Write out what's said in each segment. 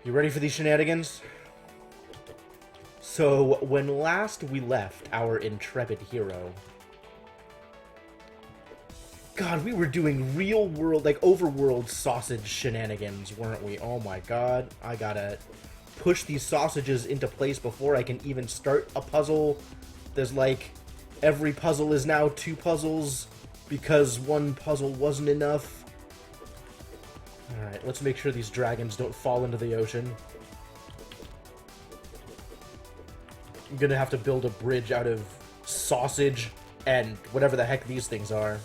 You ready for these shenanigans? So, when last we left our intrepid hero... God, we were doing real-world, like, overworld sausage shenanigans, weren't we? Oh my god, I gotta push these sausages into place before I can even start a puzzle. There's, like, every puzzle is now 2 puzzles because one puzzle wasn't enough. Alright, let's make sure these dragons don't fall into the ocean. I'm gonna have to build a bridge out of sausage and whatever the heck these things are.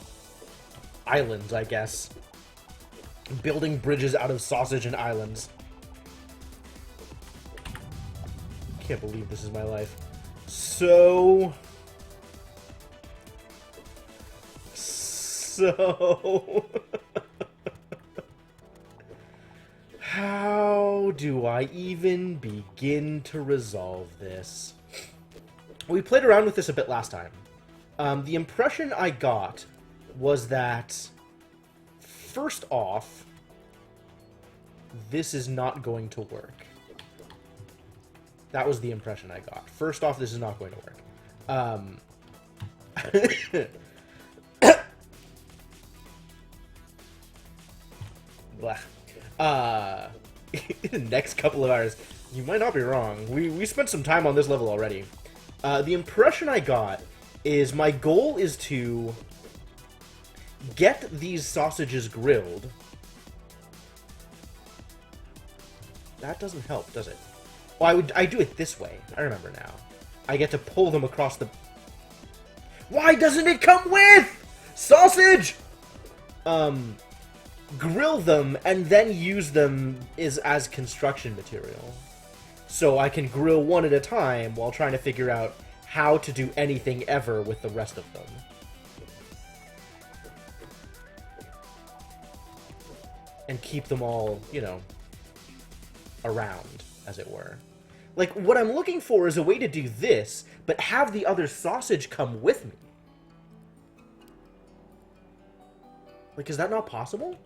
Islands, I guess. Building bridges out of sausage and islands. Can't believe this is my life. So... How do I even begin to resolve this? We played around with this a bit last time. The impression I got was that, first off, this is not going to work. That was the impression I got. First off, this is not going to work. Blah. In the next couple of hours, you might not be wrong. We spent some time on this level already. The impression I got is my goal is to get these sausages grilled. That doesn't help, does it? Oh, I do it this way. I remember now. I get to pull them across the... Why doesn't it come with sausage? Grill them and then use them as construction material. So I can grill one at a time while trying to figure out how to do anything ever with the rest of them. And keep them all, you know, around, as it were. Like, what I'm looking for is a way to do this, but have the other sausage come with me. Like, is that not possible?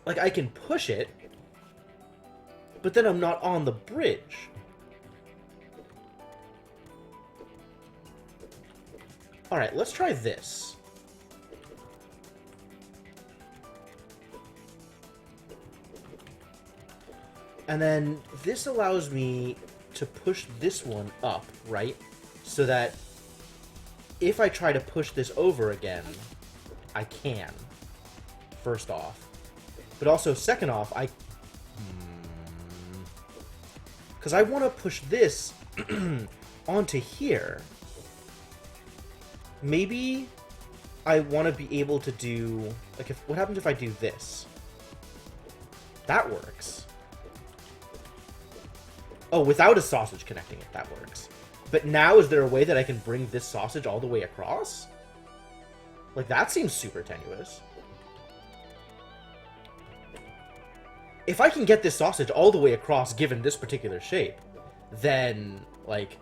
Like, I can push it, but then I'm not on the bridge. Alright, let's try this. And then this allows me to push this one up, right? So that if I try to push this over again, I can, first off. But also, second off, because I want to push this onto here. Maybe I want to be able to do... Like, what happens if I do this? That works. Oh, without a sausage connecting it, that works. But now, is there a way that I can bring this sausage all the way across? Like, that seems super tenuous. If I can get this sausage all the way across, given this particular shape, then, like...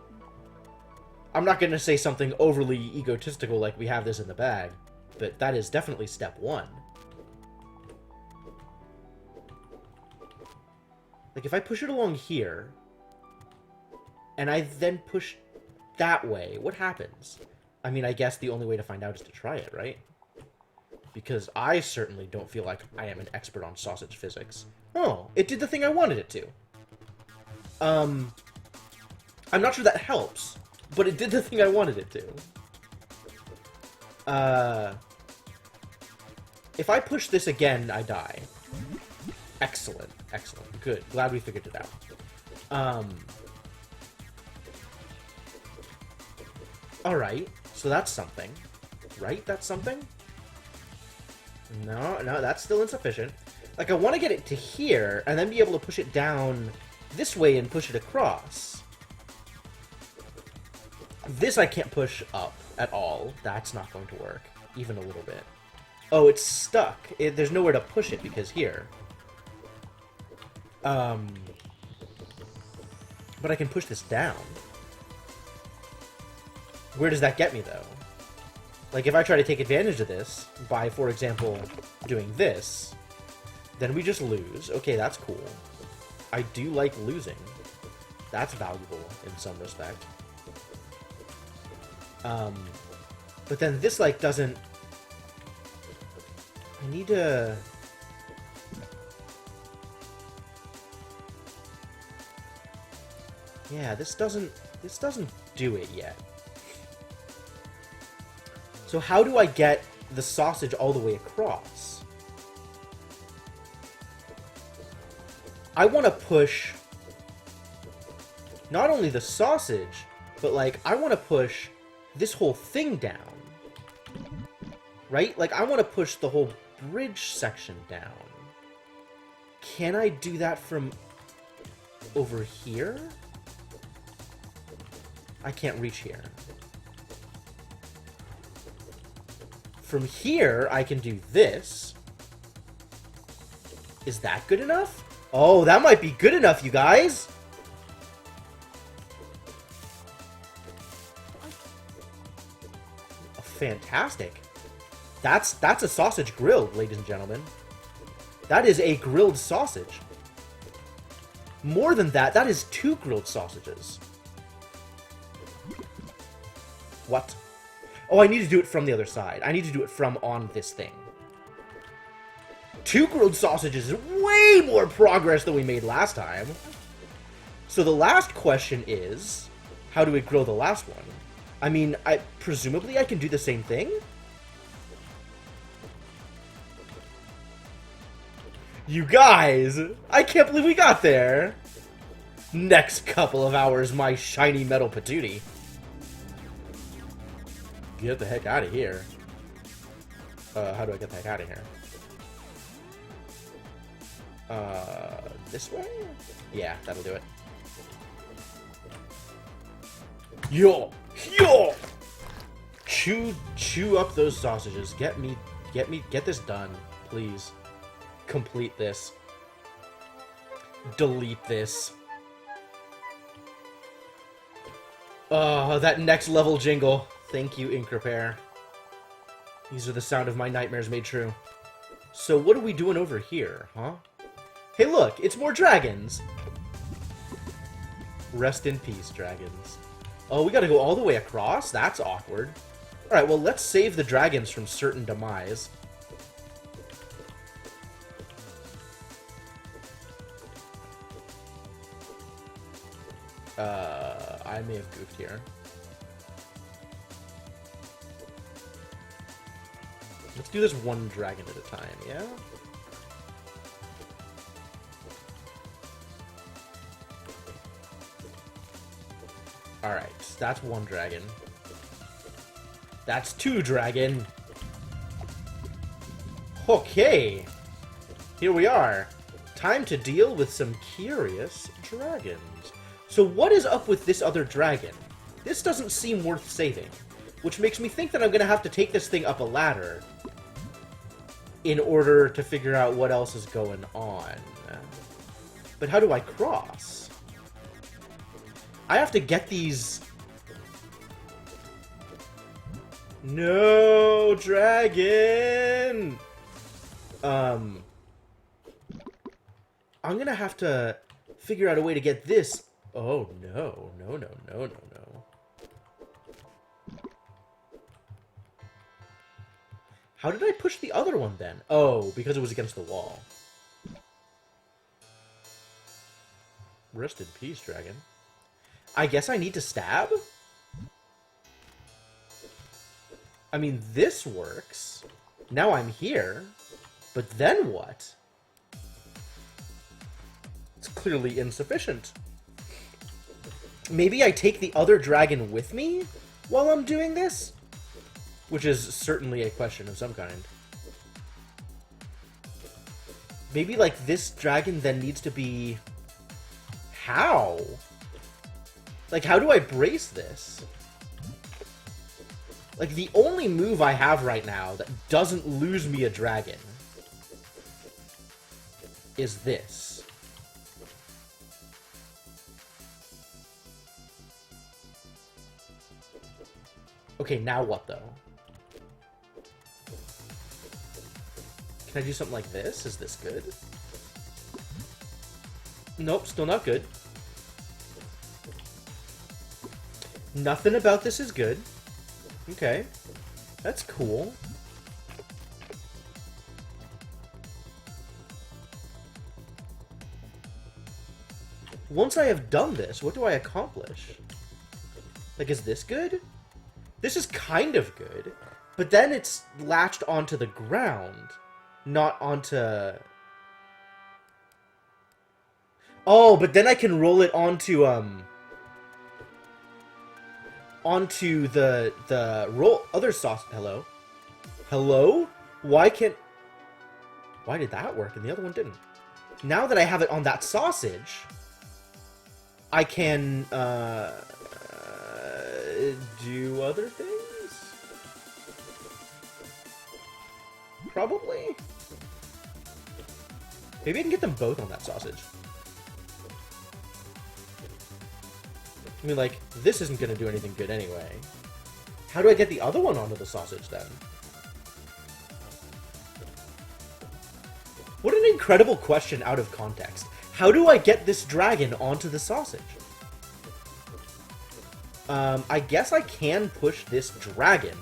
I'm not going to say something overly egotistical like we have this in the bag, but that is definitely step 1. Like, if I push it along here, and I then push that way, what happens? I mean, I guess the only way to find out is to try it, right? Because I certainly don't feel like I am an expert on sausage physics. Oh, it did the thing I wanted it to. I'm not sure that helps, but it did the thing I wanted it to. If I push this again, I die. Excellent, excellent, good. Glad we figured it out. Alright, so that's something. Right? That's something? No, that's still insufficient. Like, I want to get it to here, and then be able to push it down this way and push it across. This I can't push up at all. That's not going to work, even a little bit. Oh, it's stuck. There's nowhere to push it, because here. But I can push this down. Where does that get me, though? Like, if I try to take advantage of this by, for example, doing this, Then we just lose. Okay, that's cool. I do like losing. That's valuable in some respect. But then this, like, doesn't... I need to... Yeah, this doesn't do it yet. So how do I get the sausage all the way across? I want to push not only the sausage, but, like, I want to push this whole thing down. Right? Like, I want to push the whole bridge section down. Can I do that from over here? I can't reach here. From here, I can do this. Is that good enough? Oh, that might be good enough, you guys! Fantastic. That's a sausage grilled, ladies and gentlemen. That is a grilled sausage. More than that, that is 2 grilled sausages. What? Oh, I need to do it from the other side. I need to do it from on this thing. 2 grilled sausages is way more progress than we made last time. So the last question is, how do we grill the last one? I mean, presumably I can do the same thing? You guys! I can't believe we got there! Next couple of hours, my shiny metal patootie. Get the heck out of here. How do I get the heck out of here? This way? Yeah, that'll do it. Yo! Yo! Chew up those sausages. Get this done, please. Complete this. Delete this. Oh, that next level jingle. Thank you, Ink Repair. These are the sound of my nightmares made true. So what are we doing over here, huh? Hey look, it's more dragons! Rest in peace, dragons. Oh, we gotta go all the way across? That's awkward. Alright, well, let's save the dragons from certain demise. I may have goofed here. Let's do this one dragon at a time, yeah? Alright, that's 1 dragon. That's 2 dragon. Okay. Here we are. Time to deal with some curious dragons. So what is up with this other dragon? This doesn't seem worth saving. Which makes me think that I'm going to have to take this thing up a ladder in order to figure out what else is going on. But how do I cross? I have to get these... No, dragon! I'm going to have to figure out a way to get this... Oh, no. No, no, no, no, no. How did I push the other one, then? Oh, because it was against the wall. Rest in peace, dragon. I guess I need to stab? I mean, this works. Now I'm here. But then what? It's clearly insufficient. Maybe I take the other dragon with me while I'm doing this? Which is certainly a question of some kind. Maybe, like, this dragon then needs to be... How? Like, how do I brace this? Like, the only move I have right now that doesn't lose me a dragon is this. Okay, now what, though? Can I do something like this? Is this good? Nope, still not good. Nothing about this is good. Okay. That's cool. Once I have done this, what do I accomplish? Like, is this good? This is kind of good. But then it's latched onto the ground, not onto... Oh, but then I can roll it onto, onto the other sauce. Hello? Hello? Why did that work and the other one didn't? Now that I have it on that sausage, I can, do other things? Probably? Maybe I can get them both on that sausage. I mean, like, this isn't gonna do anything good anyway. How do I get the other one onto the sausage, then? What an incredible question out of context. How do I get this dragon onto the sausage? I guess I can push this dragon.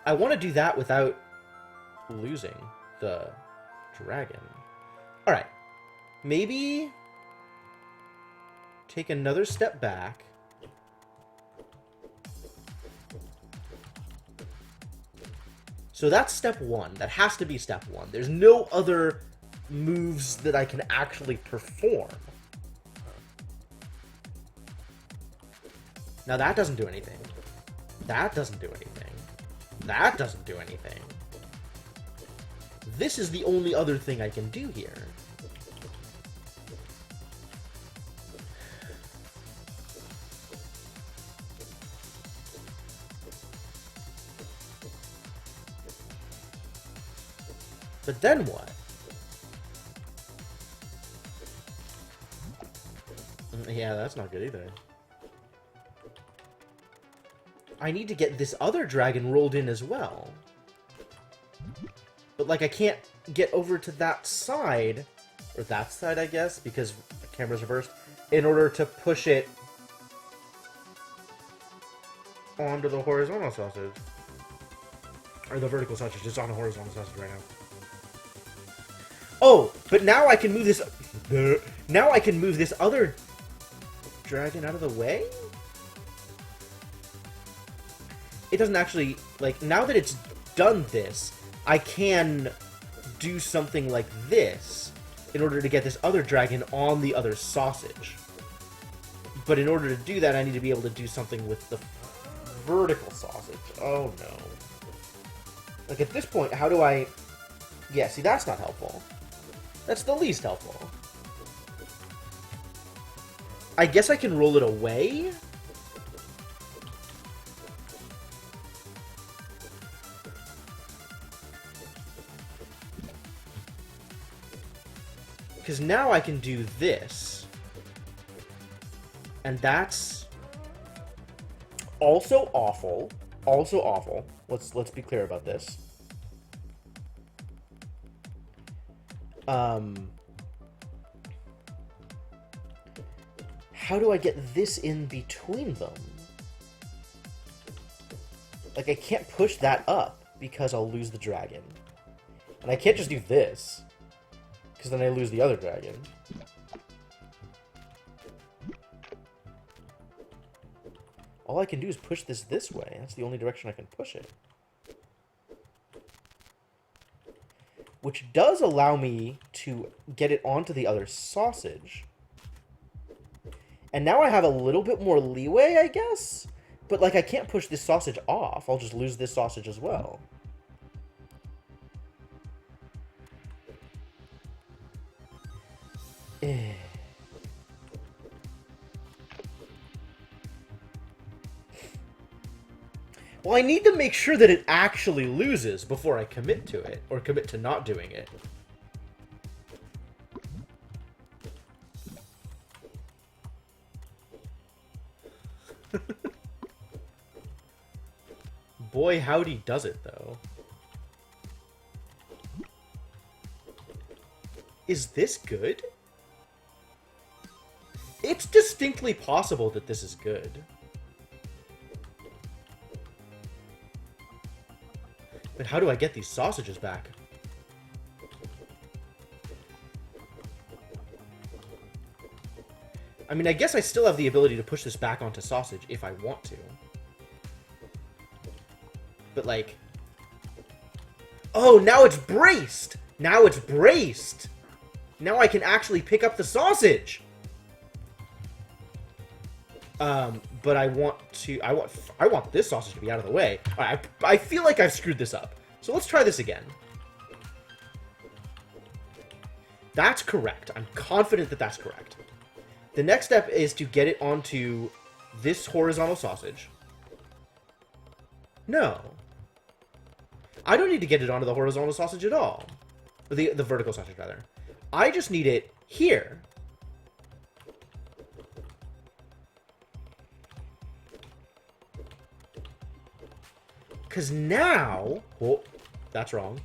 I want to do that without losing the dragon. Alright. Maybe... take another step back. So that's step one. That has to be step one. There's no other moves that I can actually perform. Now that doesn't do anything. That doesn't do anything. That doesn't do anything. This is the only other thing I can do here. But then what? Yeah, that's not good either. I need to get this other dragon rolled in as well. But, like, I can't get over to that side, or that side, I guess, because the camera's reversed, in order to push it onto the horizontal sausage. Or the vertical sausage. It's on a horizontal sausage right now. Oh, but now I can move this... Now I can move this other dragon out of the way? It doesn't actually... Like, now that it's done this, I can do something like this in order to get this other dragon on the other sausage. But in order to do that, I need to be able to do something with the vertical sausage. Oh, no. Like, at this point, how do I... Yeah, see, that's not helpful. That's the least helpful. I guess I can roll it away? Because now I can do this. And that's also awful. Also awful. Let's be clear about this. How do I get this in between them? Like, I can't push that up because I'll lose the dragon. And I can't just do this, because then I lose the other dragon. All I can do is push this way. That's the only direction I can push it. Which does allow me to get it onto the other sausage. And now I have a little bit more leeway, I guess? But, like, I can't push this sausage off. I'll just lose this sausage as well. Well, I need to make sure that it actually loses before I commit to it, or commit to not doing it. Boy, howdy does it, though. Is this good? It's distinctly possible that this is good. But how do I get these sausages back? I mean, I guess I still have the ability to push this back onto sausage if I want to. But, like... Oh, now it's braced! Now it's braced! Now I can actually pick up the sausage! But I want this sausage to be out of the way. I feel like I've screwed this up. So let's try this again. That's correct. I'm confident that that's correct. The next step is to get it onto this horizontal sausage. No. I don't need to get it onto the horizontal sausage at all. The vertical sausage, rather. I just need it here. Because now... Oh, that's wrong.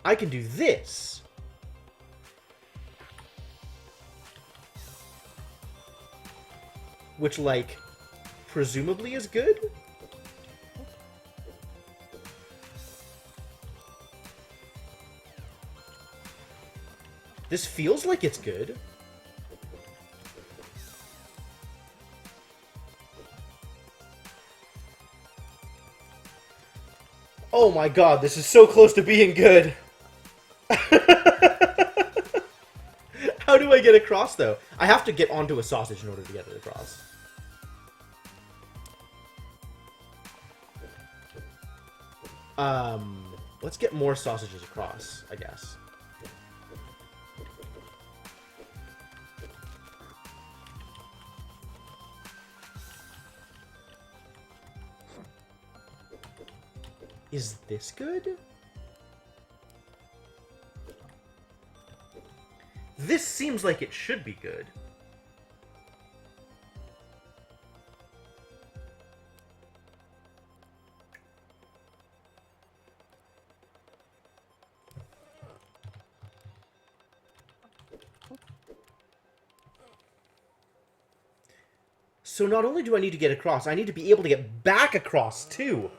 I can do this. Which, like, presumably is good? This feels like it's good. Oh my god, this is so close to being good. How do I get across, though? I have to get onto a sausage in order to get it across. Let's get more sausages across, I guess. Is this good? This seems like it should be good. So not only do I need to get across, I need to be able to get back across, too.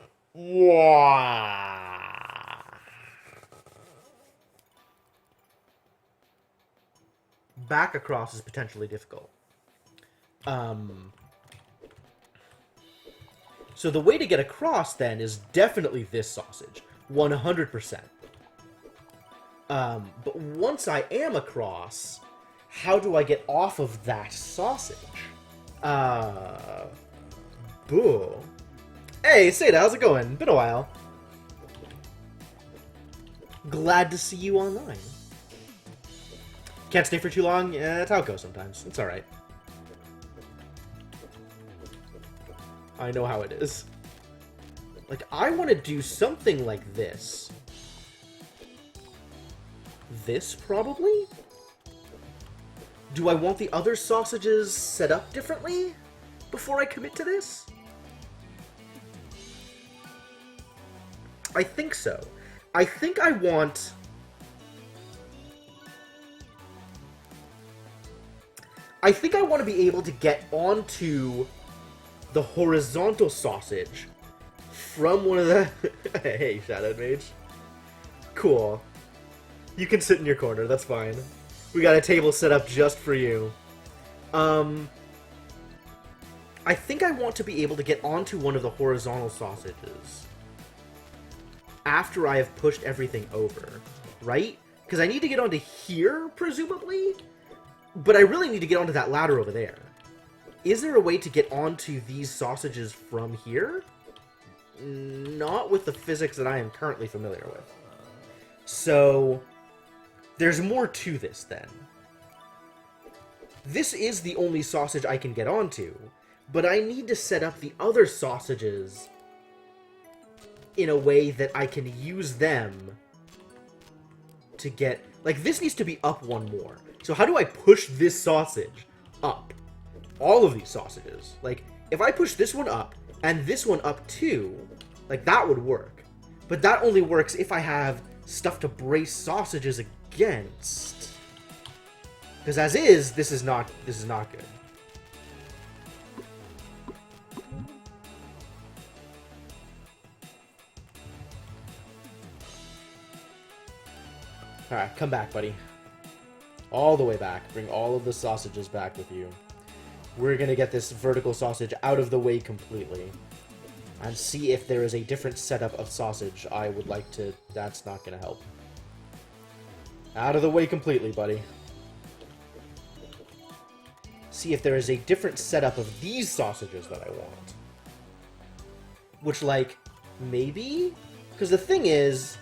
Back across is potentially difficult. So the way to get across, then, is definitely this sausage. 100%. But once I am across, how do I get off of that sausage? Boo. Hey, Seda, how's it going? Been a while. Glad to see you online. Can't stay for too long? Yeah, that's how it goes sometimes. It's alright. I know how it is. Like, I want to do something like this. This, probably? Do I want the other sausages set up differently before I commit to this? I think so. I think I want... I think I want to be able to get onto the horizontal sausage from one of the... Hey, Shadowed Mage. Cool. You can sit in your corner, that's fine. We got a table set up just for you. I think I want to be able to get onto one of the horizontal sausages after I have pushed everything over, right? Because I need to get onto here, presumably? But I really need to get onto that ladder over there. Is there a way to get onto these sausages from here? Not with the physics that I am currently familiar with. So, there's more to this, then. This is the only sausage I can get onto, but I need to set up the other sausages in a way that I can use them to get... Like, this needs to be up one more. So how do I push this sausage up? All of these sausages. Like, if I push this one up, and this one up too, Like, that would work. But that only works if I have stuff to brace sausages against. Because as is, this is not good. Alright, come back, buddy. All the way back. Bring all of the sausages back with you. We're gonna get this vertical sausage out of the way completely. And see if there is a different setup of sausage I would like to... That's not gonna help. Out of the way completely, buddy. See if there is a different setup of these sausages that I want. Which, like, maybe? Because the thing is,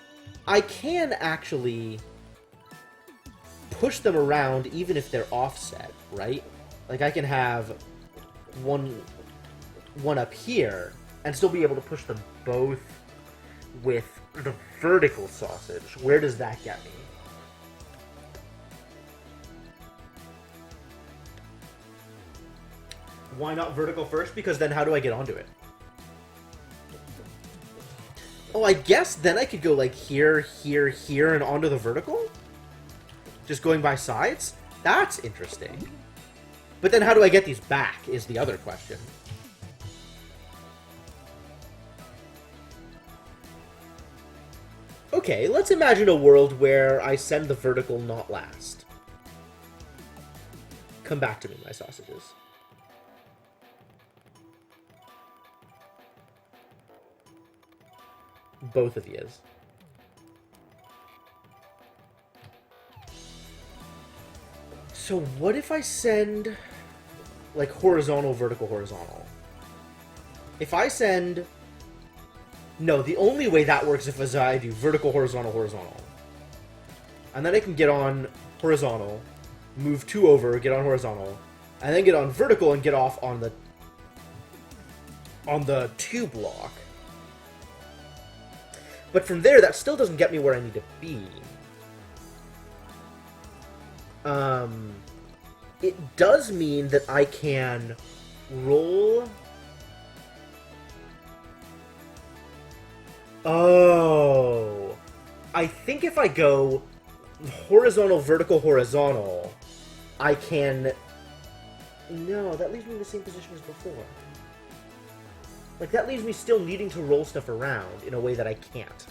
I can actually push them around even if they're offset, right? Like, I can have one up here and still be able to push them both with the vertical sausage. Where does that get me? Why not vertical first? Because then how do I get onto it? Oh, I guess then I could go like here, here, here, and onto the vertical? Just going by sides? That's interesting. But then how do I get these back is the other question. Okay, let's imagine a world where I send the vertical not last. Come back to me, my sausages. Both of yous. So what if I send, like, horizontal, vertical, horizontal? If I send... No, the only way that works is if I do vertical, horizontal, horizontal. And then I can get on horizontal, move 2 over, get on horizontal, and then get on vertical and get off on the 2 block. But from there, that still doesn't get me where I need to be. It does mean that I can roll... Oh. I think if I go horizontal, vertical, horizontal, I can... No, that leaves me in the same position as before. Like, that leaves me still needing to roll stuff around in a way that I can't.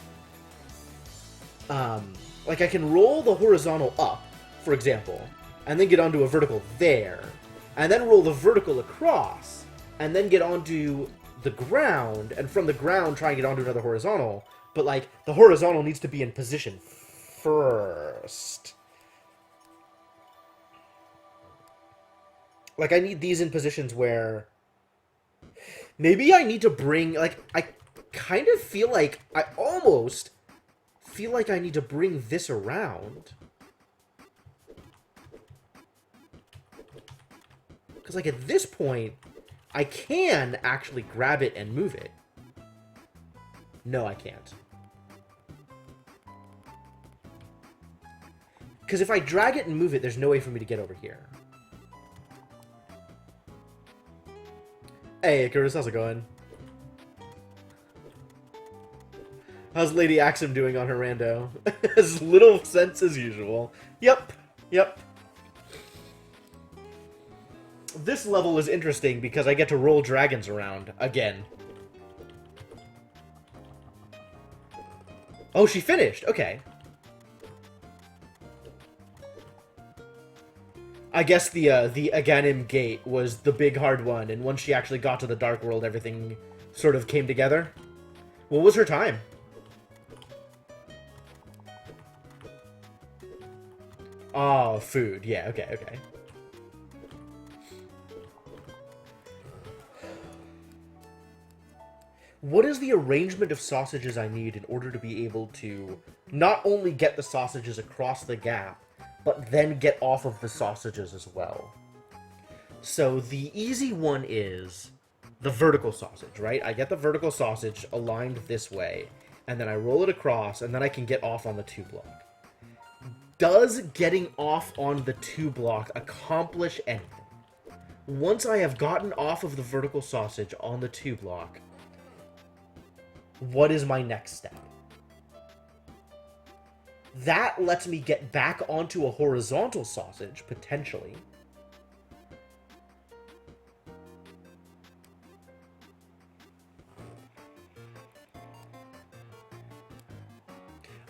Like, I can roll the horizontal up, for example, and then get onto a vertical there, and then roll the vertical across, and then get onto the ground, and from the ground try and get onto another horizontal, but, like, the horizontal needs to be in position first. Like, I need these in positions where... Maybe I need to bring, like, I kind of feel like, I almost feel like I need to bring this around. Because, like, at this point, I can actually grab it and move it. No, I can't. Because if I drag it and move it, there's no way for me to get over here. Hey, Curtis, how's it going? How's Lady Axum doing on her rando? As little sense as usual. Yep, yep. This level is interesting because I get to roll dragons around again. Oh, she finished. Okay. I guess the Aghanim Gate was the big hard one, and once she actually got to the Dark World, everything sort of came together. What was her time? Oh, food. Yeah, okay, okay. What is the arrangement of sausages I need in order to be able to not only get the sausages across the gap, but then get off of the sausages as well? So the easy one is the vertical sausage, right? I get the vertical sausage aligned this way, and then I roll it across, and then I can get off on the 2 block. Does getting off on the 2 block accomplish anything? Once I have gotten off of the vertical sausage on the 2 block, what is my next step? That lets me get back onto a horizontal sausage, potentially.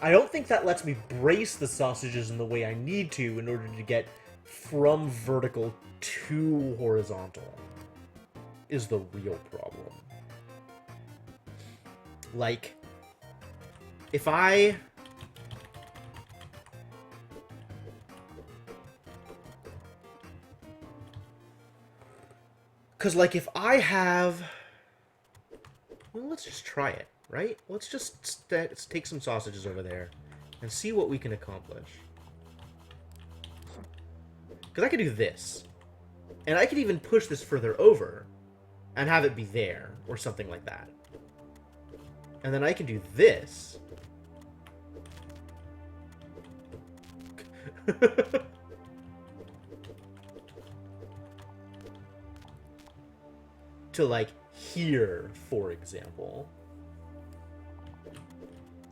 I don't think that lets me brace the sausages in the way I need to in order to get from vertical to horizontal, is the real problem. Like, if I... Because, like, if I have... Well, let's just try it, right? Let's just take some sausages over there and see what we can accomplish. Because I could do this. And I could even push this further over and have it be there, or something like that. And then I can do this. To, like, here, for example.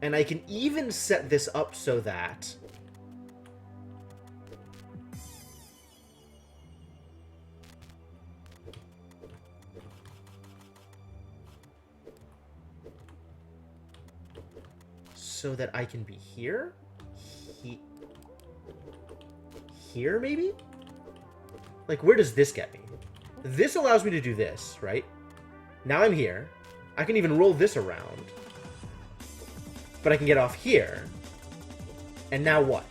And I can even set this up so that... So that I can be here? Here, maybe? Like, where does this get me? This allows me to do this, right? Now I'm here. I can even roll this around. But I can get off here. And now what?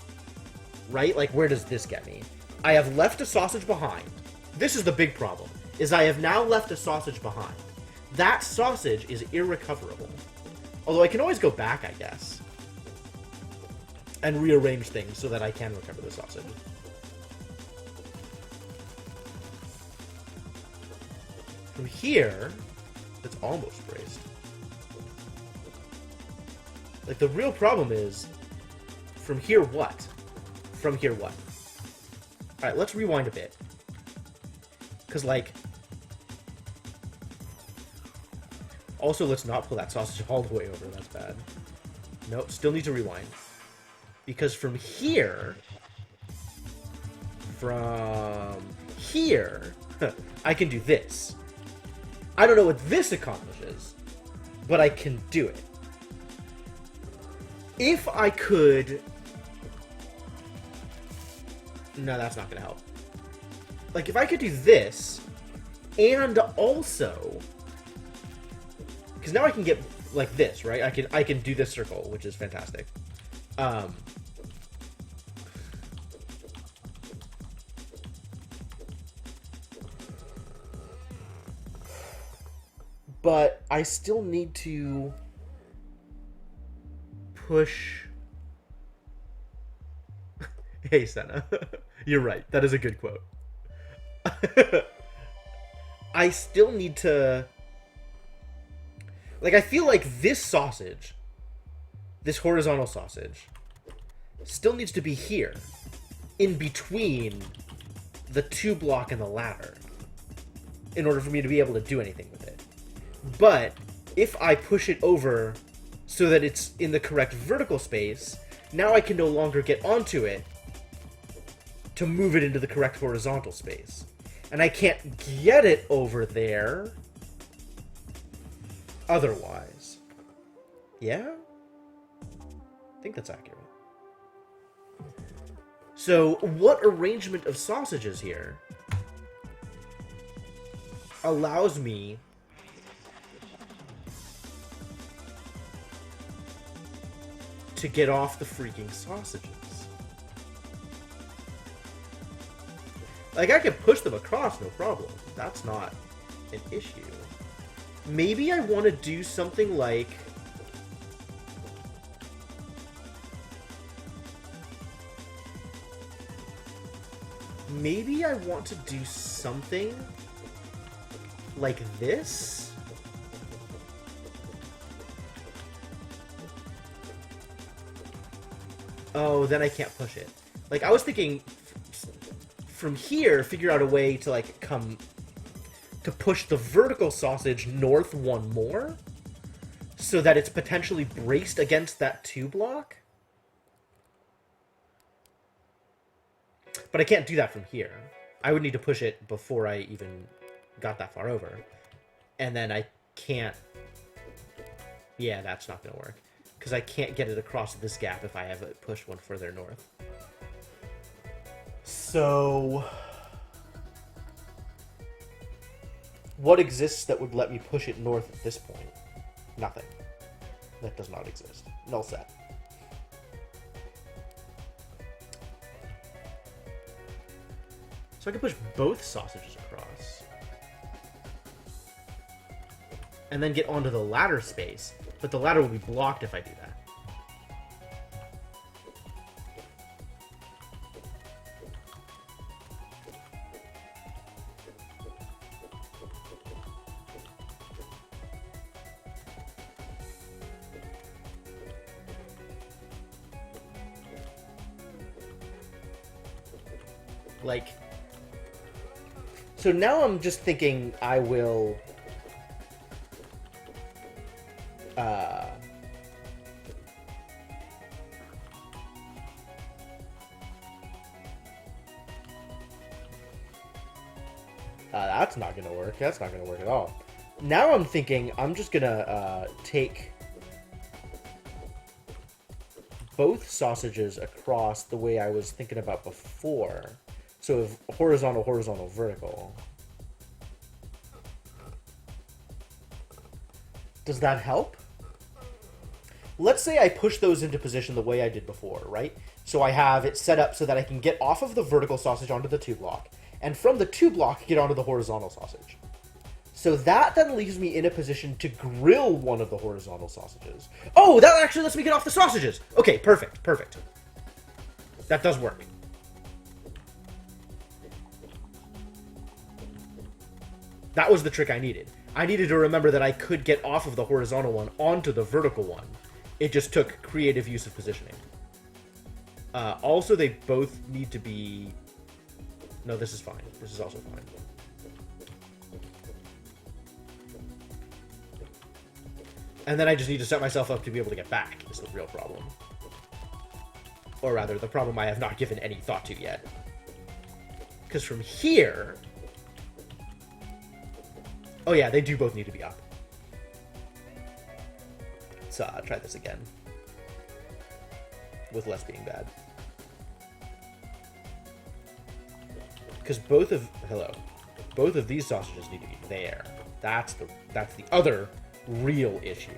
Right? Like, where does this get me? I have left a sausage behind. This is the big problem, is I have now left a sausage behind. That sausage is irrecoverable. Although I can always go back, I guess. And rearrange things so that I can recover the sausage. From here, it's almost braced. Like, the real problem is, from here what? From here what? Alright, let's rewind a bit. Because, like... Also, let's not pull that sausage all the way over. That's bad. Nope, still need to rewind. Because from here... From here... I can do this. I don't know what this accomplishes, but I can do it. If I could... No, that's not going to help. Like, if I could do this, and also... Because now I can get, like, this, right? I can do this circle, which is fantastic. But I still need to push... Hey, Senna. You're right. That is a good quote. I still need to... Like, I feel like this sausage, this horizontal sausage, still needs to be here, in between the 2 block and the ladder, in order for me to be able to do anything with it. But if I push it over so that it's in the correct vertical space, now I can no longer get onto it to move it into the correct horizontal space. And I can't get it over there otherwise. Yeah? I think that's accurate. So, what arrangement of sausages here allows me to get off the freaking sausages? Like, I can push them across, no problem. That's not an issue. Maybe I want to do something like... Maybe I want to do something like this? Oh, then I can't push it. Like, I was thinking... from here, figure out a way to, like, come... to push the vertical sausage north one more, so that it's potentially braced against that 2 block. But I can't do that from here. I would need to push it before I even got that far over. And then I can't... Yeah, that's not going to work. Because I can't get it across this gap if I have it pushed one further north. So... what exists that would let me push it north at this point? Nothing. That does not exist. Null set. So I can push both sausages across. And then get onto the ladder space. But the ladder will be blocked if I do that. Like... So now I'm just thinking I will... that's not going to work. That's not going to work at all. Now I'm thinking I'm just going to take both sausages across the way I was thinking about before. So if horizontal, horizontal, vertical. Does that help? Let's say I push those into position the way I did before, right? So I have it set up so that I can get off of the vertical sausage onto the 2 block, and from the 2 block, get onto the horizontal sausage. So that then leaves me in a position to grill one of the horizontal sausages. Oh, that actually lets me get off the sausages! Okay, perfect, perfect. That does work. That was the trick I needed. I needed to remember that I could get off of the horizontal one onto the vertical one. It just took creative use of positioning. Also, they both need to be... No, this is fine. This is also fine. And then I just need to set myself up to be able to get back, is the real problem. Or rather, the problem I have not given any thought to yet. Because from here... Oh yeah, they do both need to be up. Let's try this again. With less being bad. Because both of... Hello. Both of these sausages need to be there. That's the other real issue.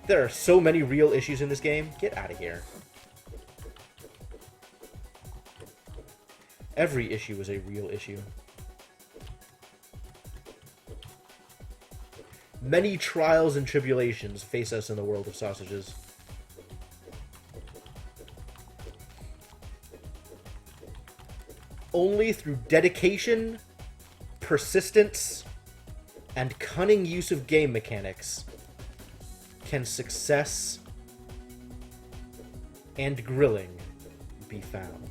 There are so many real issues in this game. Get out of here. Every issue is a real issue. Many trials and tribulations face us in the world of sausages. Only through dedication, persistence, and cunning use of game mechanics can success and grilling be found.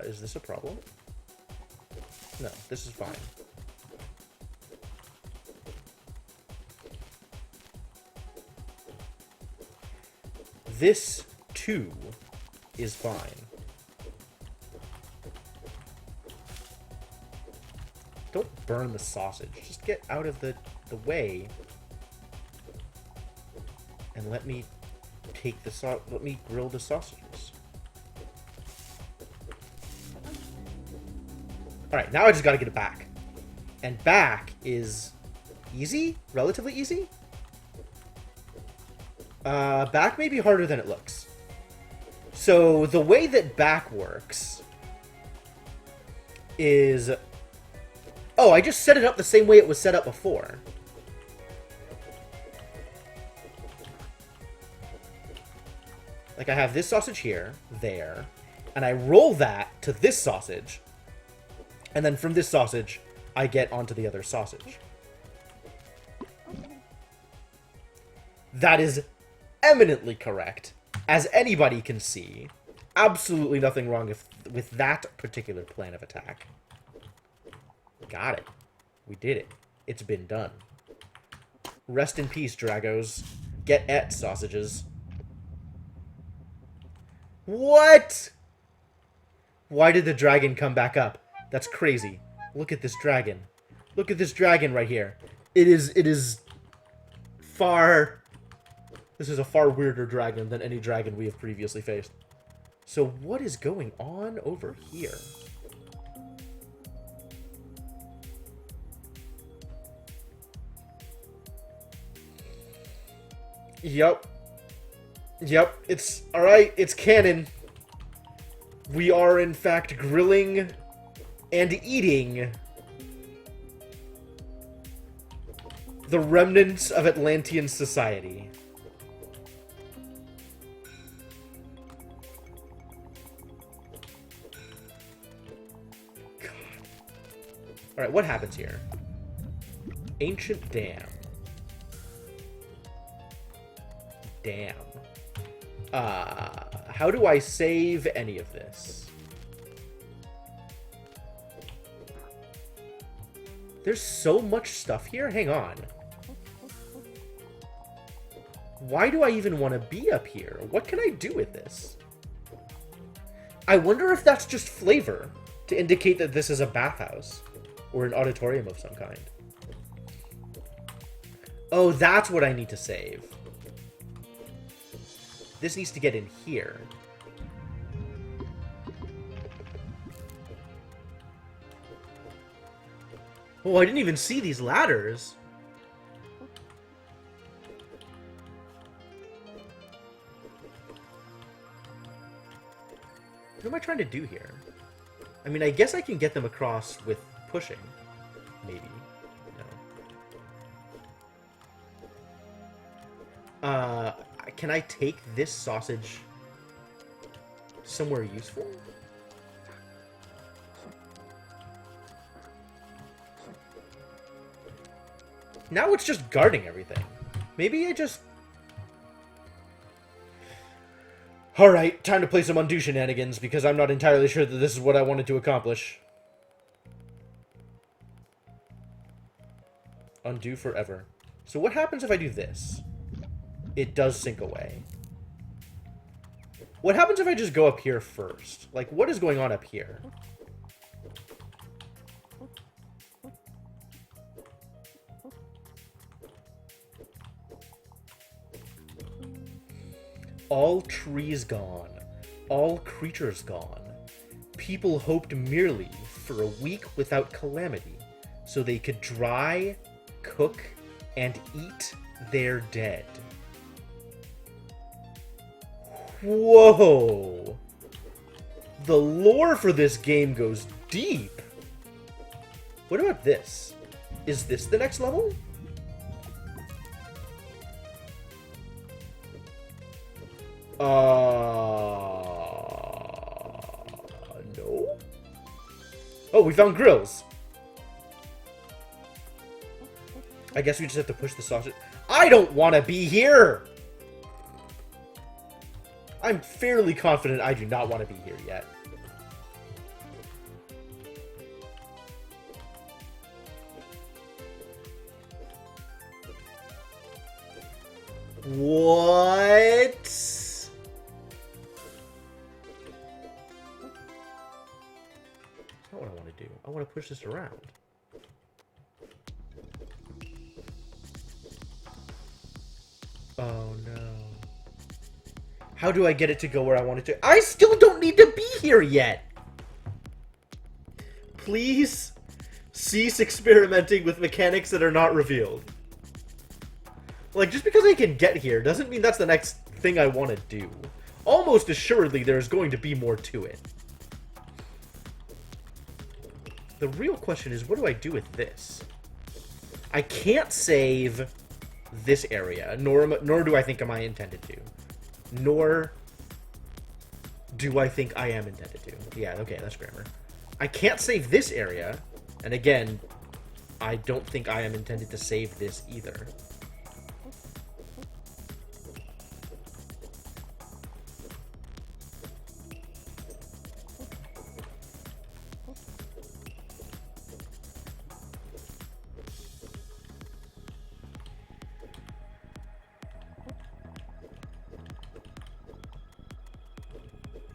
Is this a problem? No, this is fine. This, too, is fine. Don't burn the sausage. Just get out of the way. And let me take the let me grill the sausages. Alright, now I just gotta get it back. And back is easy? Relatively easy? Back may be harder than it looks. So, the way that back works is... Oh, I just set it up the same way it was set up before. Like, I have this sausage here, there, and I roll that to this sausage, and then from this sausage, I get onto the other sausage. That is eminently correct, as anybody can see, absolutely nothing wrong with that particular plan of attack. Got it. We did it. It's been done. Rest in peace, Dragos. Get et, sausages. What? Why did the dragon come back up? That's crazy. Look at this dragon. Look at this dragon right here. It is far... This is a far weirder dragon than any dragon we have previously faced. So what is going on over here? Yep. Yep, it's... Alright, it's canon. We are, in fact, grilling and eating the remnants of Atlantean society. God. Alright, what happens here? Ancient dam. Damn. How do I save any of this? There's so much stuff here? Hang on. Why do I even want to be up here? What can I do with this? I wonder if that's just flavor to indicate that this is a bathhouse or an auditorium of some kind. Oh, that's what I need to save. This needs to get in here. Oh, I didn't even see these ladders. What am I trying to do here? I mean, I guess I can get them across with pushing. Maybe. No. Can I take this sausage somewhere useful? Now it's just guarding everything. Maybe I just... Alright, time to play some undo shenanigans, because I'm not entirely sure that this is what I wanted to accomplish. Undo forever. So what happens if I do this? It does sink away. What happens if I just go up here first? Like, what is going on up here? All trees gone. All creatures gone. People hoped merely for a week without calamity, so they could dry, cook, and eat their dead. Whoa! The lore for this game goes deep. What about this? Is this the next level? No? Oh, we found grills. I guess we just have to push the sausage. I don't want to be here! I'm fairly confident I do not want to be here yet. What? That's not what I want to do. I want to push this around. Oh no. How do I get it to go where I want it to? I still don't need to be here yet! Please cease experimenting with mechanics that are not revealed. Like, just because I can get here doesn't mean that's the next thing I want to do. Almost assuredly, there's going to be more to it. The real question is, what do I do with this? I can't save this area, nor do I think am I intended to. Nor do I think I am intended to. Yeah, okay, that's grammar. I can't save this area, and again, I don't think I am intended to save this either.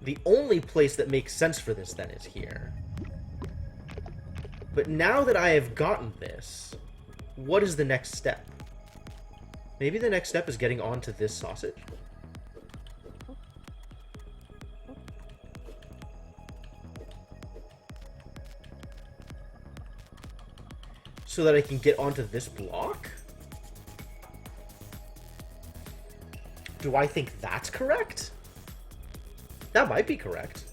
The only place that makes sense for this, then, is here. But now that I have gotten this, what is the next step? Maybe the next step is getting onto this sausage? So that I can get onto this block? Do I think that's correct? That might be correct.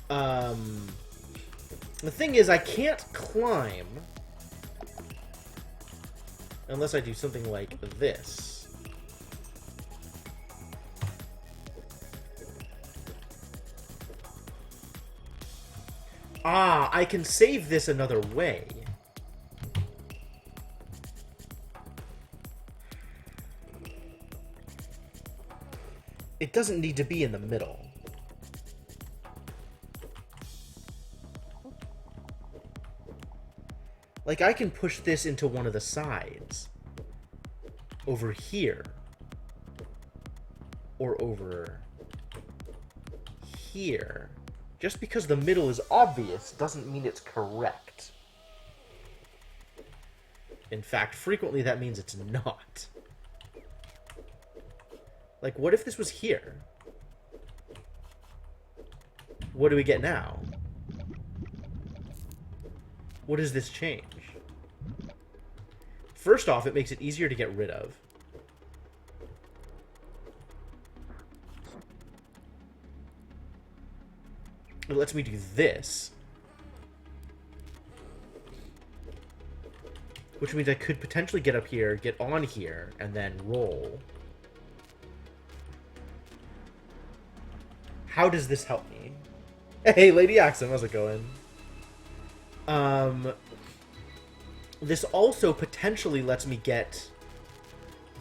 The thing is, I can't climb unless I do something like this. Ah, I can save this another way. It doesn't need to be in the middle. Like, I can push this into one of the sides. Over here. Or over here. Just because the middle is obvious doesn't mean it's correct. In fact, frequently that means it's not. Like, what if this was here? What do we get now? What does this change? First off, it makes it easier to get rid of. It lets me do this. Which means I could potentially get up here, get on here, and then roll. How does this help me? Hey, Lady Axum, how's it going? This also potentially lets me get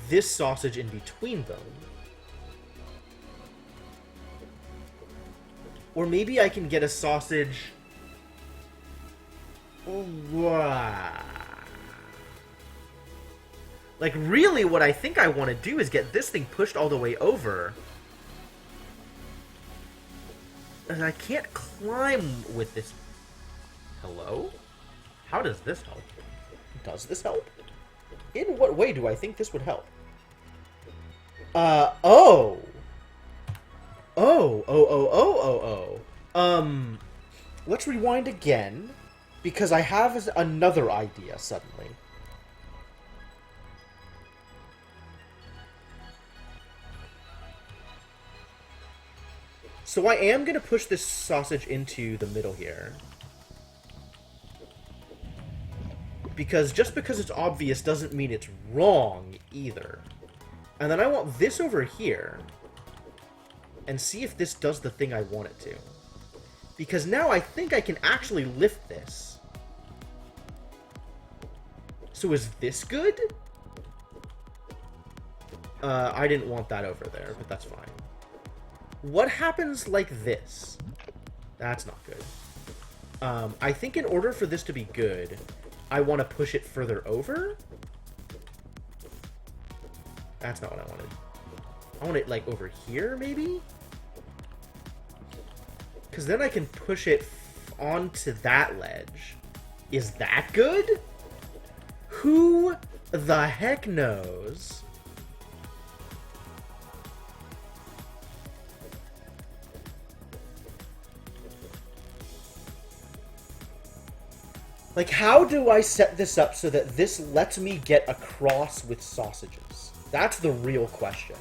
this sausage in between them. Or maybe I can get a sausage... Like, really, what I think I want to do is get this thing pushed all the way over. And I can't climb with this. Hello? How does this help? Does this help? In what way do I think this would help? Oh! Let's rewind again, because I have another idea suddenly. So I am going to push this sausage into the middle here. Because just because it's obvious doesn't mean it's wrong either. And then I want this over here. And see if this does the thing I want it to. Because now I think I can actually lift this. So is this good? I didn't want that over there, but that's fine. What happens like this? That's not good. I think in order for this to be good, I want to push it further over. That's not what I wanted. I want it, like, over here, maybe? Because then I can push it onto that ledge. Is that good? Who the heck knows? Like, how do I set this up so that this lets me get across with sausages? That's the real question.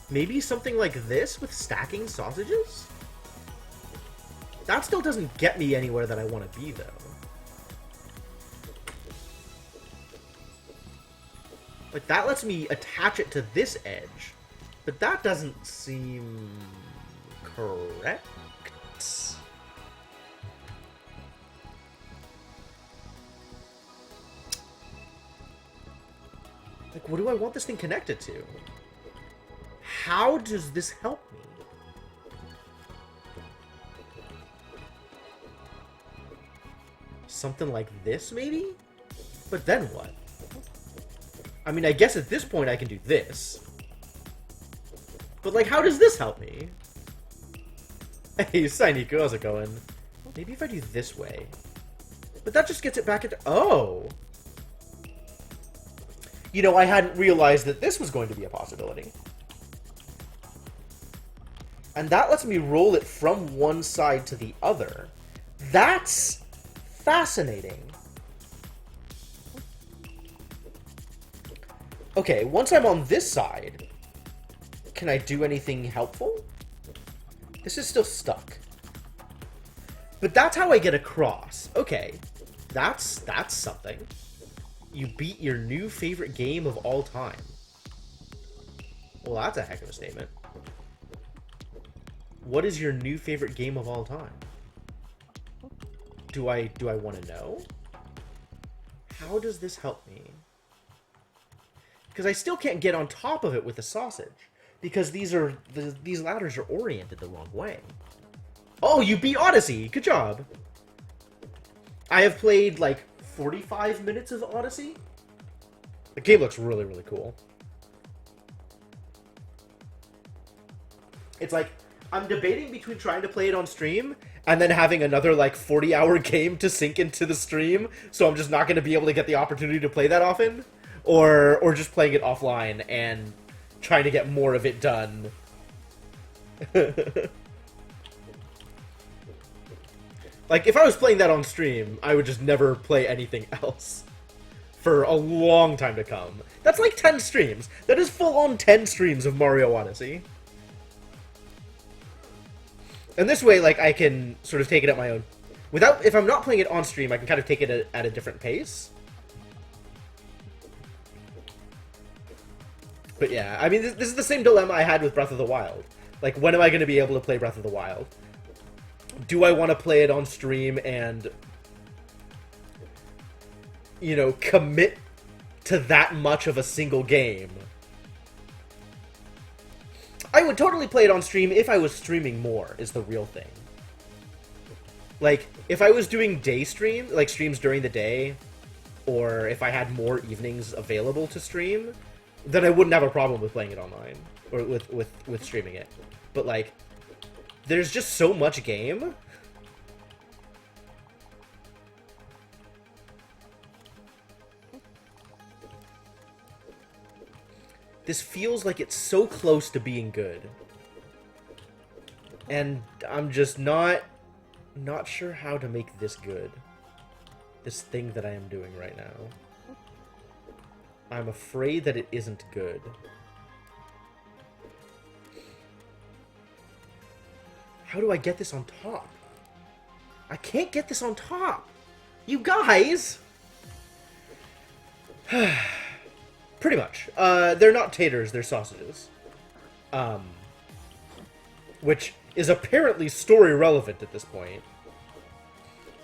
Maybe something like this with stacking sausages? That still doesn't get me anywhere that I want to be, though. Like, that lets me attach it to this edge, but that doesn't seem correct. Like, what do I want this thing connected to? How does this help me? something like this, maybe? But then what? I mean, I guess at this point I can do this. But, like, how does this help me? Hey, Sainiku, how's it going? Maybe if I do this way. But that just gets it back into... Oh! You know, I hadn't realized that this was going to be a possibility. And that lets me roll it from one side to the other. That's fascinating. Okay, once I'm on this side, can I do anything helpful? This is still stuck. But that's how I get across. Okay, that's something. You beat your new favorite game of all time. Well, that's a heck of a statement. What is your new favorite game of all time? Do I want to know? How does this help me? Because I still can't get on top of it with the sausage. Because these ladders are oriented the wrong way. Oh, you beat Odyssey! Good job! I have played, like, 45 minutes of Odyssey. The game looks really, really cool. It's like, I'm debating between trying to play it on stream and then having another, like, 40-hour game to sink into the stream, so I'm just not going to be able to get the opportunity to play that often. Or just playing it offline and trying to get more of it done. Like, if I was playing that on stream, I would just never play anything else. For a long time to come. That's like 10 streams. That is full-on 10 streams of Mario Odyssey. And this way, like, I can sort of take it at my own... If I'm not playing it on stream, I can kind of take it at a different pace. But yeah, I mean, this is the same dilemma I had with Breath of the Wild. Like, when am I going to be able to play Breath of the Wild? Do I want to play it on stream and, you know, commit to that much of a single game? I would totally play it on stream if I was streaming more, is the real thing. Like, if I was doing day stream, like streams during the day, or if I had more evenings available to stream, then I wouldn't have a problem with playing it online, or with streaming it. But, like, there's just so much game. This feels like it's so close to being good. And I'm just not sure how to make this good. This thing that I am doing right now. I'm afraid that it isn't good. How do I get this on top? I can't get this on top! You guys! Pretty much. They're not taters, they're sausages. Which is apparently story relevant at this point.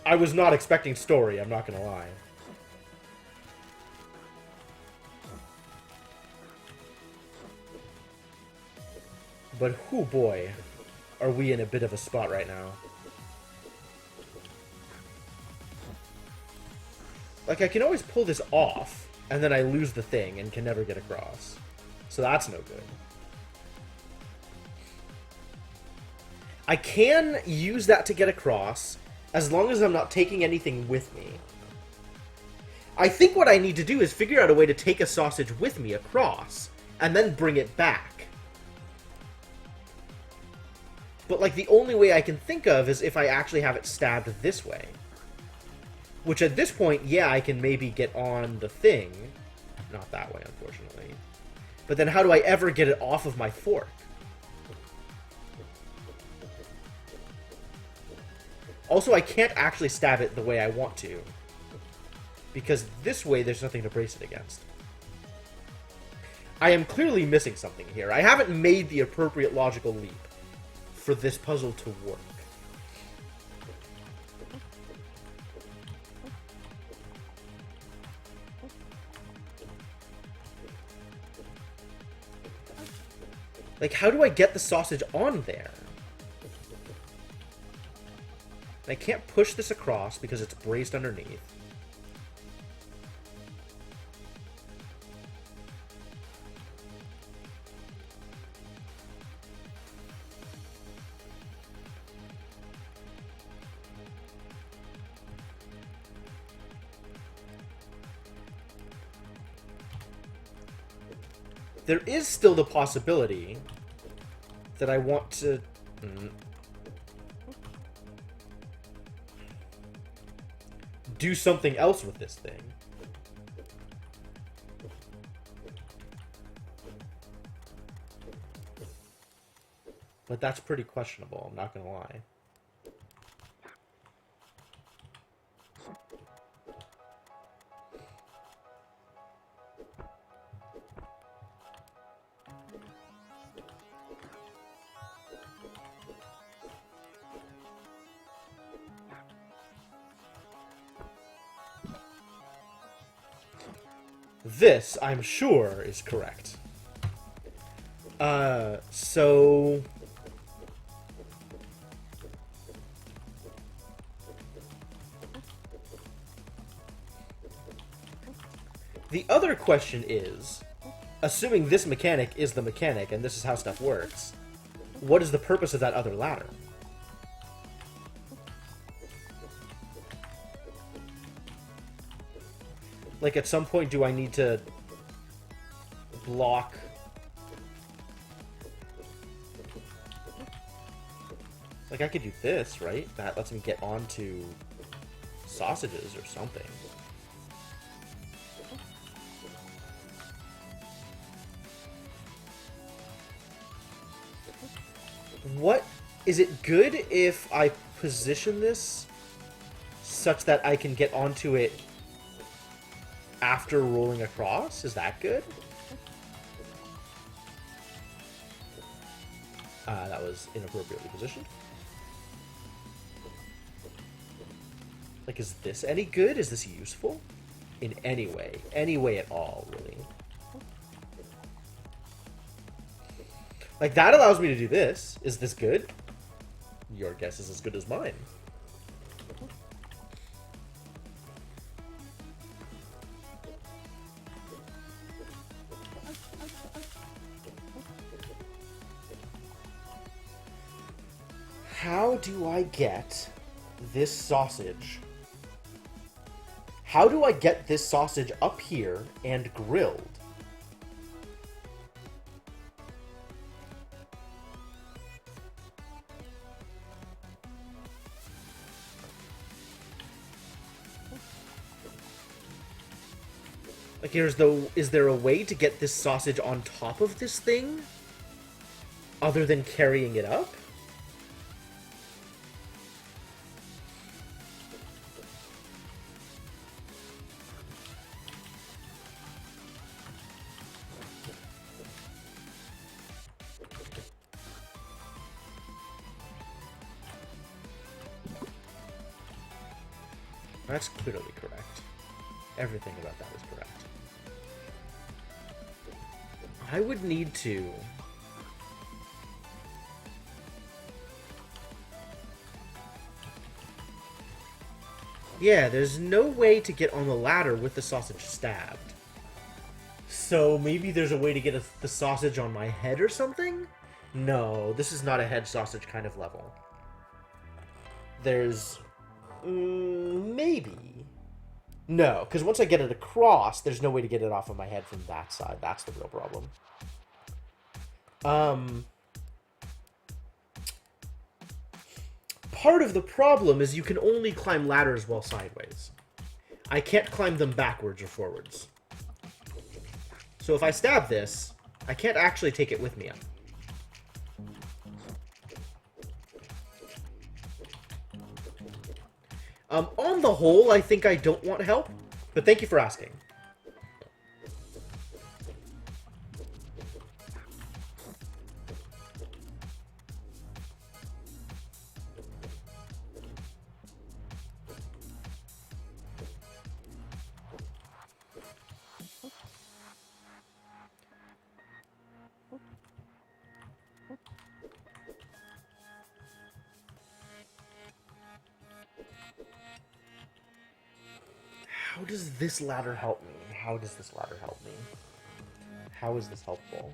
I was not expecting story, I'm not gonna lie. But whoo boy, are we in a bit of a spot right now. Like, I can always pull this off, and then I lose the thing and can never get across. So that's no good. I can use that to get across, as long as I'm not taking anything with me. I think what I need to do is figure out a way to take a sausage with me across, and then bring it back. But, like, the only way I can think of is if I actually have it stabbed this way. Which, at this point, yeah, I can maybe get on the thing. Not that way, unfortunately. But then how do I ever get it off of my fork? Also, I can't actually stab it the way I want to. Because this way, there's nothing to brace it against. I am clearly missing something here. I haven't made the appropriate logical leap for this puzzle to work. Like, how do I get the sausage on there? I can't push this across because it's braced underneath. There is still the possibility that I want to... do something else with this thing. But that's pretty questionable, I'm not gonna lie. This, I'm sure, is correct. So... the other question is, assuming this mechanic is the mechanic and this is how stuff works, what is the purpose of that other ladder? Like, at some point, do I need to block... like, I could do this, right? That lets me get onto sausages or something. What? Is it good if I position this such that I can get onto it after rolling across? Is that good? That was inappropriately positioned. Like, is this any good? Is this useful? In any way. Any way at all, really. Like, that allows me to do this. Is this good? Your guess is as good as mine. How do I get this sausage? How do I get this sausage up here and grilled? Like, is there a way to get this sausage on top of this thing? Other than carrying it up? That's clearly correct. Everything about that is correct. I would need to... yeah, there's no way to get on the ladder with the sausage stabbed. So maybe there's a way to get the sausage on my head or something? No, this is not a head sausage kind of level. There's... maybe. No, because once I get it across, there's no way to get it off of my head from that side. That's the real problem. Part of the problem is you can only climb ladders while sideways. I can't climb them backwards or forwards. So if I stab this, I can't actually take it with me up. On the whole, I think I don't want help, but thank you for asking. How does this ladder help me? How does this ladder help me? How is this helpful?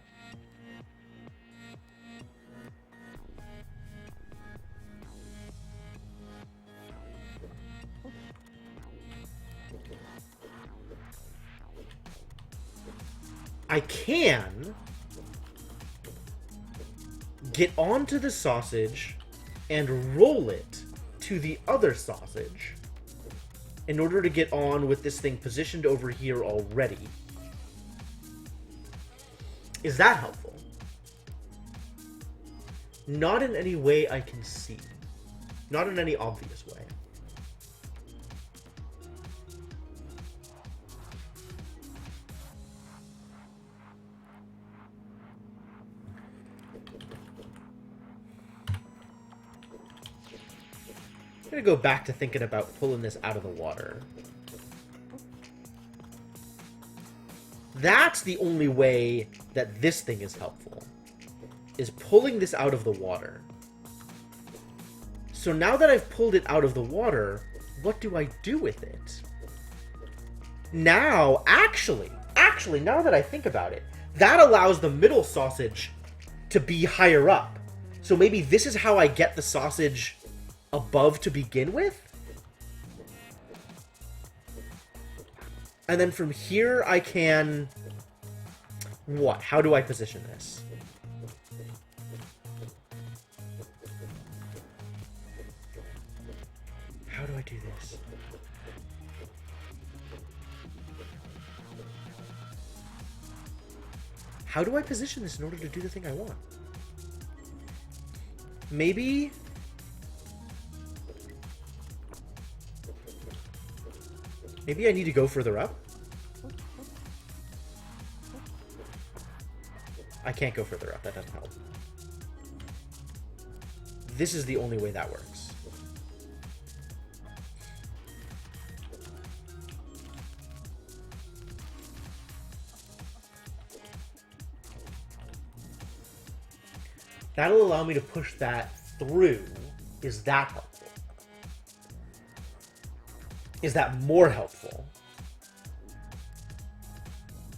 I can get onto the sausage and roll it to the other sausage in order to get on with this thing positioned over here already. Is that helpful? Not in any way I can see. Not in any obvious way. I'm gonna go back to thinking about pulling this out of the water. That's the only way that this thing is helpful, is pulling this out of the water. So now that I've pulled it out of the water, what do I do with it? Now, actually, now that I think about it, that allows the middle sausage to be higher up. So maybe this is how I get the sausage above to begin with? And then from here I can... What? How do I position this? How do I do this? How do I position this in order to do the thing I want? Maybe... Maybe I need to go further up? I can't go further up. That doesn't help. This is the only way that works. That'll allow me to push that through. Is that helpful? Is that more helpful?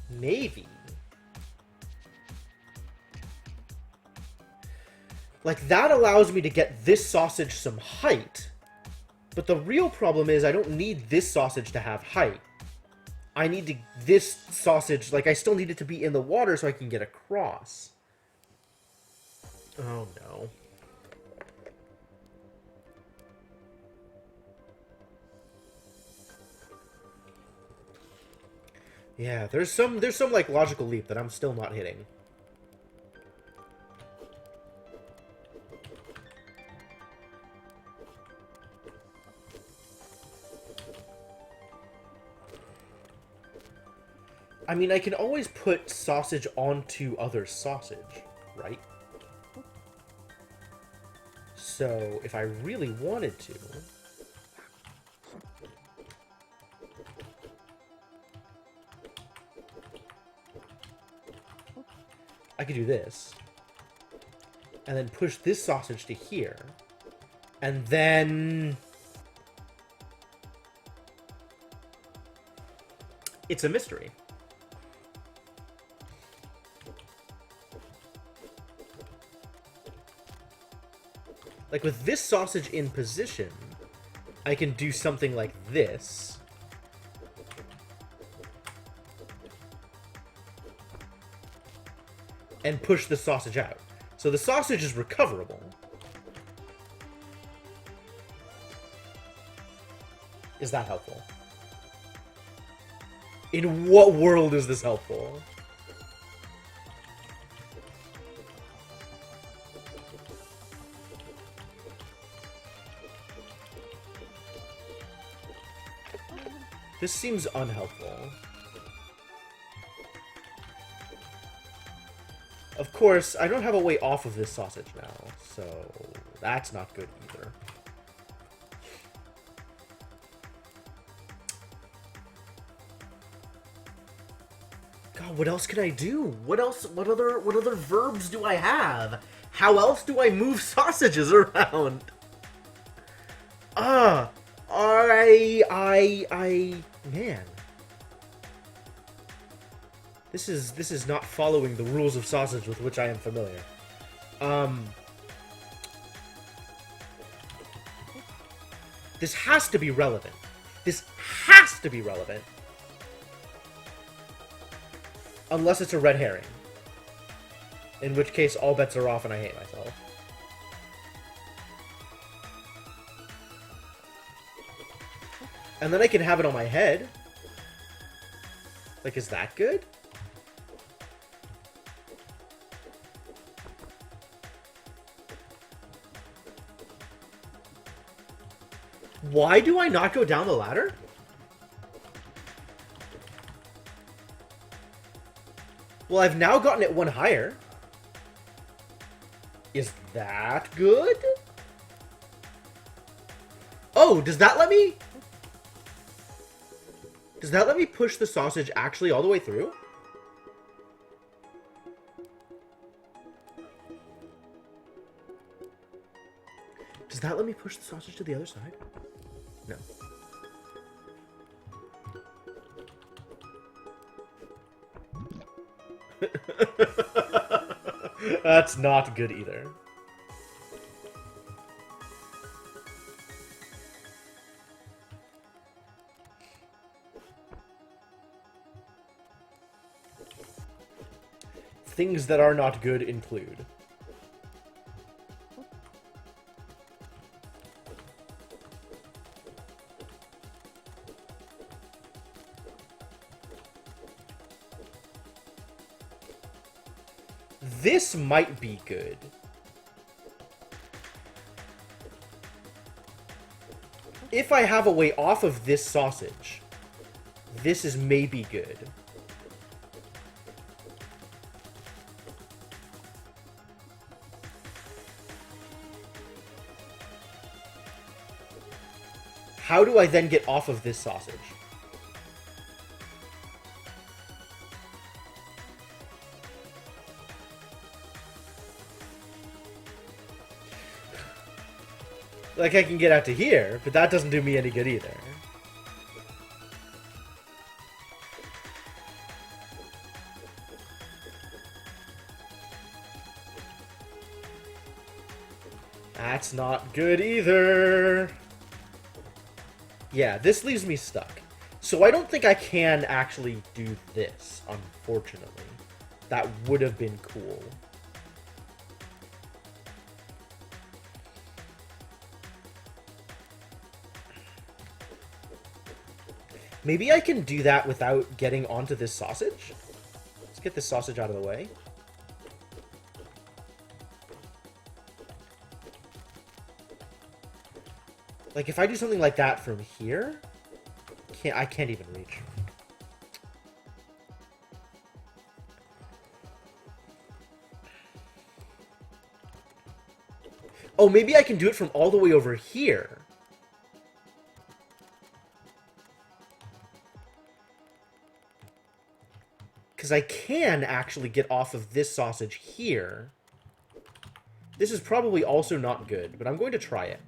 Maybe. Like, that allows me to get this sausage some height, but the real problem is I don't need this sausage to have height. I need this sausage, like, I still need it to be in the water so I can get across. Oh, no. Yeah, there's some like logical leap that I'm still not hitting. I mean, I can always put sausage onto other sausage, right? So, if I really wanted to... I could do this. And then push this sausage to here. And then... It's a mystery. Like, with this sausage in position, I can do something like this. And push the sausage out. So the sausage is recoverable. Is that helpful? In what world is this helpful? This seems unhelpful. Of course, I don't have a way off of this sausage now, so that's not good either. God, what else can I do? What other verbs do I have? How else do I move sausages around? Man. This is not following the rules of sausage with which I am familiar. This has to be relevant. This has to be relevant. Unless it's a red herring. In which case, all bets are off and I hate myself. And then I can have it on my head. Like, is that good? Why do I not go down the ladder? Well, I've now gotten it one higher. Is that good? Oh, does that let me... Does that let me push the sausage actually all the way through? Does that let me push the sausage to the other side? No. That's not good either. Things that are not good include this might be good. If I have a way off of this sausage, this is maybe good. How do I then get off of this sausage? Like, I can get out to here, but that doesn't do me any good either. That's not good either. Yeah, this leaves me stuck. So I don't think I can actually do this, unfortunately. That would have been cool. Maybe I can do that without getting onto this sausage? Let's get this sausage out of the way. Like, if I do something like that from here, I can't even reach. Oh, maybe I can do it from all the way over here. Because I can actually get off of this sausage here. This is probably also not good, but I'm going to try it.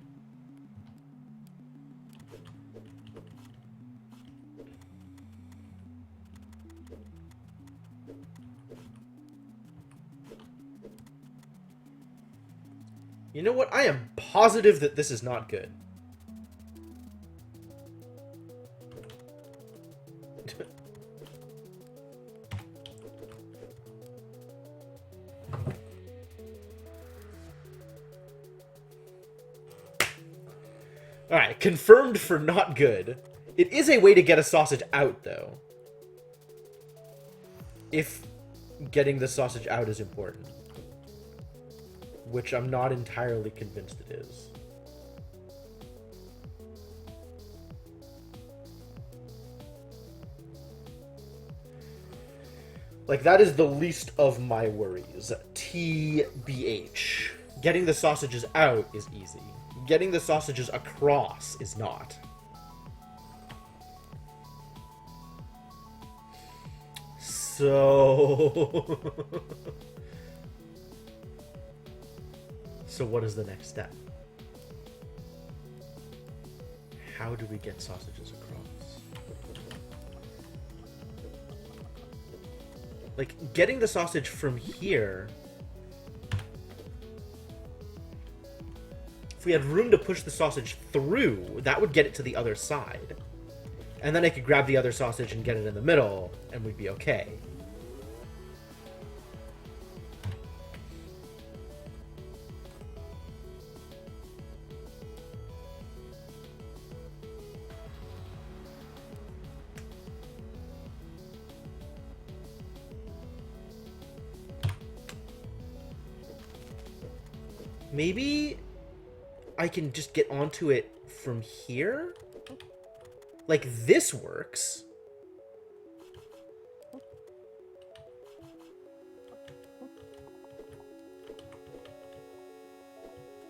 You know what? I am positive that this is not good. Alright, confirmed for not good. It is a way to get a sausage out, though. If getting the sausage out is important. Which I'm not entirely convinced it is. Like, that is the least of my worries. TBH. Getting the sausages out is easy. Getting the sausages across is not. So... So what is the next step? How do we get sausages across? Like, getting the sausage from here... If we had room to push the sausage through, that would get it to the other side. And then I could grab the other sausage and get it in the middle, and we'd be okay. Maybe I can just get onto it from here? Like, this works.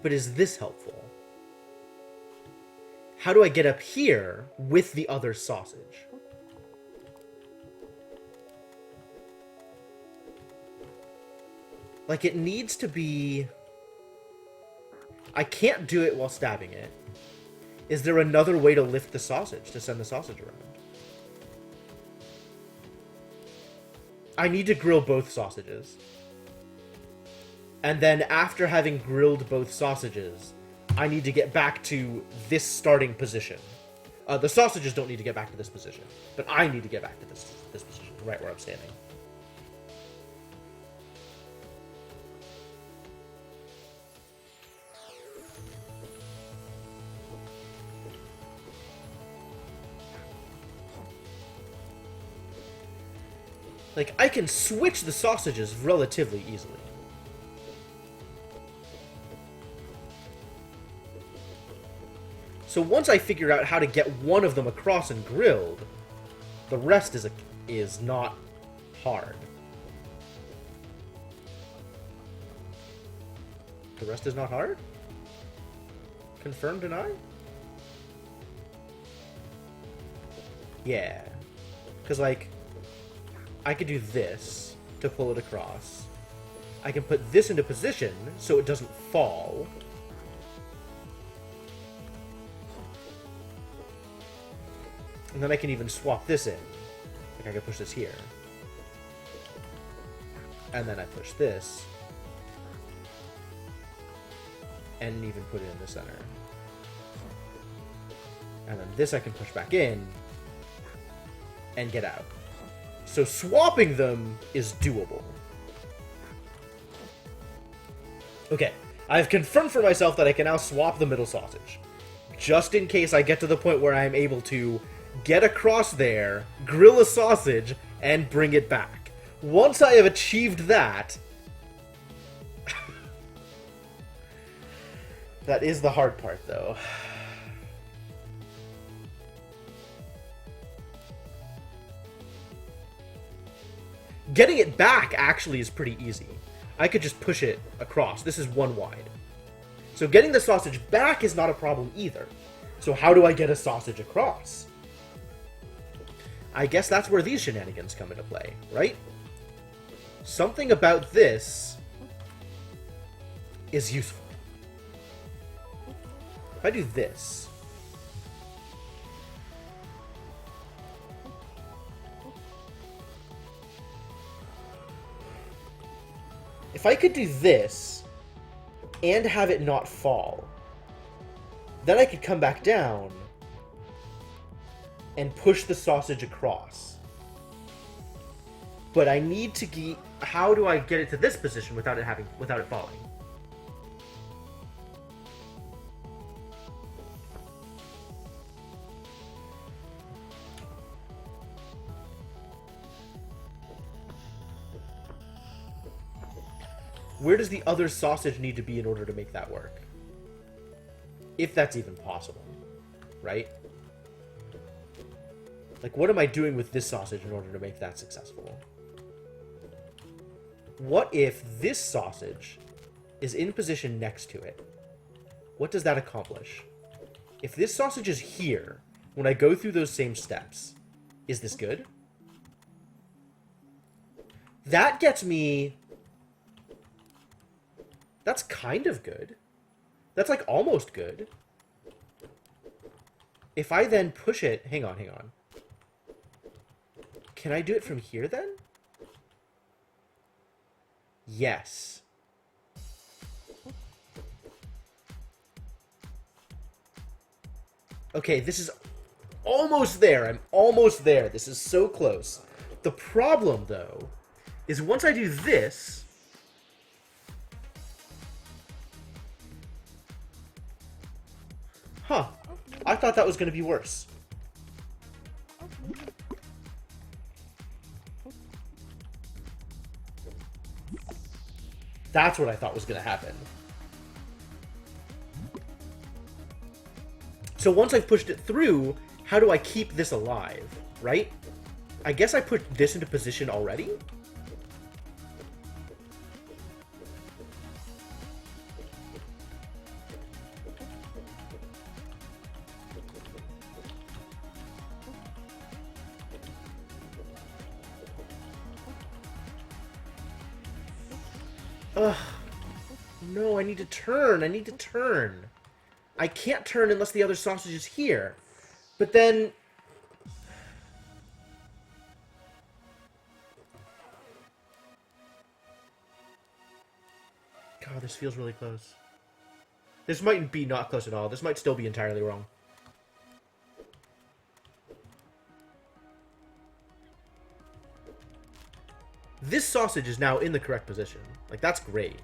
But is this helpful? How do I get up here with the other sausage? Like, it needs to be... I can't do it while stabbing it. Is there another way to lift the sausage, to send the sausage around? I need to grill both sausages. And then after having grilled both sausages, I need to get back to this starting position. The sausages don't need to get back to this position, but I need to get back to this position, right where I'm standing. Like, I can switch the sausages relatively easily. So once I figure out how to get one of them across and grilled, the rest is not hard. The rest is not hard? Confirm, deny? Yeah. Because, like, I could do this to pull it across. I can put this into position so it doesn't fall. And then I can even swap this in. Like, I can push this here. And then I push this. And even put it in the center. And then this I can push back in. And get out. So swapping them is doable. Okay, I've confirmed for myself that I can now swap the middle sausage. Just in case I get to the point where I'm able to get across there, grill a sausage, and bring it back. Once I have achieved that... That is the hard part, though. Getting it back actually is pretty easy. I could just push it across. This is one wide. So getting the sausage back is not a problem either. So how do I get a sausage across? I guess that's where these shenanigans come into play, right? Something about this is useful. If I do this... If I could do this, and have it not fall, then I could come back down and push the sausage across. But I need to get... How do I get it to this position without it falling? Where does the other sausage need to be in order to make that work? If that's even possible, right? Like, what am I doing with this sausage in order to make that successful? What if this sausage is in position next to it? What does that accomplish? If this sausage is here, when I go through those same steps, is this good? That gets me... That's kind of good. That's like almost good. If I then push it... Hang on. Can I do it from here then? Yes. Okay, this is almost there. I'm almost there. This is so close. The problem, though, is once I do this... Huh. I thought that was going to be worse. That's what I thought was going to happen. So once I've pushed it through, how do I keep this alive, right? I guess I put this into position already? Ugh. No, I need to turn. I need to turn. I can't turn unless the other sausage is here. But then... God, this feels really close. This might be not close at all. This might still be entirely wrong. This sausage is now in the correct position. Like, that's great.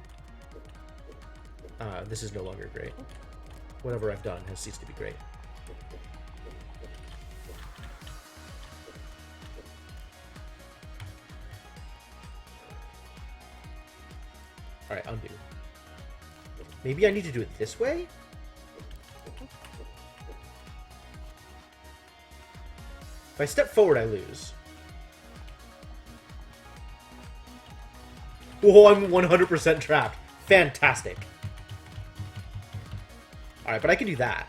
This is no longer great. Whatever I've done has ceased to be great. Alright, undo. Maybe I need to do it this way? If I step forward, I lose. Whoa, I'm 100% trapped. Fantastic. Alright, but I can do that.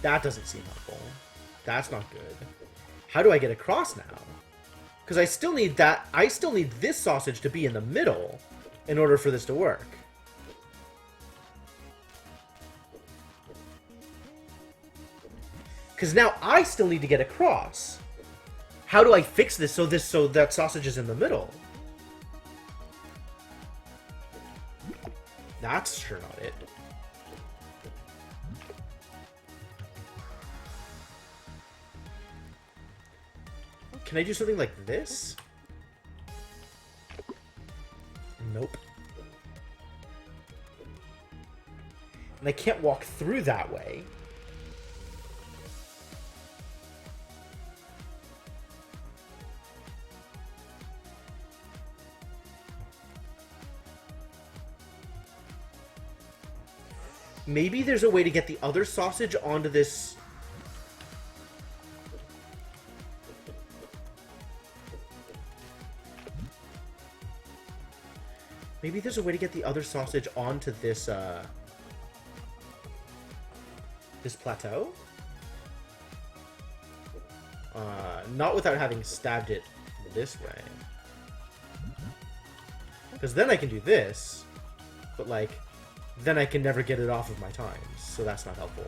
That doesn't seem helpful. That's not good. How do I get across now? Because I still need that. I still need this sausage to be in the middle in order for this to work. Because now I still need to get across. How do I fix this so that sausage is in the middle? That's sure not it. Can I do something like this? Nope. And I can't walk through that way. Maybe there's a way to get the other sausage onto this... Maybe there's a way to get the other sausage onto this, this plateau? Not without having stabbed it this way. Because then I can do this, but, like, then I can never get it off of my times, so that's not helpful.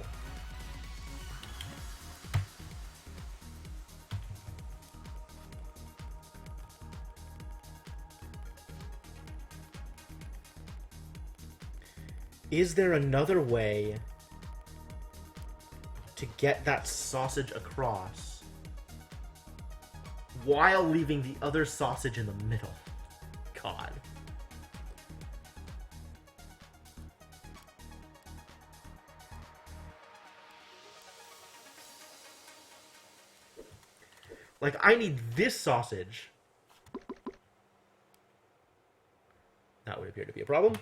Is there another way to get that sausage across while leaving the other sausage in the middle? God. Like, I need this sausage. That would appear to be a problem.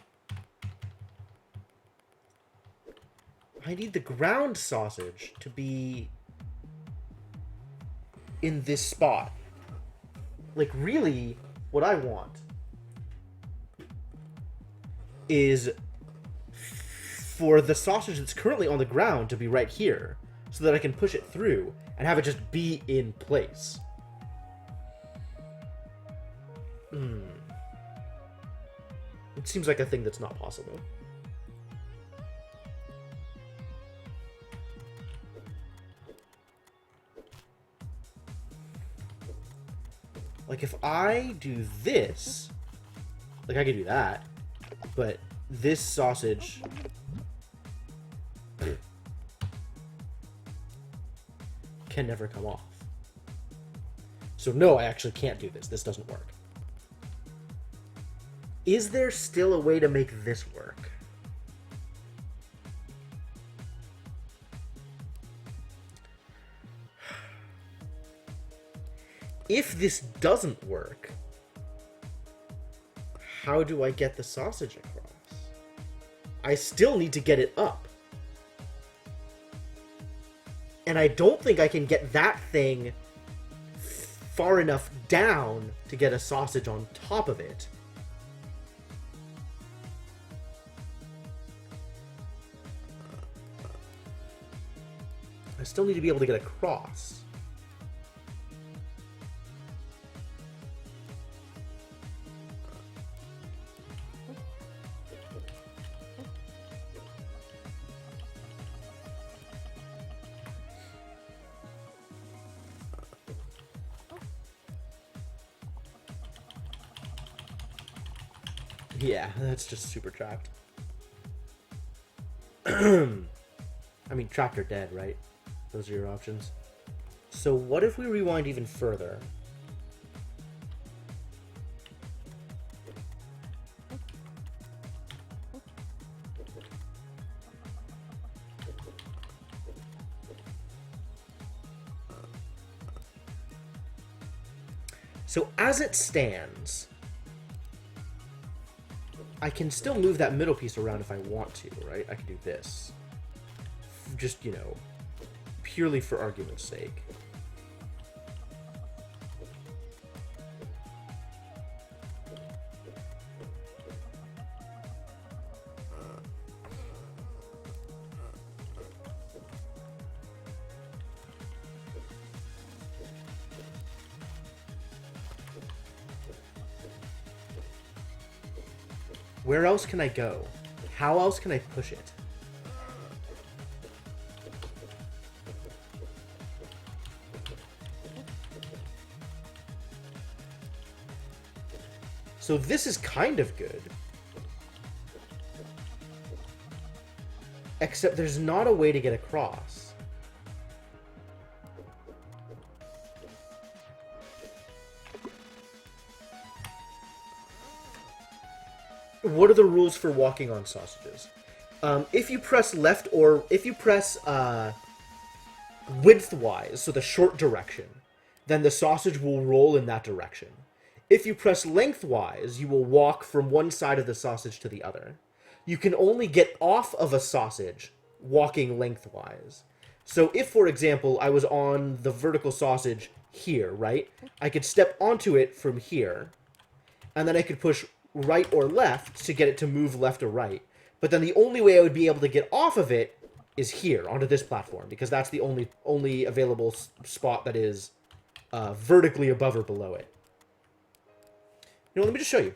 I need the ground sausage to be in this spot. Like, really, what I want is for the sausage that's currently on the ground to be right here, so that I can push it through and have it just be in place. It seems like a thing that's not possible. Like, if I do this, like, I could do that, but this sausage can never come off. So no, I actually can't do this. This doesn't work. Is there still a way to make this work? If this doesn't work, how do I get the sausage across? I still need to get it up. And I don't think I can get that thing far enough down to get a sausage on top of it. I still need to be able to get across. Yeah, that's just super trapped. I mean, trapped or dead, right? Those are your options. So what if we rewind even further? So as it stands, I can still move that middle piece around if I want to, right? I can do this. Just, you know, purely for argument's sake. Where else can I go? How else can I push it? So this is kind of good. Except there's not a way to get across. What are the rules for walking on sausages? If you press left or if you press widthwise, so the short direction, then the sausage will roll in that direction. If you press lengthwise, you will walk from one side of the sausage to the other. You can only get off of a sausage walking lengthwise. So if, for example, I was on the vertical sausage here, right? I could step onto it from here, and then I could push right or left to get it to move left or right. But then the only way I would be able to get off of it is here, onto this platform, because that's the only available spot that is vertically above or below it. You know, let me just show you.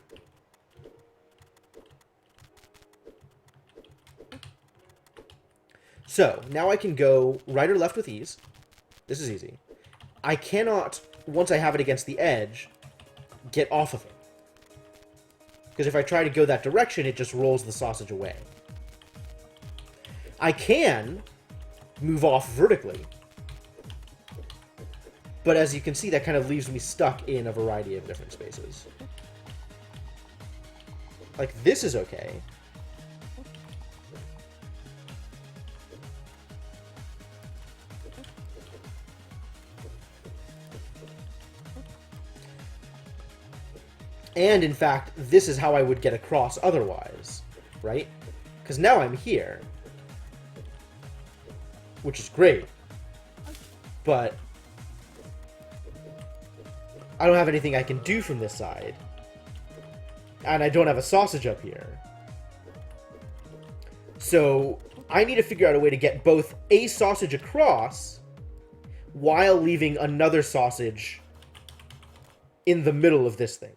So, now I can go right or left with ease. This is easy. I cannot, once I have it against the edge, get off of it. Because if I try to go that direction, it just rolls the sausage away. I can move off vertically. But as you can see, that kind of leaves me stuck in a variety of different spaces. Like, this is okay. And, in fact, this is how I would get across otherwise, right? Because now I'm here. Which is great. But I don't have anything I can do from this side. And I don't have a sausage up here. So I need to figure out a way to get both a sausage across while leaving another sausage in the middle of this thing.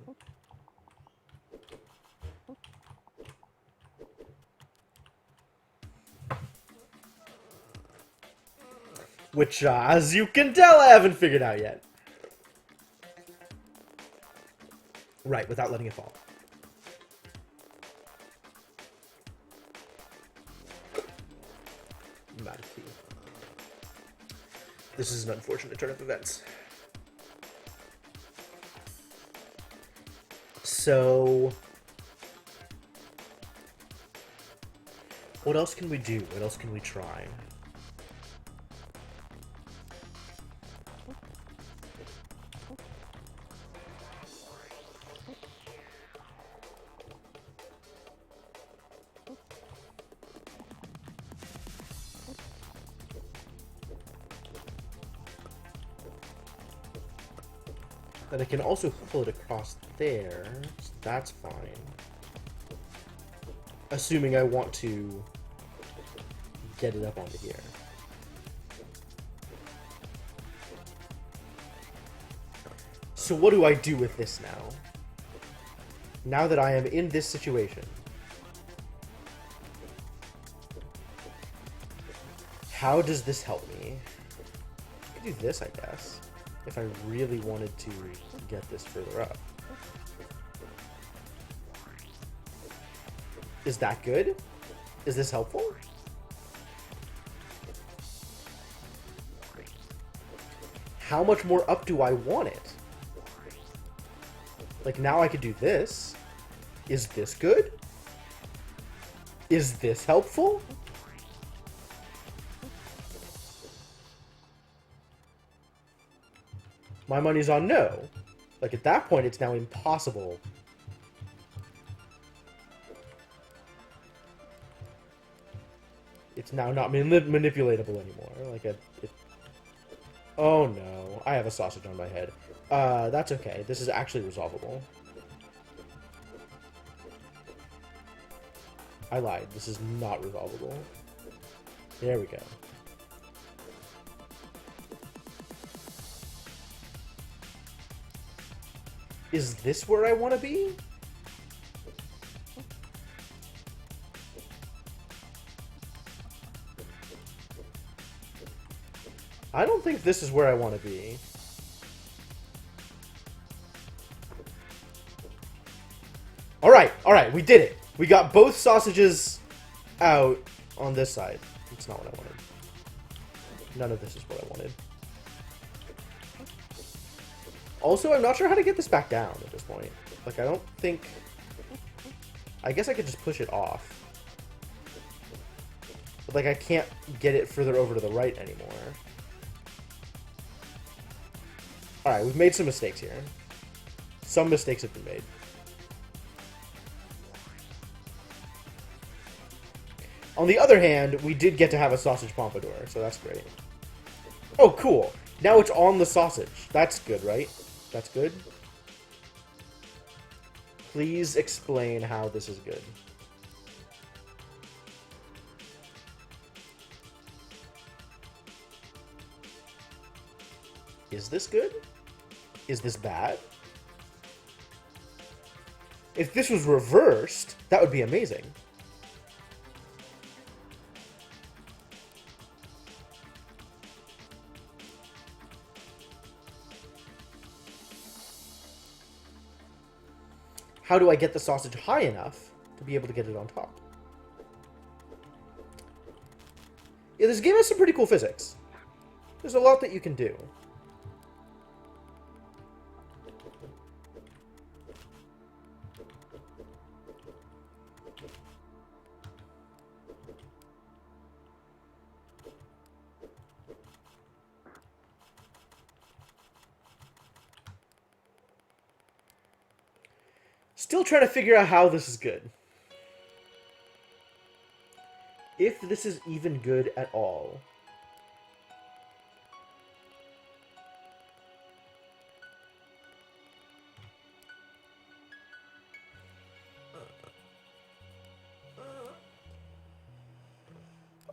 Which, as you can tell, I haven't figured out yet. Right, without letting it fall. This is an unfortunate turn of events. So... what else can we do? What else can we try? And I can also pull it across there, so that's fine. Assuming I want to get it up onto here. So what do I do with this now? Now that I am in this situation. How does this help me? I could do this, I guess. If I really wanted to get this further up. Is that good? Is this helpful? How much more up do I want it? Like, now I could do this. Is this good? Is this helpful? My money's on no. Like, at that point, it's now impossible. It's now not manipulatable anymore. Like, oh no. I have a sausage on my head. That's okay. This is actually resolvable. I lied. This is not resolvable. There we go. Is this where I want to be? I don't think this is where I want to be. Alright, we did it. We got both sausages out on this side. It's not what I wanted. None of this is what I wanted. Also, I'm not sure how to get this back down at this point. Like, I don't think... I guess I could just push it off. But, like, I can't get it further over to the right anymore. Alright, we've made some mistakes here. Some mistakes have been made. On the other hand, we did get to have a sausage pompadour, so that's great. Oh, cool. Now it's on the sausage. That's good, right? That's good. Please explain how this is good. Is this good? Is this bad? If this was reversed, that would be amazing. How do I get the sausage high enough to be able to get it on top? Yeah, this game has some pretty cool physics. There's a lot that you can do. Still trying to figure out how this is good. If this is even good at all.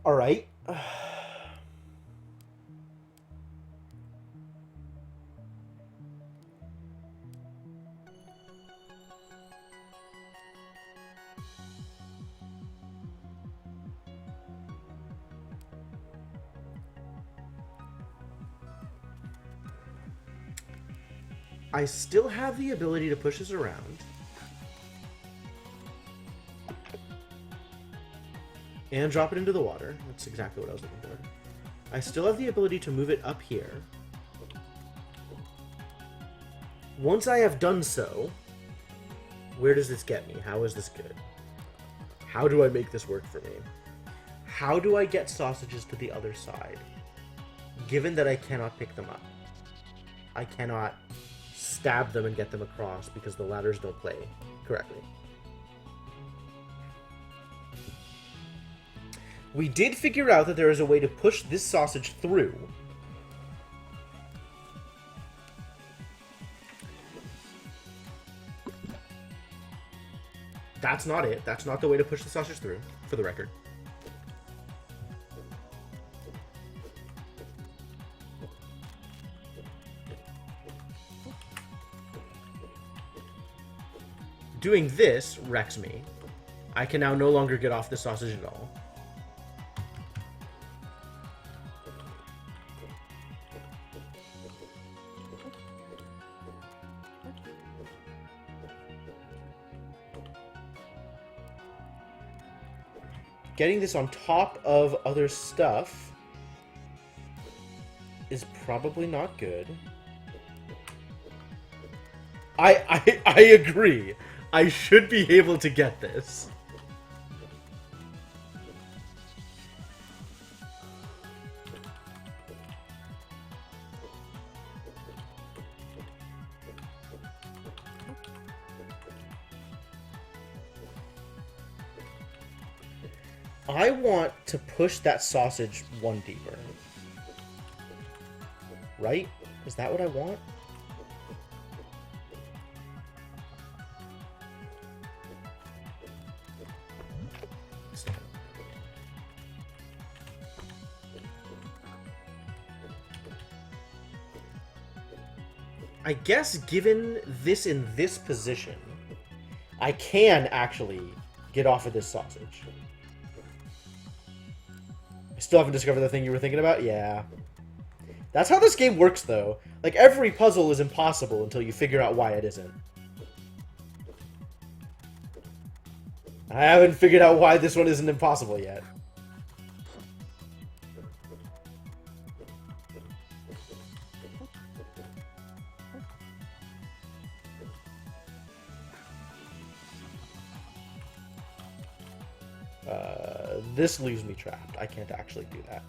All right. I still have the ability to push this around. And drop it into the water. That's exactly what I was looking for. I still have the ability to move it up here. Once I have done so, where does this get me? How is this good? How do I make this work for me? How do I get sausages to the other side? Given that I cannot pick them up. I cannot stab them and get them across because the ladders don't play correctly. We did figure out that there is a way to push this sausage through. That's not it. That's not the way to push the sausage through, for the record. Doing this wrecks me. I can now no longer get off the sausage at all. Getting this on top of other stuff is probably not good. I agree. I should be able to get this. I want to push that sausage one deeper. Right? Is that what I want? I guess given this in this position, I can actually get off of this sausage. I still haven't discovered the thing you were thinking about? Yeah. That's how this game works, though. Like, every puzzle is impossible until you figure out why it isn't. I haven't figured out why this one isn't impossible yet. This leaves me trapped. I can't actually do that.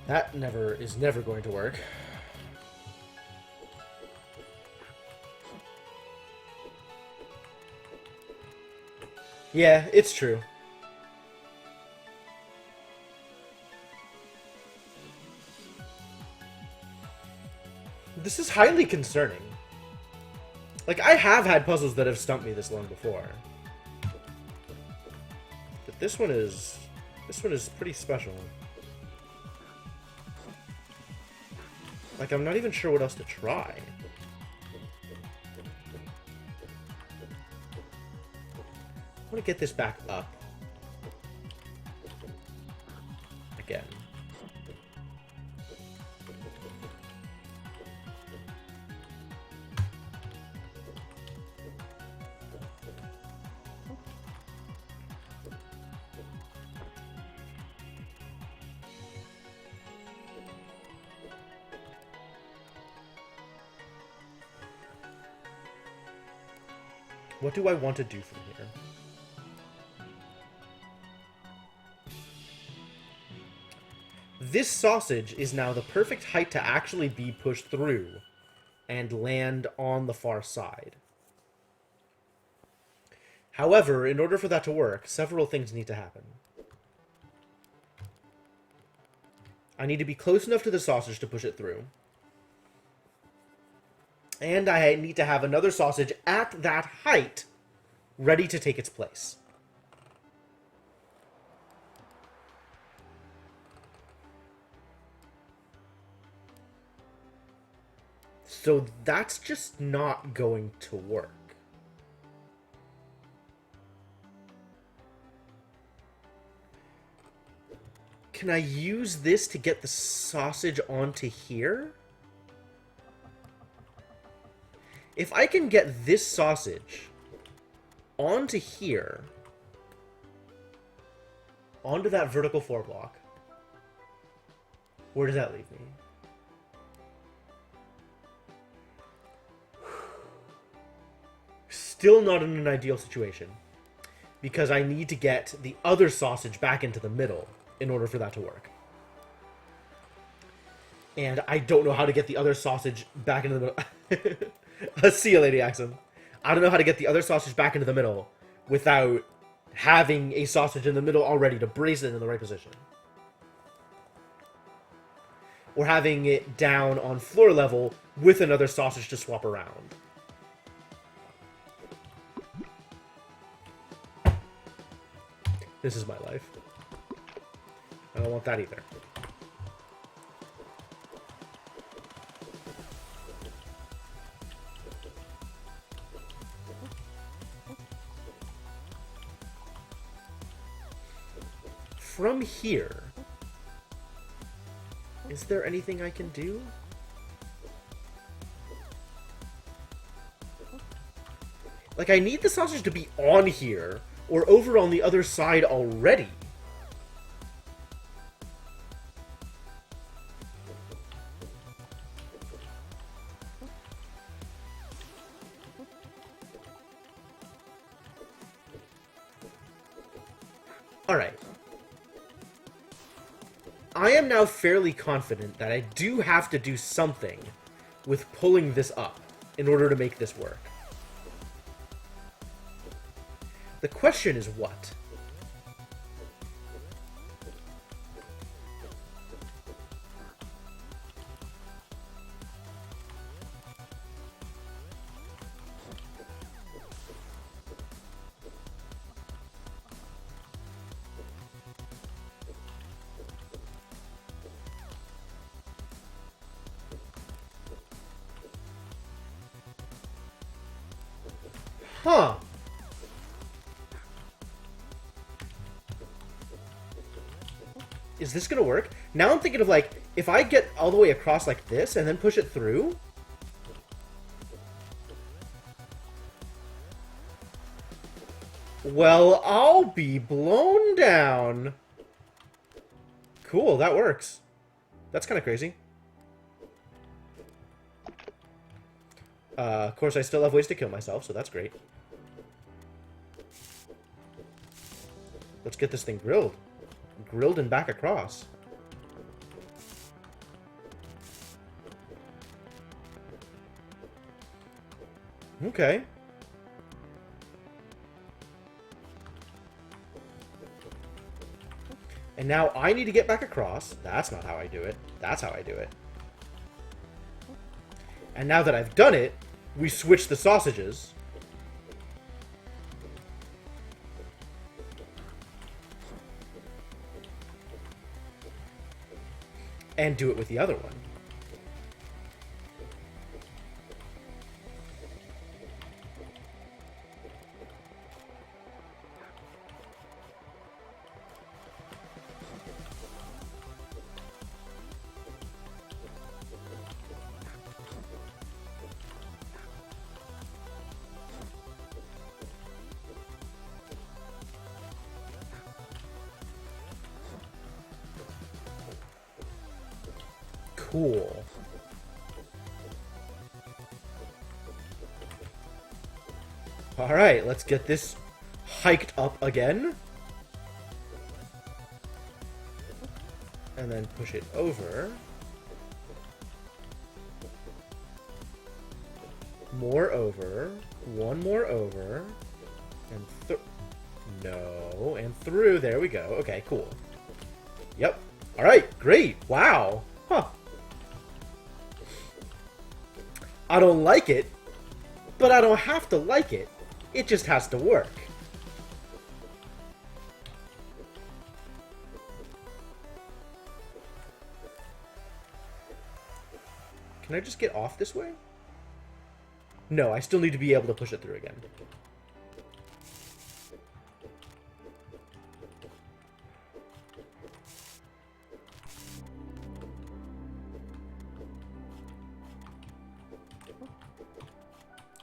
That is never going to work. Yeah, it's true. This is highly concerning. Like, I have had puzzles that have stumped me this long before. But this one is pretty special. Like, I'm not even sure what else to try. I want to get this back up. Again. What do I want to do from here? This sausage is now the perfect height to actually be pushed through and land on the far side. However, in order for that to work, several things need to happen. I need to be close enough to the sausage to push it through. And I need to have another sausage at that height ready to take its place. So that's just not going to work. Can I use this to get the sausage onto here? If I can get this sausage onto here, onto that vertical floor block, where does that leave me? Still not in an ideal situation, because I need to get the other sausage back into the middle in order for that to work. And I don't know how to get the other sausage back into the middle. See you, Lady Axum. I don't know how to get the other sausage back into the middle without having a sausage in the middle already to brace it in the right position. Or having it down on floor level with another sausage to swap around. This is my life. I don't want that either. From here, is there anything I can do? Like, I need the sausage to be on here, or over on the other side already. Alright. I am now fairly confident that I do have to do something with pulling this up in order to make this work. The question is what? Huh. Is this gonna work? Now I'm thinking of, like, if I get all the way across like this and then push it through. Well, I'll be blown down. Cool, that works. That's kind of crazy. Of course, I still have ways to kill myself, so that's great. Let's get this thing grilled. Grilled and back across. Okay. And now I need to get back across. That's not how I do it. That's how I do it. And now that I've done it, we switch the sausages. And do it with the other one. Cool. Alright, let's get this hiked up again. And then push it over. More over. One more over. And no. And through. There we go. Okay, cool. Yep. Alright, great. Wow. Huh. I don't like it, but I don't have to like it. It just has to work. Can I just get off this way? No, I still need to be able to push it through again.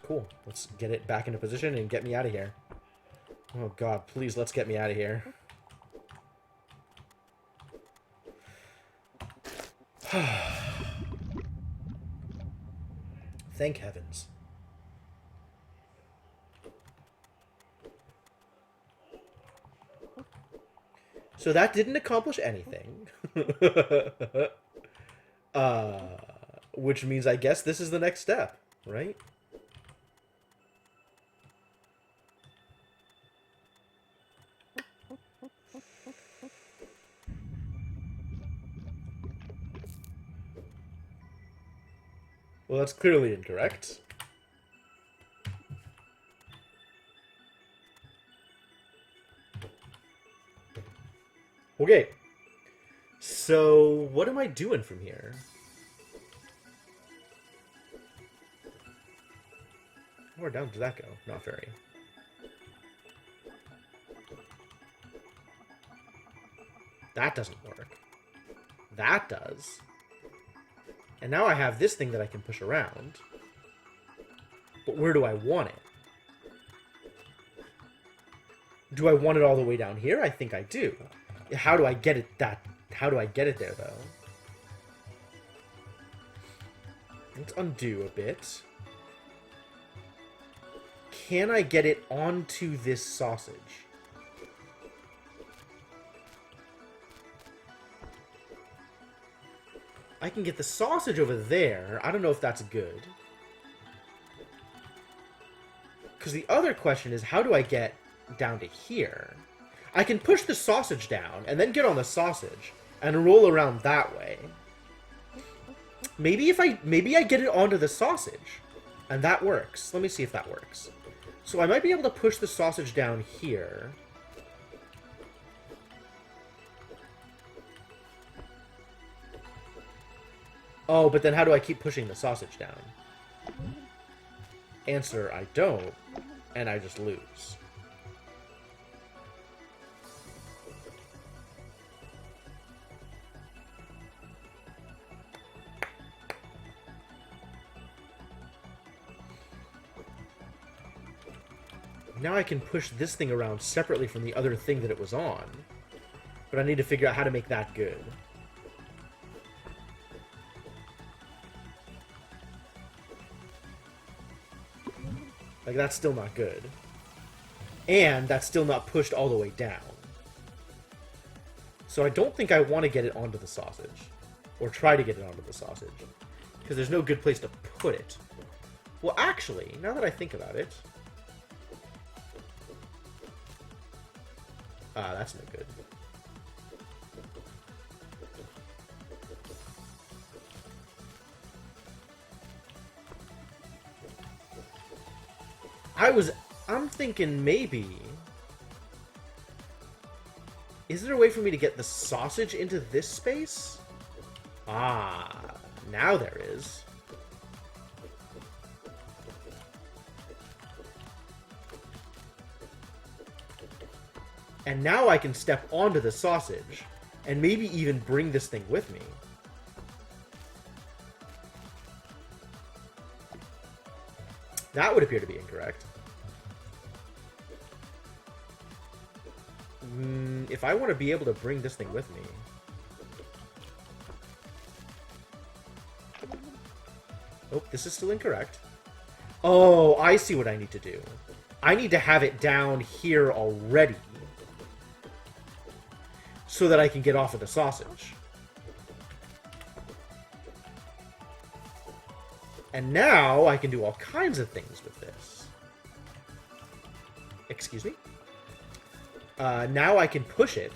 Cool. Let's get it back into position and get me out of here. Oh god, please, let's get me out of here. Thank heavens. So that didn't accomplish anything. Which means I guess this is the next step, right? Well, that's clearly incorrect. Okay. So, what am I doing from here? Where down does that go? Not very. That doesn't work. That does. And now I have this thing that I can push around. But where do I want it? Do I want it all the way down here? I think I do. How do I get it how do I get it there, though? Let's undo a bit. Can I get it onto this sausage? I can get the sausage over there. I don't know if that's good. Because the other question is, how do I get down to here? I can push the sausage down and then get on the sausage and roll around that way. Maybe I get it onto the sausage and that works. Let me see if that works. So I might be able to push the sausage down here. Oh, but then how do I keep pushing the sausage down? Answer, I don't. And I just lose. Now I can push this thing around separately from the other thing that it was on. But I need to figure out how to make that good. Like, that's still not good. And that's still not pushed all the way down. So I don't think I want to get it onto the sausage. Or try to get it onto the sausage. Because there's no good place to put it. Well, actually, now that I think about it... that's no good. I'm thinking maybe... Is there a way for me to get the sausage into this space? Ah, now there is. And now I can step onto the sausage, and maybe even bring this thing with me. That would appear to be incorrect. If I want to be able to bring this thing with me... Oh, this is still incorrect. Oh, I see what I need to do. I need to have it down here already. So that I can get off of the sausage. And now I can do all kinds of things with this. Excuse me? Now I can push it.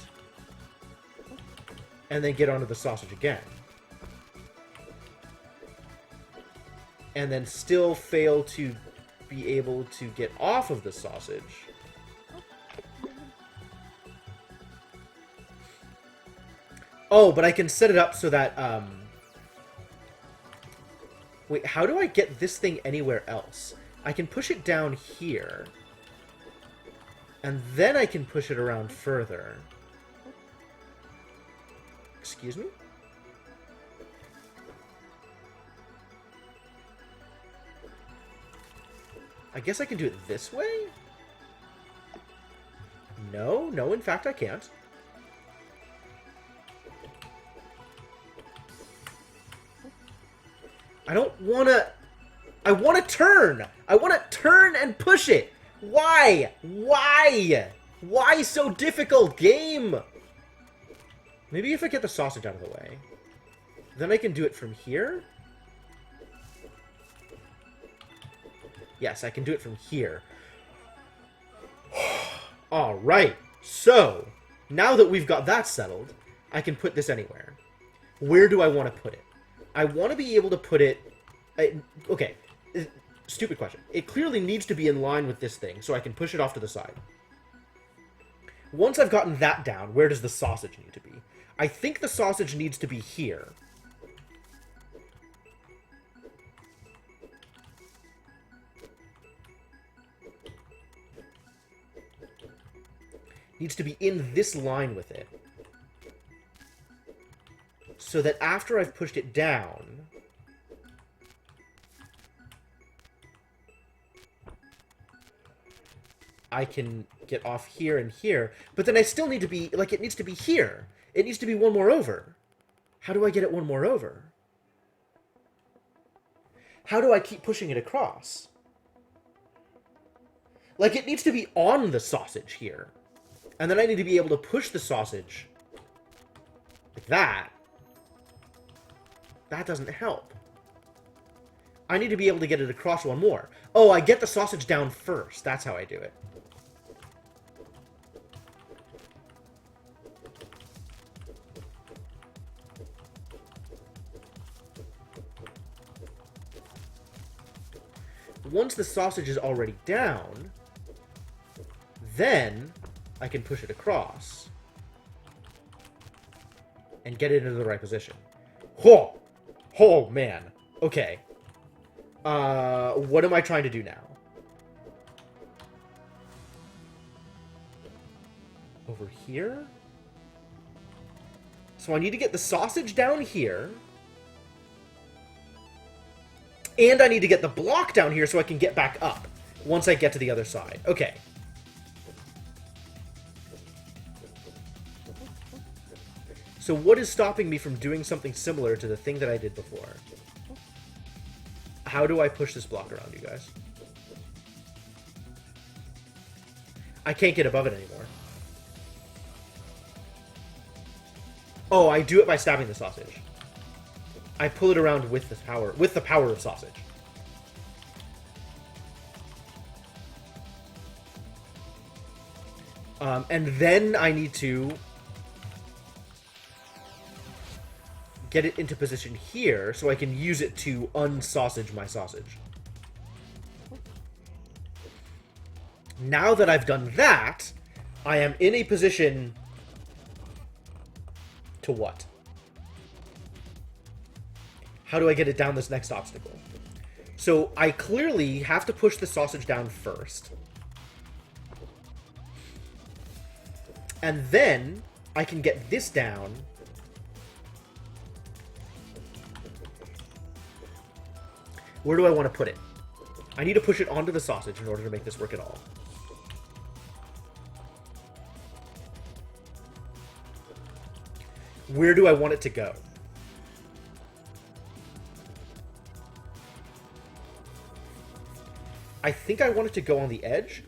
And then get onto the sausage again. And then still fail to be able to get off of the sausage. Oh, but I can set it up so that, Wait, how do I get this thing anywhere else? I can push it down here. And then I can push it around further. Excuse me? I guess I can do it this way? No, no, in fact I can't. I don't wanna... I wanna turn! I wanna turn and push it! Why? Why? Why so difficult, game? Maybe if I get the sausage out of the way. Then I can do it from here? Yes, I can do it from here. Alright, so, now that we've got that settled, I can put this anywhere. Where do I want to put it? I want to be able to put it... okay, stupid question. It clearly needs to be in line with this thing, so I can push it off to the side. Once I've gotten that down, where does the sausage need to be? I think the sausage needs to be here. Needs to be in this line with it. So that after I've pushed it down... I can get off here and here. But then I still need to be... like, it needs to be here. It needs to be one more over. How do I get it one more over? How do I keep pushing it across? Like, it needs to be on the sausage here. And then I need to be able to push the sausage like that. That doesn't help. I need to be able to get it across one more. Oh, I get the sausage down first. That's how I do it. Once the sausage is already down, then I can push it across and get it into the right position. Oh! Oh, man. Okay. What am I trying to do now? Over here? So I need to get the sausage down here. And I need to get the block down here so I can get back up once I get to the other side. Okay. So what is stopping me from doing something similar to the thing that I did before? How do I push this block around, you guys? I can't get above it anymore. Oh, I do it by stabbing the sausage. I pull it around with the power of sausage. And then I need to get it into position here so I can use it to unsausage my sausage. Now that I've done that, I am in a position to what? How do I get it down this next obstacle? So I clearly have to push the sausage down first. And then I can get this down. Where do I want to put it? I need to push it onto the sausage in order to make this work at all. Where do I want it to go? I think I want it to go on the edge.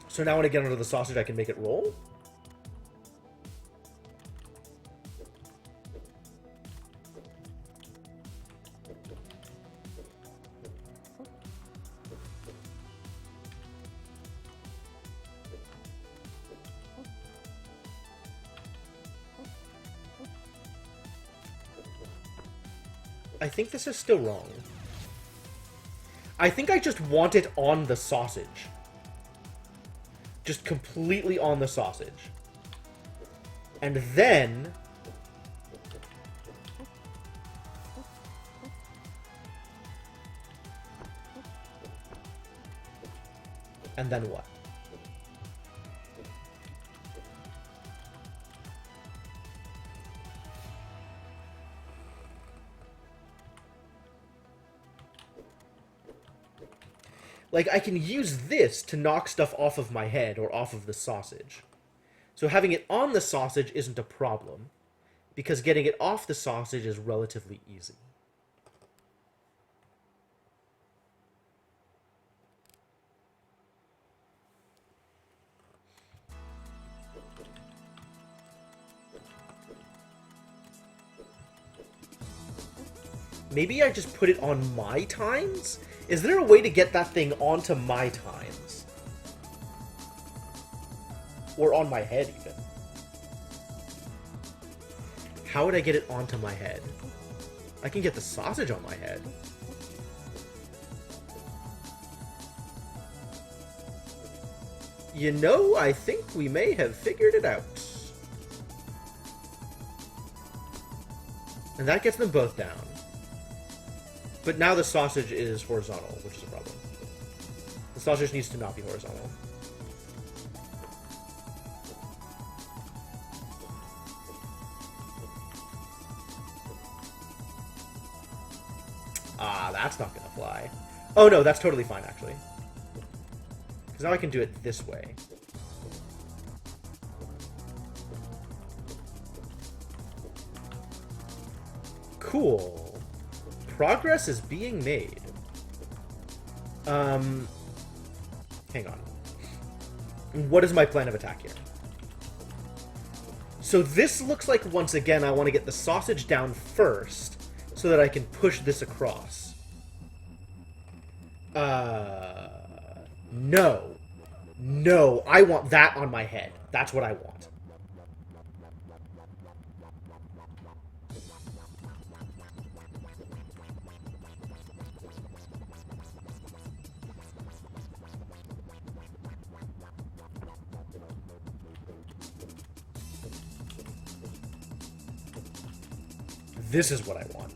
So now when I get under the sausage, I can make it roll. I think this is still wrong. I think I just want it on the sausage. Just completely on the sausage. And then And then what? Like, I can use this to knock stuff off of my head or off of the sausage. So having it on the sausage isn't a problem, because getting it off the sausage is relatively easy. Maybe I just put it on my tines? Is there a way to get that thing onto my tines? Or on my head, even. How would I get it onto my head? I can get the sausage on my head. You know, I think we may have figured it out. And that gets them both down. But now the sausage is horizontal, which is a problem. The sausage needs to not be horizontal. Ah, that's not gonna fly. Oh no, that's totally fine, actually. Because now I can do it this way. Cool. Progress is being made. Hang on. What is my plan of attack here? So this looks like, once again, I want to get the sausage down first, so that I can push this across. No. No, I want that on my head. That's what I want. This is what I want.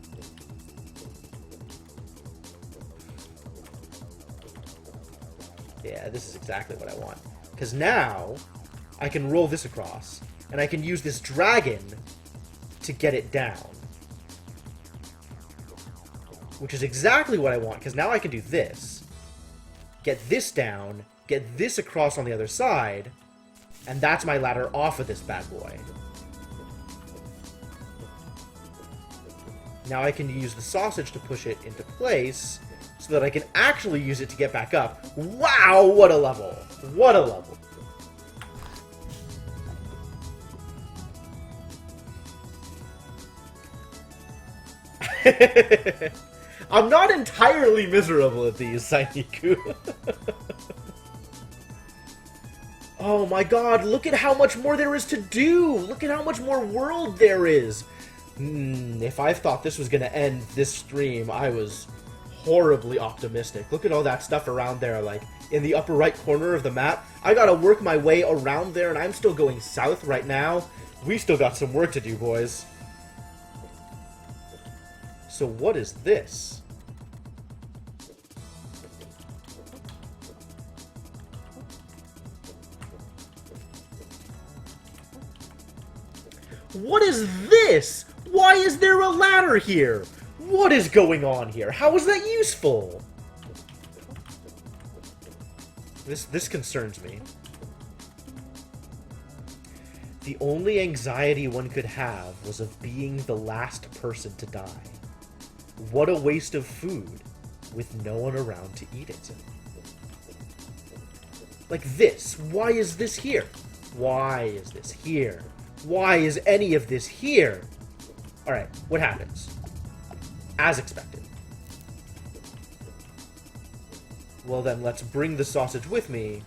Yeah, this is exactly what I want. Because now, I can roll this across, and I can use this dragon to get it down. Which is exactly what I want, because now I can do this. Get this down, get this across on the other side, and that's my ladder off of this bad boy. Now I can use the sausage to push it into place, so that I can actually use it to get back up. Wow, what a level! What a level! I'm not entirely miserable at these, Sainiku. Oh my god, look at how much more there is to do! Look at how much more world there is! If I thought this was going to end this stream, I was horribly optimistic. Look at all that stuff around there, like, in the upper right corner of the map. I gotta work my way around there, and I'm still going south right now. We still got some work to do, boys. So what is this? What is this? Why is there a ladder here? What is going on here? How is that useful? This concerns me. The only anxiety one could have was of being the last person to die. What a waste of food, with no one around to eat it. Like this. Why is this here? Why is this here? Why is any of this here? Alright, what happens? As expected. Well then, let's bring the sausage with me,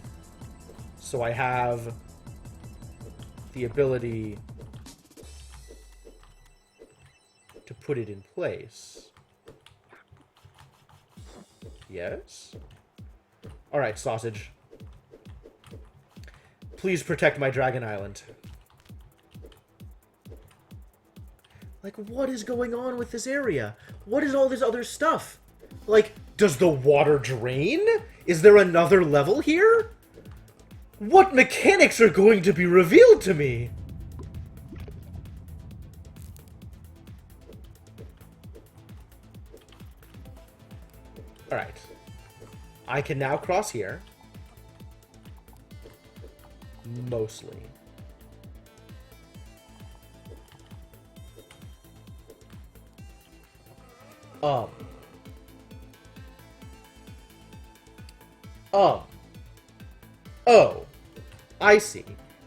so I have the ability to put it in place. Yes? Alright, sausage. Please protect my Dragon Island. Like, what is going on with this area? What is all this other stuff? Like, does the water drain? Is there another level here? What mechanics are going to be revealed to me? Alright. I can now cross here. Mostly. Um. Oh. I see.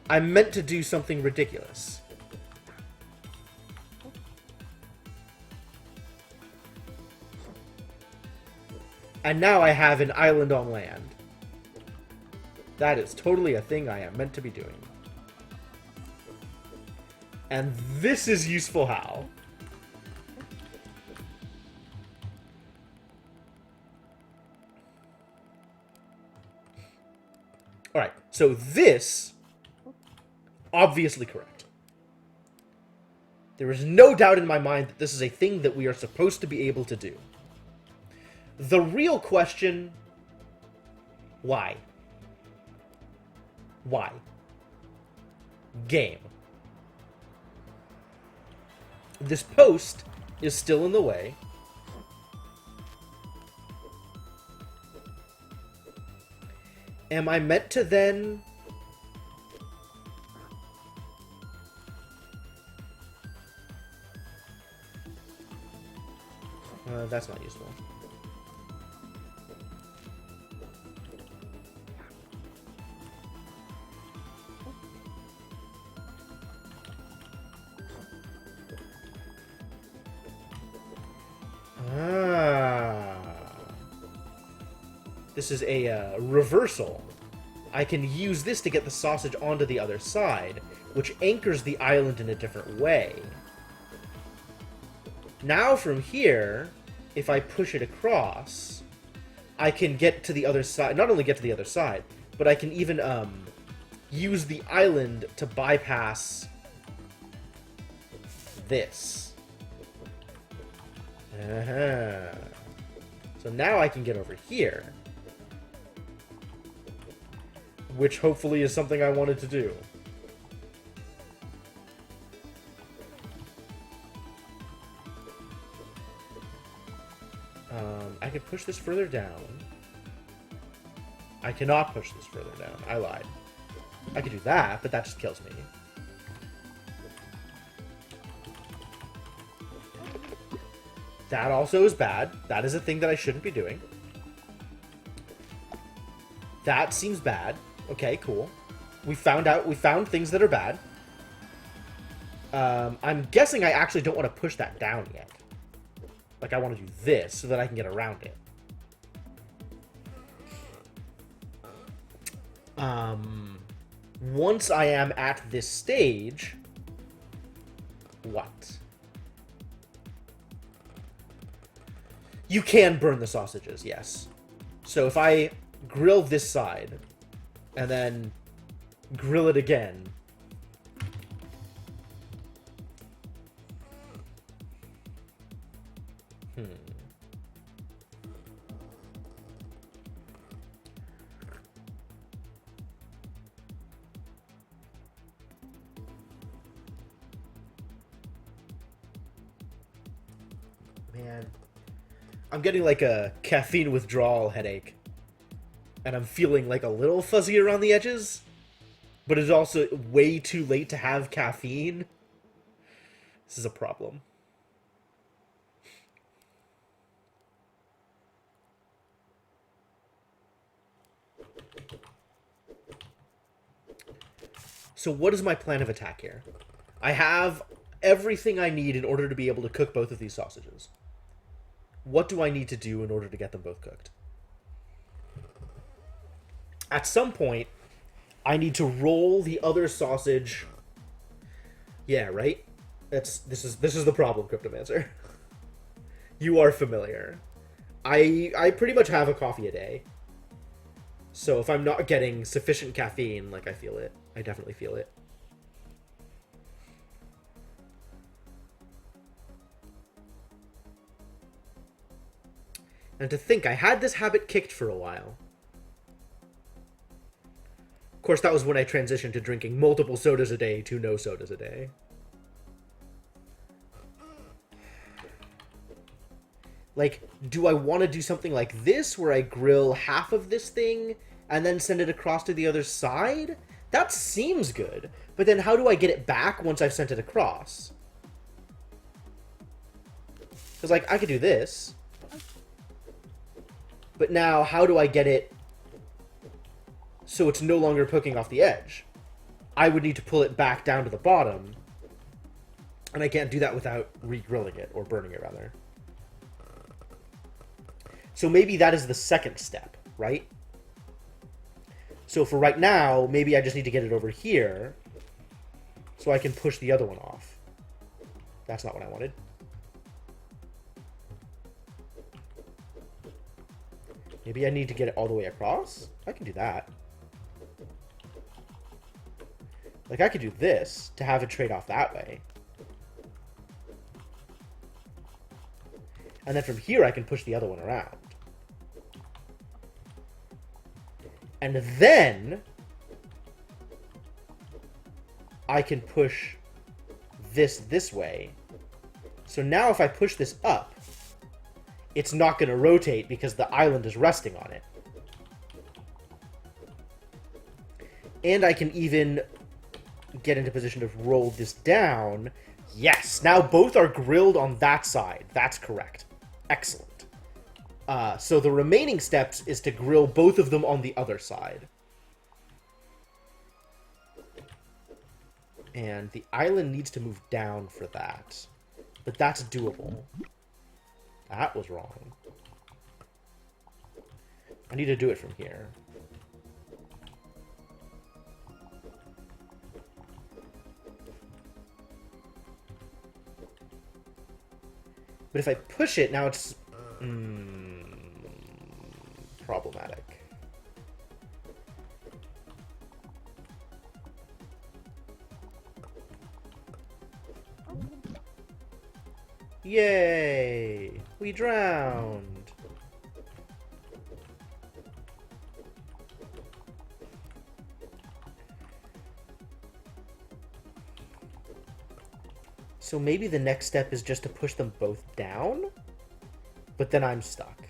I meant to do something ridiculous. And now I have an island on land. That is totally a thing I am meant to be doing. And this is useful how? Alright, so this, obviously correct. There is no doubt in my mind that this is a thing that we are supposed to be able to do. The real question, why? Why? Game. This post is still in the way. Am I meant to then... that's not useful. This is a reversal. I can use this to get the sausage onto the other side, which anchors the island in a different way. Now from here, if I push it across, I can get to the other side. Not only get to the other side, but I can even use the island to bypass this. So now I can get over here. Which hopefully is something I wanted to do. I could push this further down. I cannot push this further down. I lied. I could do that, but that just kills me. That also is bad. That is a thing that I shouldn't be doing. That seems bad. Okay, cool. We found things that are bad. I'm guessing I actually don't want to push that down yet. Like, I want to do this so that I can get around it. Once I am at this stage... What? You can burn the sausages, yes. So if I grill this side, and then grill it again... Man, I'm getting like a caffeine withdrawal headache. And I'm feeling like a little fuzzy around the edges. But it's also way too late to have caffeine. This is a problem. So what is my plan of attack here? I have everything I need in order to be able to cook both of these sausages. What do I need to do in order to get them both cooked? At some point, I need to roll the other sausage. Yeah, right? This is the problem, Cryptomancer. You are familiar. I pretty much have a coffee a day. So if I'm not getting sufficient caffeine, like, I feel it. I definitely feel it. And to think, I had this habit kicked for a while. course, that was when I transitioned to drinking multiple sodas a day to no sodas a day. Like, do I want to do something like this, where I grill half of this thing and then send it across to the other side? That seems good. But then how do I get it back once I've sent it across? Because, like, I could do this. But now, how do I get it so it's no longer poking off the edge? I would need to pull it back down to the bottom. And I can't do that without re-grilling it, or burning it, rather. So maybe that is the second step, right? So for right now, maybe I just need to get it over here so I can push the other one off. That's not what I wanted. Maybe I need to get it all the way across? I can do that. Like, I could do this to have it trade off that way. And then from here, I can push the other one around. And then I can push this way. So now if I push this up, it's not going to rotate because the island is resting on it. And I can even get into position to roll this down. Yes, now both are grilled on that side. That's correct. Excellent. So the remaining steps is to grill both of them on the other side. And the island needs to move down for that. But that's doable. That was wrong. I need to do it from here. But if I push it, now it's problematic. Yay! We drowned! So maybe the next step is just to push them both down? But then I'm stuck.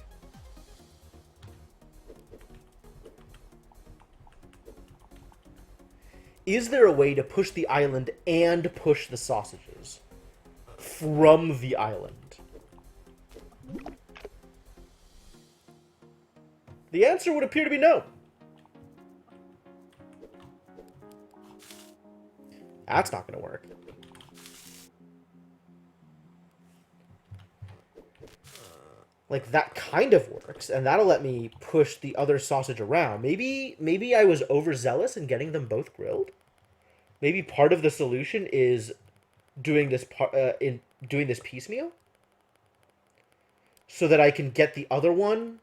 Is there a way to push the island and push the sausages from the island? The answer would appear to be no. That's not going to work. Like, that kind of works, and that'll let me push the other sausage around. Maybe I was overzealous in getting them both grilled. Maybe part of the solution is doing this doing this piecemeal, so that I can get the other one.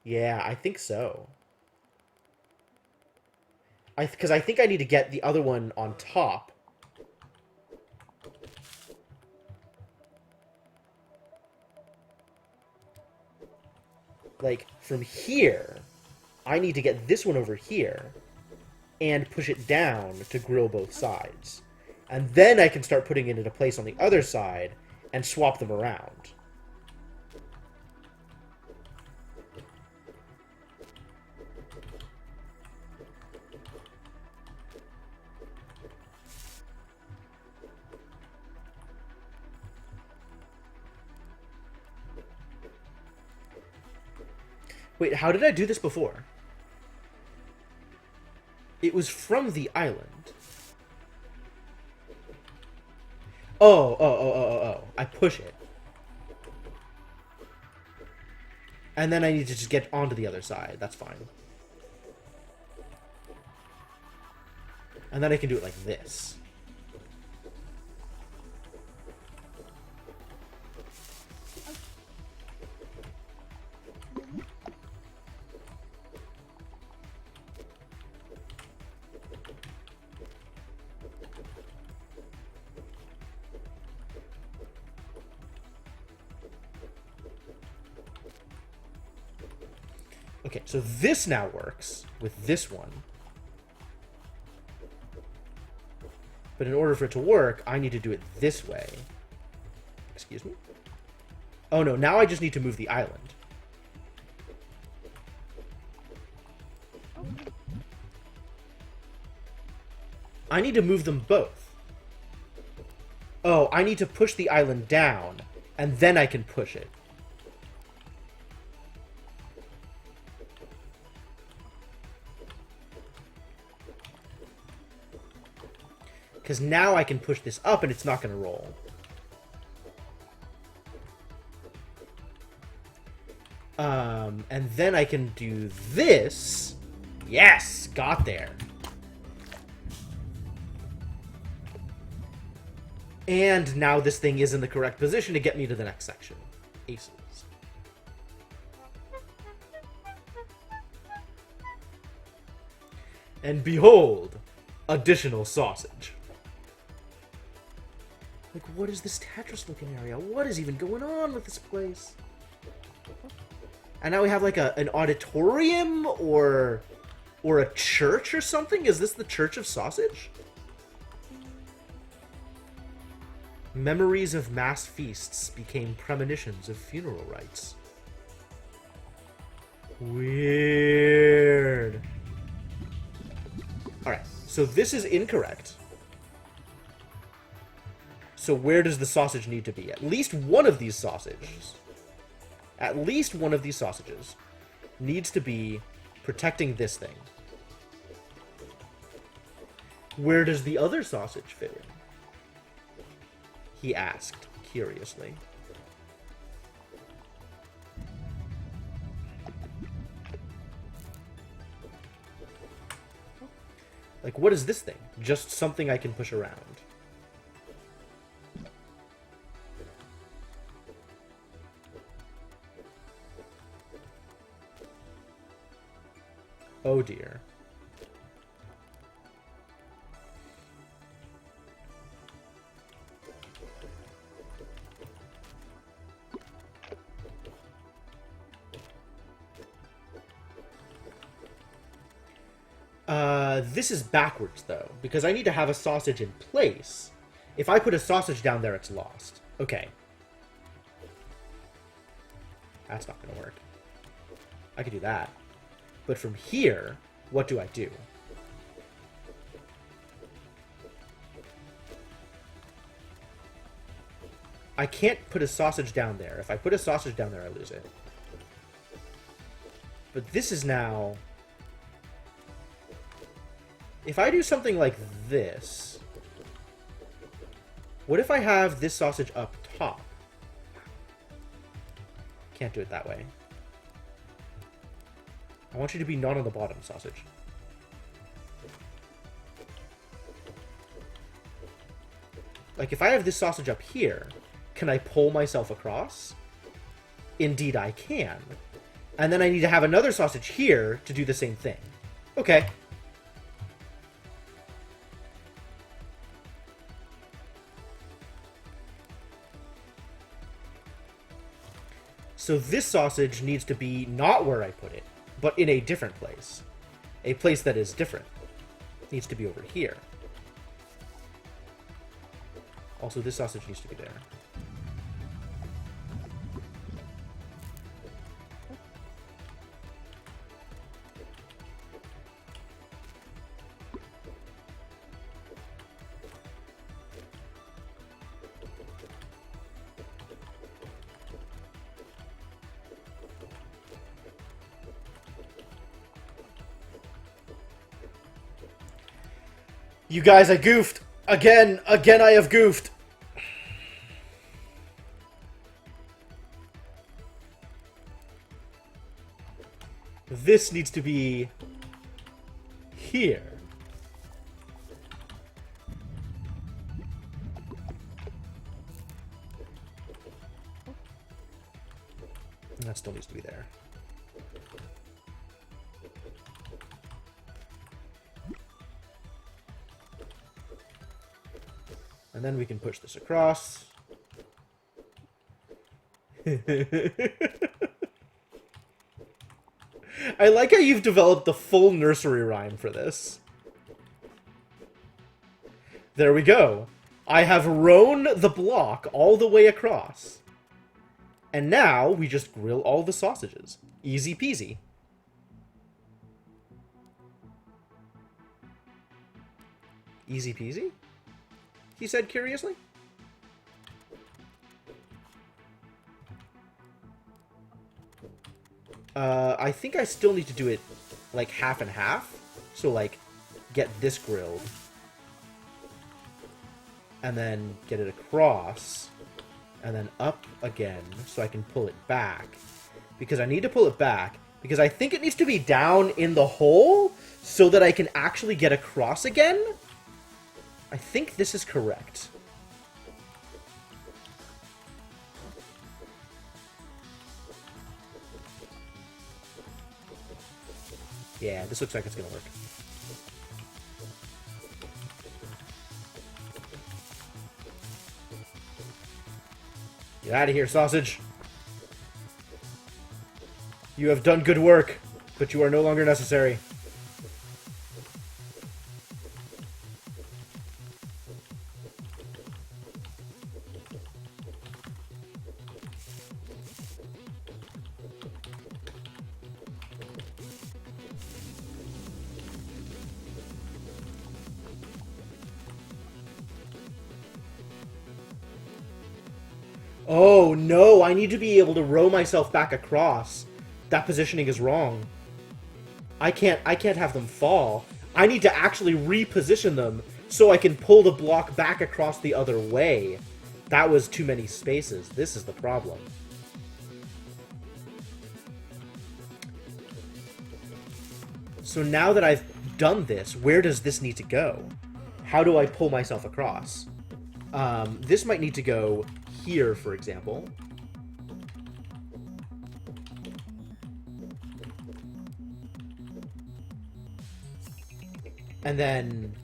Yeah, I think so. Because I think I need to get the other one on top. Like, from here, I need to get this one over here and push it down to grill both sides. And then I can start putting it into place on the other side and swap them around. Wait, how did I do this before? It was from the island. Oh. I push it. And then I need to just get onto the other side. That's fine. And then I can do it like this. Okay, so this now works with this one. But in order for it to work, I need to do it this way. Excuse me? Oh no, now I just need to move the island. I need to move them both. Oh, I need to push the island down, and then I can push it. Because now I can push this up and it's not going to roll. And then I can do this. Yes! Got there. And now this thing is in the correct position to get me to the next section. Aces. And behold, additional sausage. Like, what is this Tetris-looking area? What is even going on with this place? And now we have, like, an auditorium or a church or something? Is this the Church of Sausage? Memories of mass feasts became premonitions of funeral rites. Weird. Alright, so this is incorrect. So where does the sausage need to be? At least one of these sausages. At least one of these sausages needs to be protecting this thing. Where does the other sausage fit in? He asked, curiously. Like, what is this thing? Just something I can push around. Oh dear. This is backwards, though, because I need to have a sausage in place. If I put a sausage down there, it's lost. Okay. That's not going to work. I could do that. But from here, what do I do? I can't put a sausage down there. If I put a sausage down there, I lose it. But this is now... If I do something like this... What if I have this sausage up top? Can't do it that way. I want you to be not on the bottom, sausage. Like, if I have this sausage up here, can I pull myself across? Indeed, I can. And then I need to have another sausage here to do the same thing. Okay. So this sausage needs to be not where I put it, but in a different place. A place that is different. It needs to be over here. Also, this sausage needs to be there. You guys, I goofed! Again I have goofed! This needs to be... here. And that still needs to be there. And then we can push this across. I like how you've developed the full nursery rhyme for this. There we go. I have rown the block all the way across. And now we just grill all the sausages. Easy peasy. Easy peasy? He said curiously. I think I still need to do it, like, half and half. So, like, get this grilled. And then get it across. And then up again, so I can pull it back. Because I need to pull it back. Because I think it needs to be down in the hole, so that I can actually get across again. I think this is correct. Yeah, this looks like it's gonna work. Get out of here, sausage! You have done good work, but you are no longer necessary. Oh, no, I need to be able to row myself back across. That positioning is wrong. I can't have them fall. I need to actually reposition them so I can pull the block back across the other way. That was too many spaces. This is the problem. So now that I've done this, where does this need to go? How do I pull myself across? This might need to go here, for example. And then...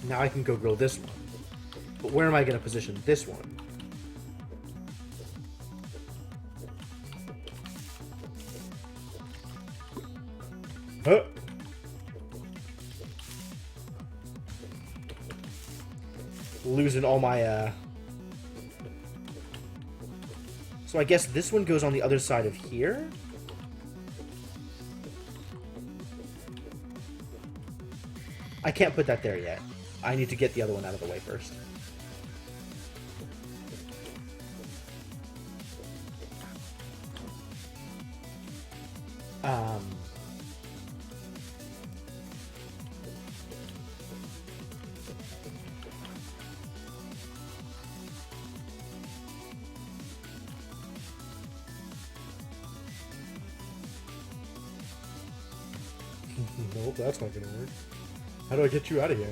now I can go grill this one. But where am I going to position this one? Huh? Losing all my, So I guess this one goes on the other side of here? I can't put that there yet. I need to get the other one out of the way first. Nope, that's not gonna work. How do I get you out of here?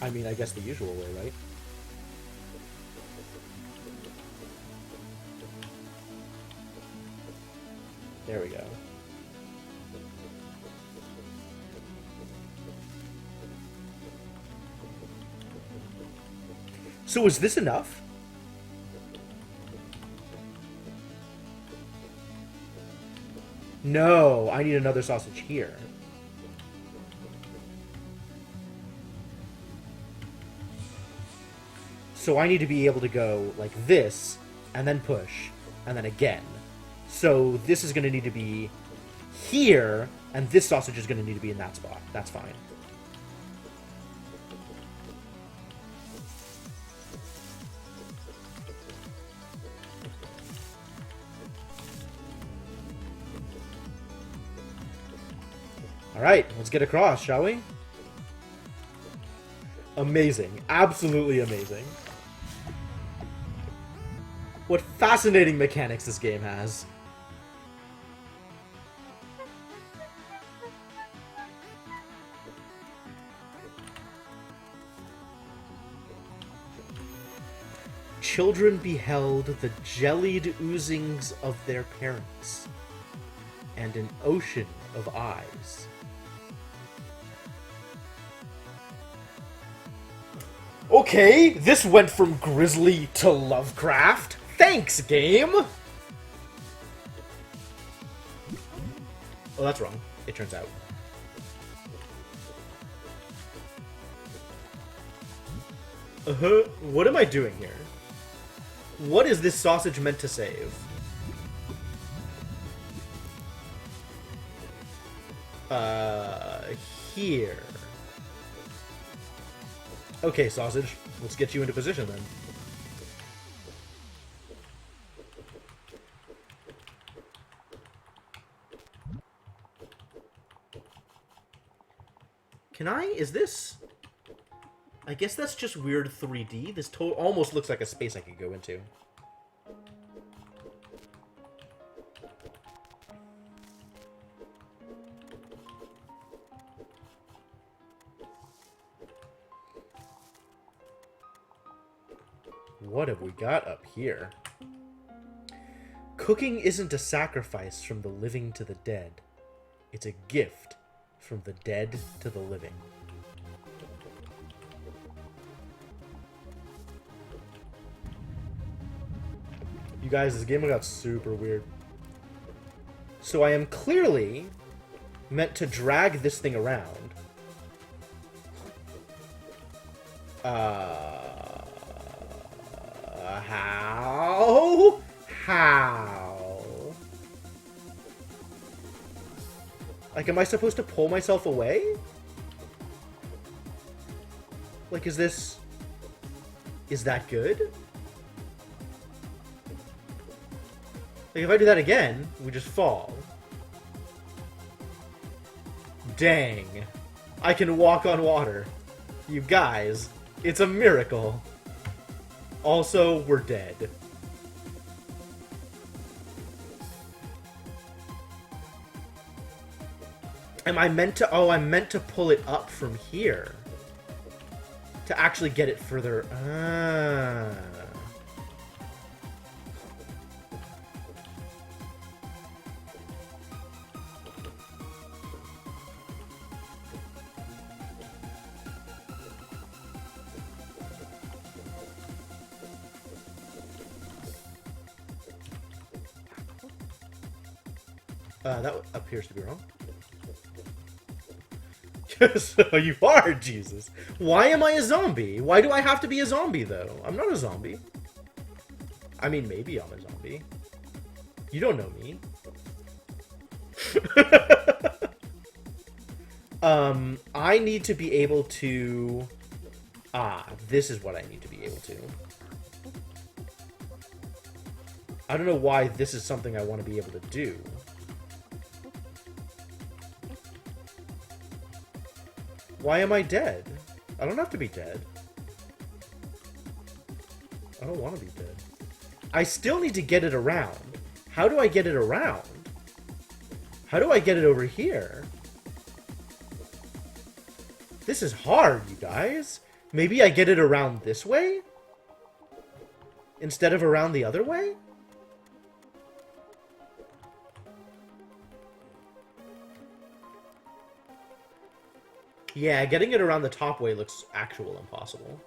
I mean, I guess the usual way, right? There we go. So is this enough? No, I need another sausage here. So I need to be able to go like this, and then push, and then again. So this is going to need to be here, and this sausage is going to need to be in that spot. That's fine. Alright, let's get across, shall we? Amazing. Absolutely amazing. What fascinating mechanics this game has. Children beheld the jellied oozings of their parents, and an ocean of eyes. Okay, this went from Grizzly to Lovecraft. Thanks, game! Oh, that's wrong, it turns out. What am I doing here? What is this sausage meant to save? Here. Okay, sausage. Let's get you into position then. Can I? Is this? I guess that's just weird 3D. This almost looks like a space I could go into. What have we got up here? Cooking isn't a sacrifice from the living to the dead. It's a gift from the dead to the living. You guys, this game got super weird. So I am clearly meant to drag this thing around. How? How? Like, am I supposed to pull myself away? Like, is this... Is that good? Like, if I do that again, we just fall. Dang. I can walk on water. You guys, it's a miracle. Also, we're dead. Am I meant to... Oh, I'm meant to pull it up from here. To actually get it further... Ah... that appears to be wrong. So you are, Jesus. Why am I a zombie? Why do I have to be a zombie, though? I'm not a zombie. I mean, maybe I'm a zombie. You don't know me. I need to be able to... Ah, this is what I need to be able to. I don't know why this is something I want to be able to do. Why am I dead? I don't have to be dead. I don't want to be dead. I still need to get it around. How do I get it around? How do I get it over here? This is hard, you guys. Maybe I get it around this way? Instead of around the other way? Yeah, getting it around the top way looks actual impossible.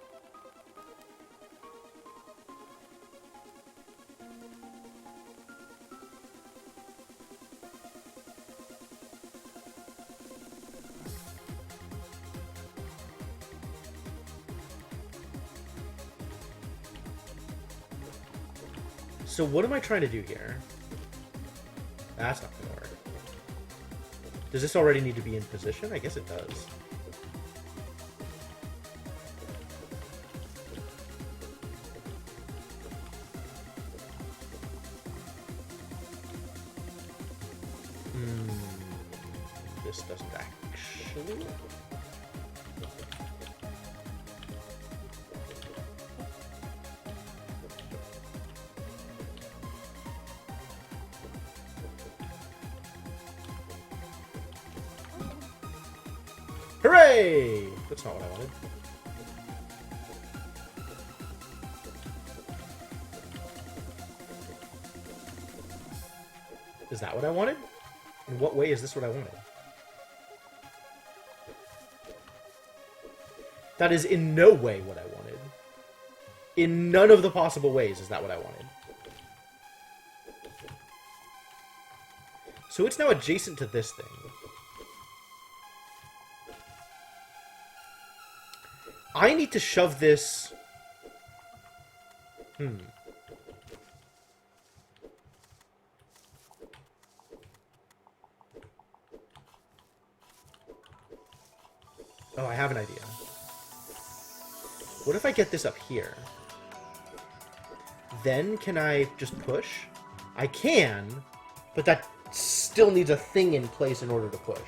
So what am I trying to do here? That's not gonna work. Does this already need to be in position? I guess it does. This doesn't actually... Hooray! That's not what I wanted. Is that what I wanted? In what way is this what I wanted? That is in no way what I wanted. In none of the possible ways is that what I wanted. So it's now adjacent to this thing. I need to shove this... Oh, I have an idea. What if I get this up here? Then can I just push? I can, but that still needs a thing in place in order to push.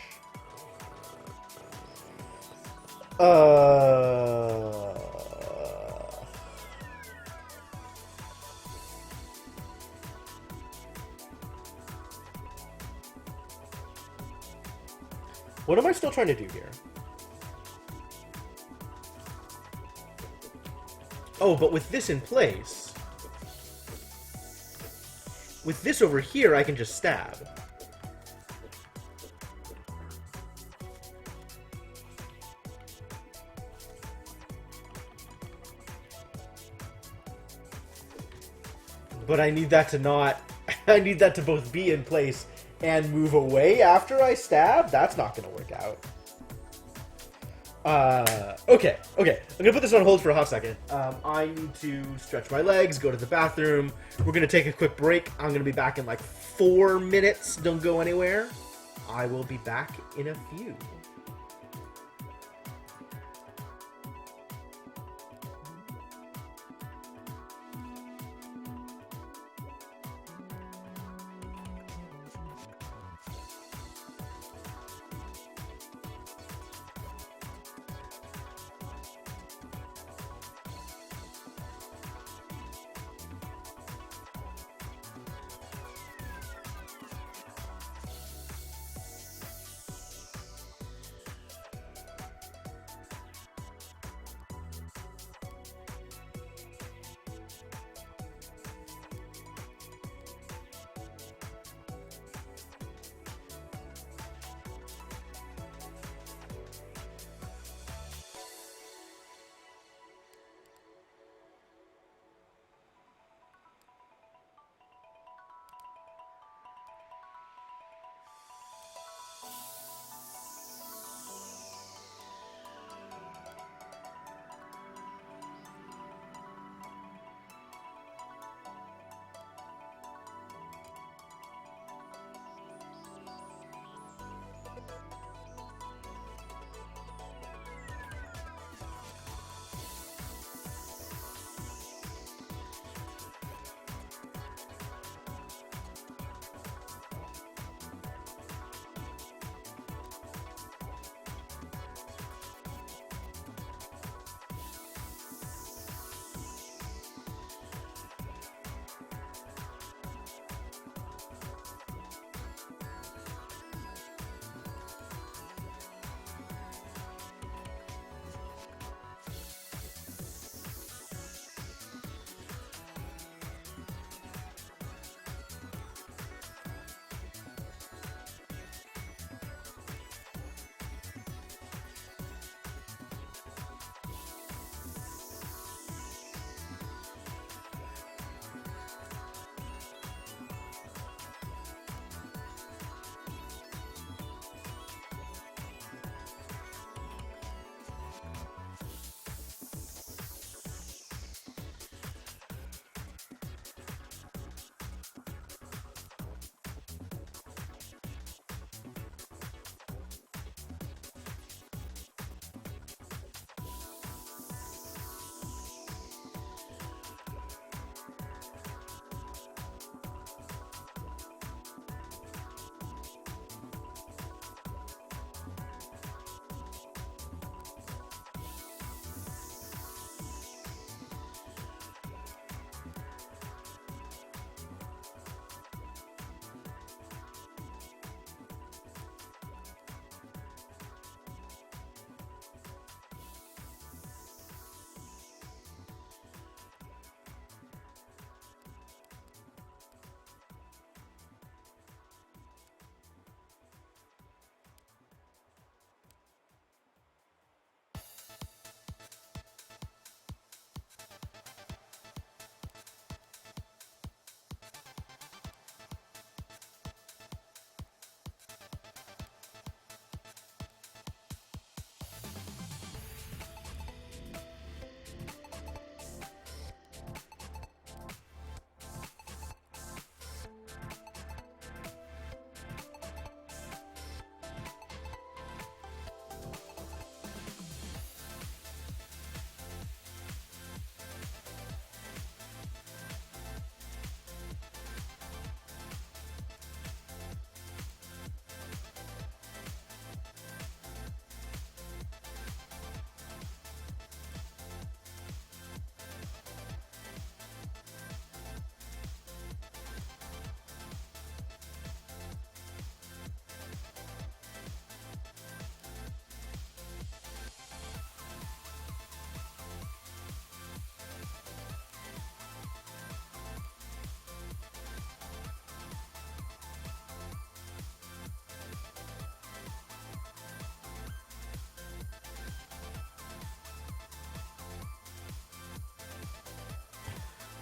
What am I still trying to do here? Oh, but with this in place... With this over here, I can just stab. But I need that to not... I need that to both be in place and move away after I stab? That's not going to work out. Okay. I'm gonna put this on hold for a hot second. I need to stretch my legs, go to the bathroom. We're gonna take a quick break. I'm gonna be back in like 4 minutes. Don't go anywhere. I will be back in a few.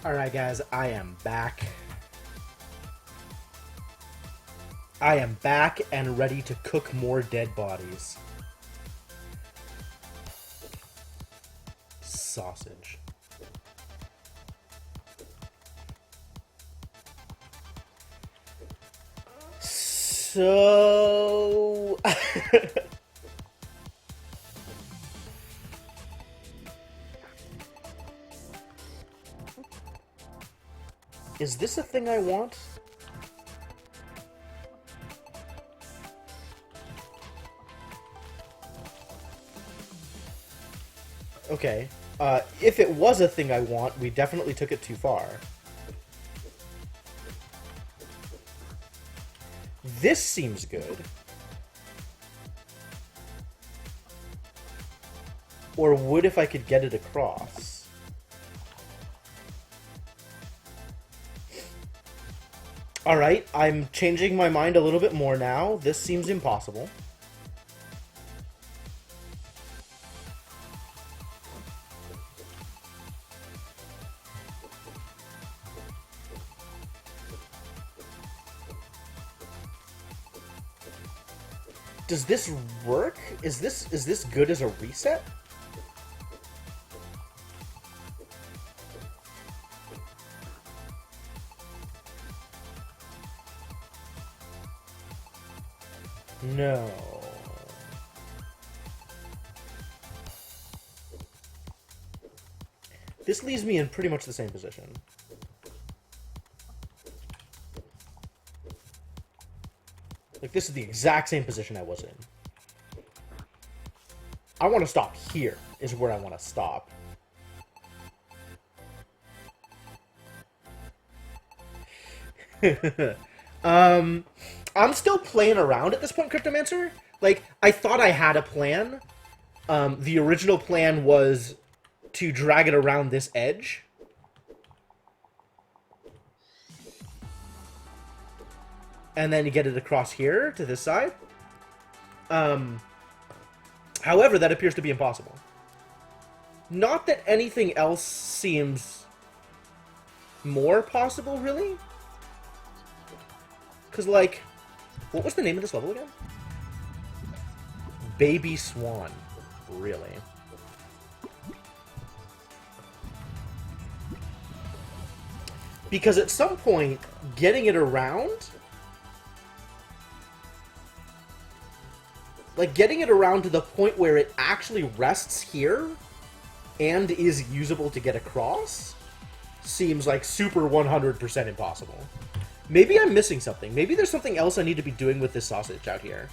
Alright guys, I am back. I am back and ready to cook more dead bodies. Sausage. So... Is this a thing I want? Okay. If it was a thing I want, we definitely took it too far. This seems good. Or would if I could get it across. Alright, I'm changing my mind a little bit more now. This seems impossible. Does this work? Is this good as a reset? No. This leaves me in pretty much the same position. Like, this is the exact same position I was in. I want to stop here, is where I want to stop. I'm still playing around at this point, Cryptomancer. Like, I thought I had a plan. The original plan was to drag it around this edge. And then you get it across here to this side. However, that appears to be impossible. Not that anything else seems more possible, really. Because, like, what was the name of this level again? Baby Swan. Really? Because at some point, getting it around... Like, getting it around to the point where it actually rests here and is usable to get across seems like super 100% impossible. Maybe I'm missing something. Maybe there's something else I need to be doing with this sausage out here.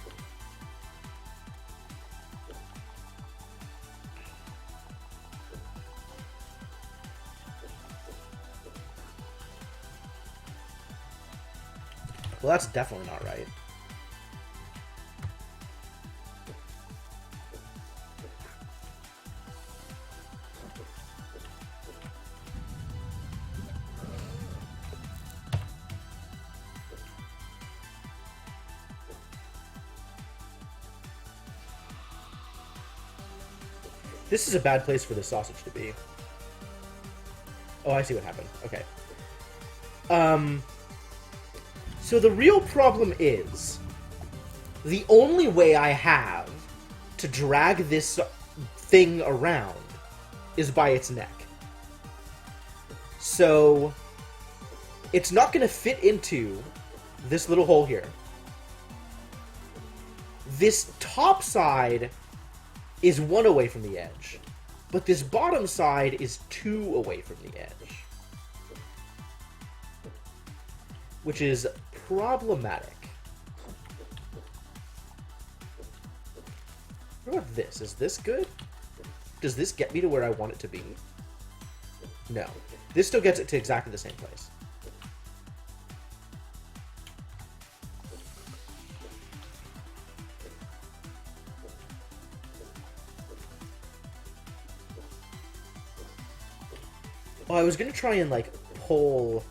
Well, that's definitely not right. This is a bad place for the sausage to be. Oh, I see what happened. Okay. So the real problem is, the only way I have to drag this thing around is by its neck. So, it's not going to fit into this little hole here. This top side is 1 away from the edge, but this bottom side is 2 away from the edge, which is problematic. What about this? Is this good? Does this get me to where I want it to be? No. This still gets it to exactly the same place. Oh, I was gonna try and, like, pull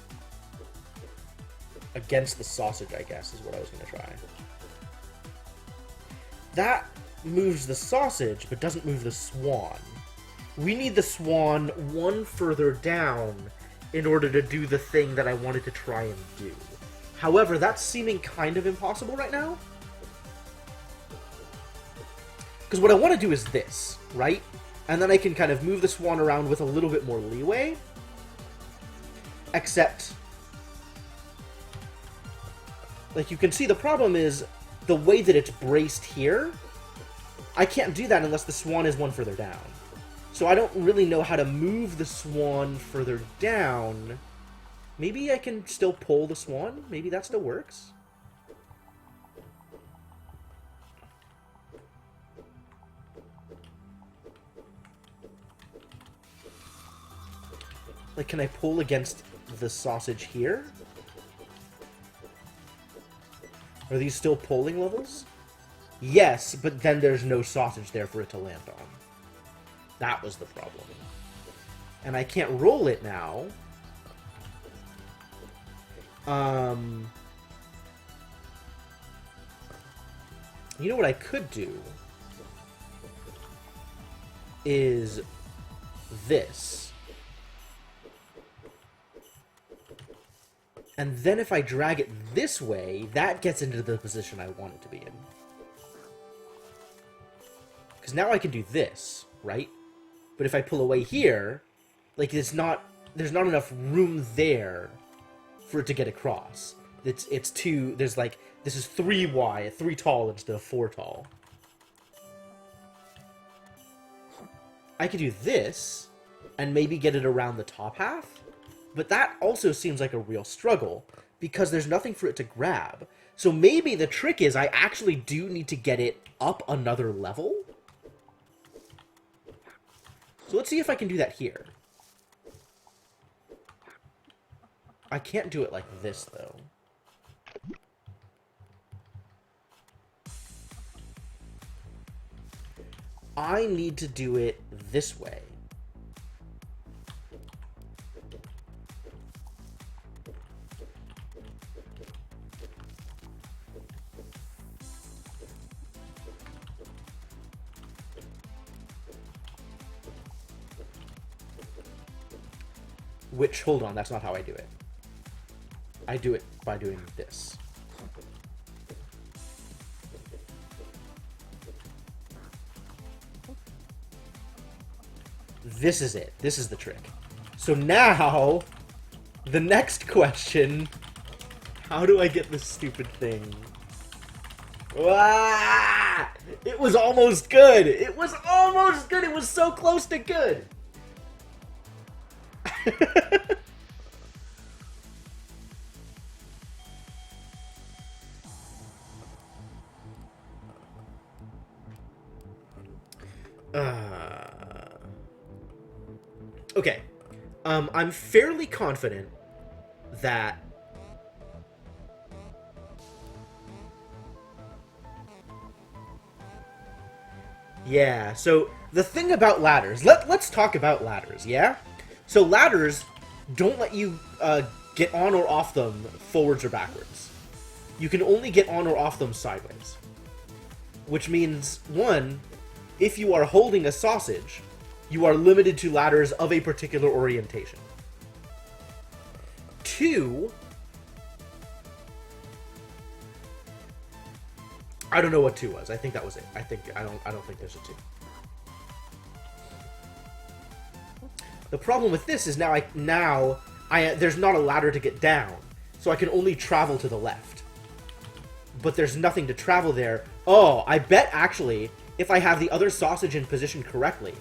against the sausage, I guess, is what I was gonna try. That moves the sausage, but doesn't move the swan. We need the swan 1 further down in order to do the thing that I wanted to try and do. However, that's seeming kind of impossible right now. Because what I want to do is this, right? And then I can kind of move the swan around with a little bit more leeway. Except, like, you can see the problem is the way that it's braced here. I can't do that unless the swan is one further down. So I don't really know how to move the swan further down. Maybe I can still pull the swan? Maybe that still works? Like, can I pull against the sausage here? Are these still polling levels? Yes, but then there's no sausage there for it to land on. That was the problem. And I can't roll it now. You know what I could do? Is this. And then if I drag it this way, that gets into the position I want it to be in. Because now I can do this, right? But if I pull away here, like, there's not enough room there for it to get across. It's too, there's like, this is 3 wide, 3 tall instead of 4 tall. I could do this, and maybe get it around the top half. But that also seems like a real struggle, because there's nothing for it to grab. So maybe the trick is I actually do need to get it up another level? So let's see if I can do that here. I can't do it like this, though. I need to do it this way. Which, hold on, that's not how I do it. I do it by doing this. This is it. This is the trick. So now, the next question, how do I get this stupid thing? Ah! It was almost good! It was almost good! It was so close to good! Okay. I'm fairly confident that yeah, so the thing about ladders, let's talk about ladders, yeah? So ladders don't let you get on or off them forwards or backwards. You can only get on or off them sideways. Which means, one, if you are holding a sausage, you are limited to ladders of a particular orientation. 2, I don't know what 2 was. I think that was it. I don't think there's a 2. The problem with this is now there's not a ladder to get down, so I can only travel to the left. But there's nothing to travel there. Oh, I bet actually if I have the other sausage in position correctly,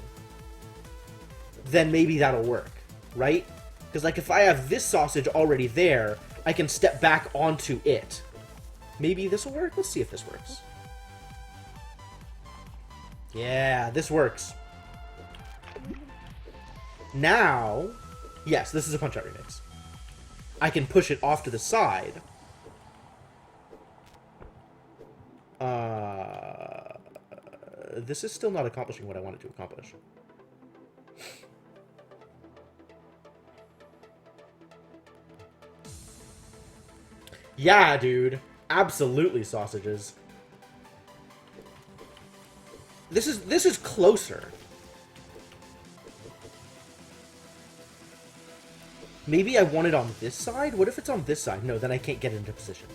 then maybe that'll work, right? Because, like, if I have this sausage already there, I can step back onto it. Maybe this will work? Let's see if this works. Yeah, this works. Now, yes, this is a Punch-Out remix. I can push it off to the side. This is still not accomplishing what I wanted to accomplish. Yeah, dude. Absolutely sausages. This is closer. Maybe I want it on this side? What if it's on this side? No, then I can't get into position.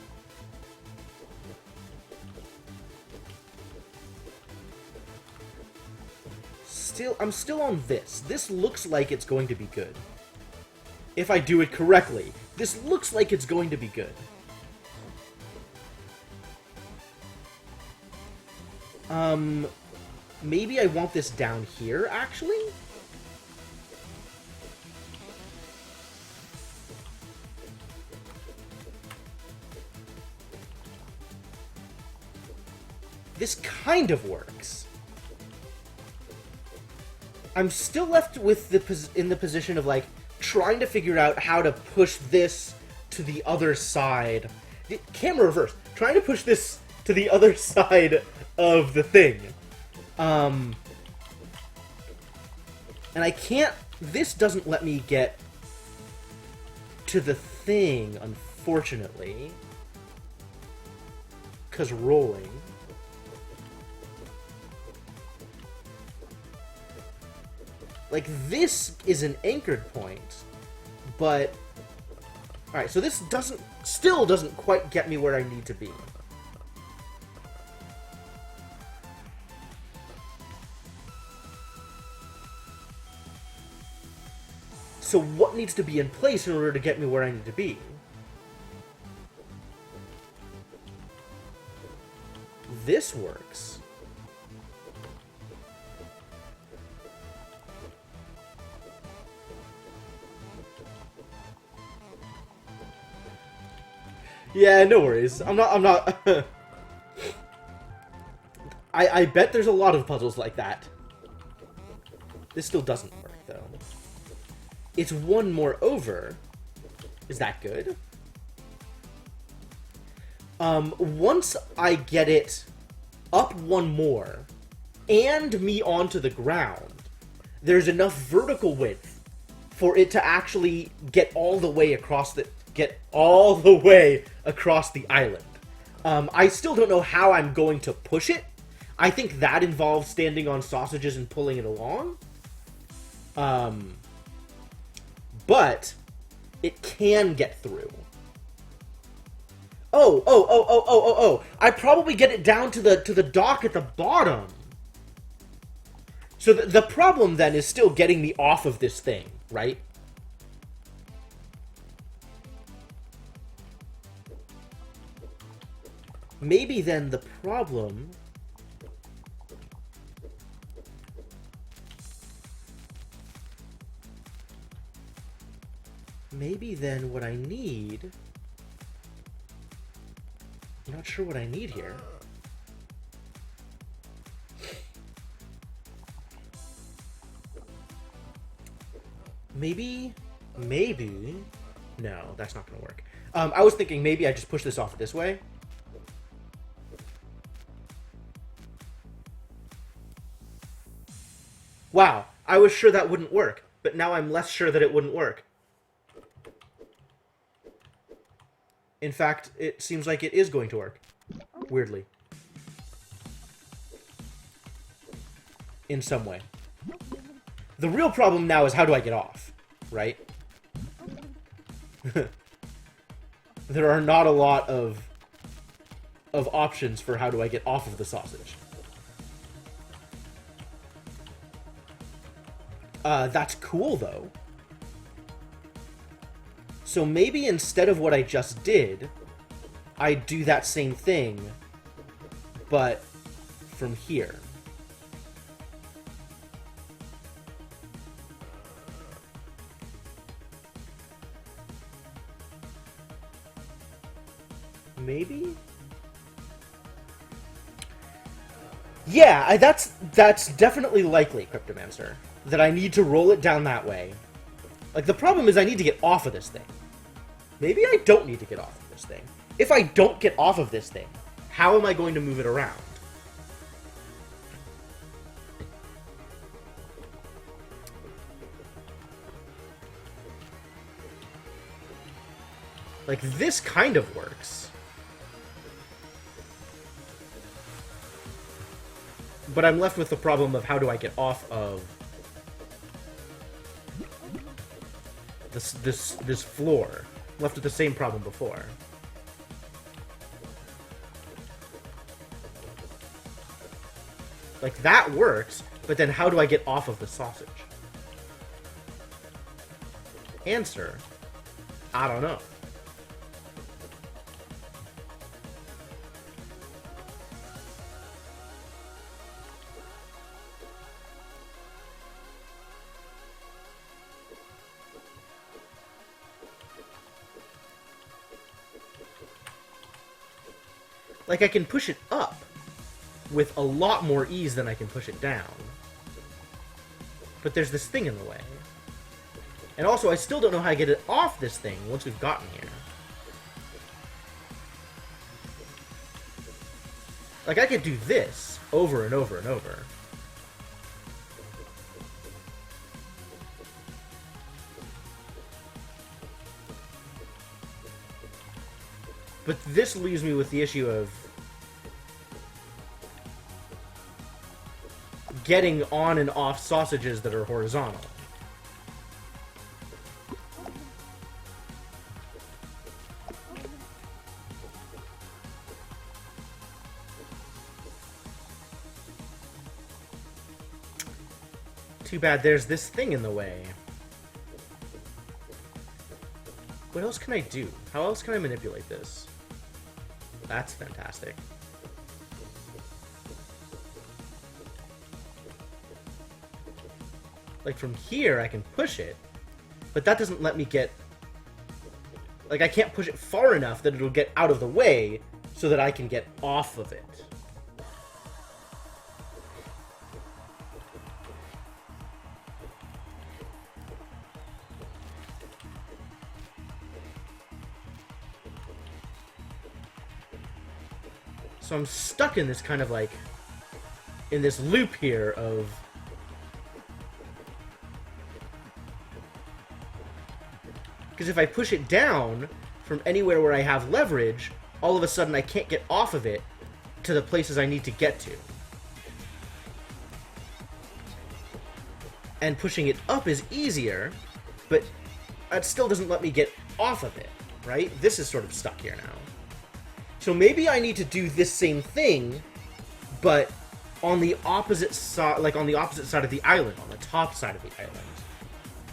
I'm still on this. This looks like it's going to be good. If I do it correctly, this looks like it's going to be good. Maybe I want this down here, actually? This kind of works. I'm still left with in the position of, like, trying to figure out how to push this to the other side. Camera reverse. Trying to push this to the other side of the thing. And I can't... This doesn't let me get to the thing, unfortunately. Because rolling. Like, this is an anchored point, but... Alright, so this still doesn't quite get me where I need to be. So what needs to be in place in order to get me where I need to be? This works. Yeah, no worries. I'm not... I bet there's a lot of puzzles like that. This still doesn't work, though. It's one more over. Is that good? Once I get it up one more, and me onto the ground, there's enough vertical width for it to actually get all the way across the island. I still don't know how I'm going to push it. I think that involves standing on sausages and pulling it along. But it can get through. Oh. I probably get it down to the dock at the bottom. So the problem then is still getting me off of this thing, right? Maybe then the problem... Maybe then what I need... I'm not sure what I need here. Maybe... No, that's not gonna work. I was thinking maybe I just push this off this way. Wow, I was sure that wouldn't work, but now I'm less sure that it wouldn't work. In fact, it seems like it is going to work. Weirdly. In some way. The real problem now is how do I get off, right? There are not a lot of options for how do I get off of the sausage. That's cool, though. So maybe instead of what I just did, I do that same thing, but from here. Maybe? Yeah, that's definitely likely, Cryptomancer. That I need to roll it down that way. Like, the problem is I need to get off of this thing. Maybe I don't need to get off of this thing. If I don't get off of this thing, how am I going to move it around? Like, this kind of works. But I'm left with the problem of how do I get off of... this floor. I'm left with the same problem before. Like, that works, but then how do I get off of the sausage? Answer, I don't know. Like, I can push it up with a lot more ease than I can push it down. But there's this thing in the way. And also, I still don't know how to get it off this thing once we've gotten here. Like, I could do this over and over and over. But this leaves me with the issue of getting on and off sausages that are horizontal. Too bad there's this thing in the way. What else can I do? How else can I manipulate this? That's fantastic. Like, from here, I can push it, but that doesn't let me get... Like, I can't push it far enough that it'll get out of the way so that I can get off of it. So I'm stuck in this kind of, like, in this loop here of... Because if I push it down from anywhere where I have leverage, all of a sudden I can't get off of it to the places I need to get to. And pushing it up is easier, but it still doesn't let me get off of it, right? This is sort of stuck here now. So maybe I need to do this same thing, but on the opposite side, like on the opposite side of the island, on the top side of the island.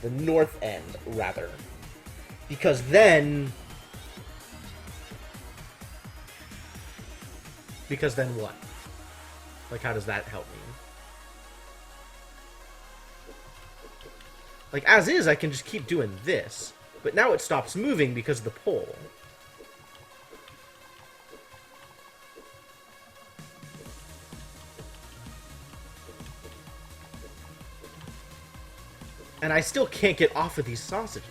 The north end, rather. Because then... Because then what? Like, how does that help me? Like, as is, I can just keep doing this. But now it stops moving because of the pole. And I still can't get off of these sausages.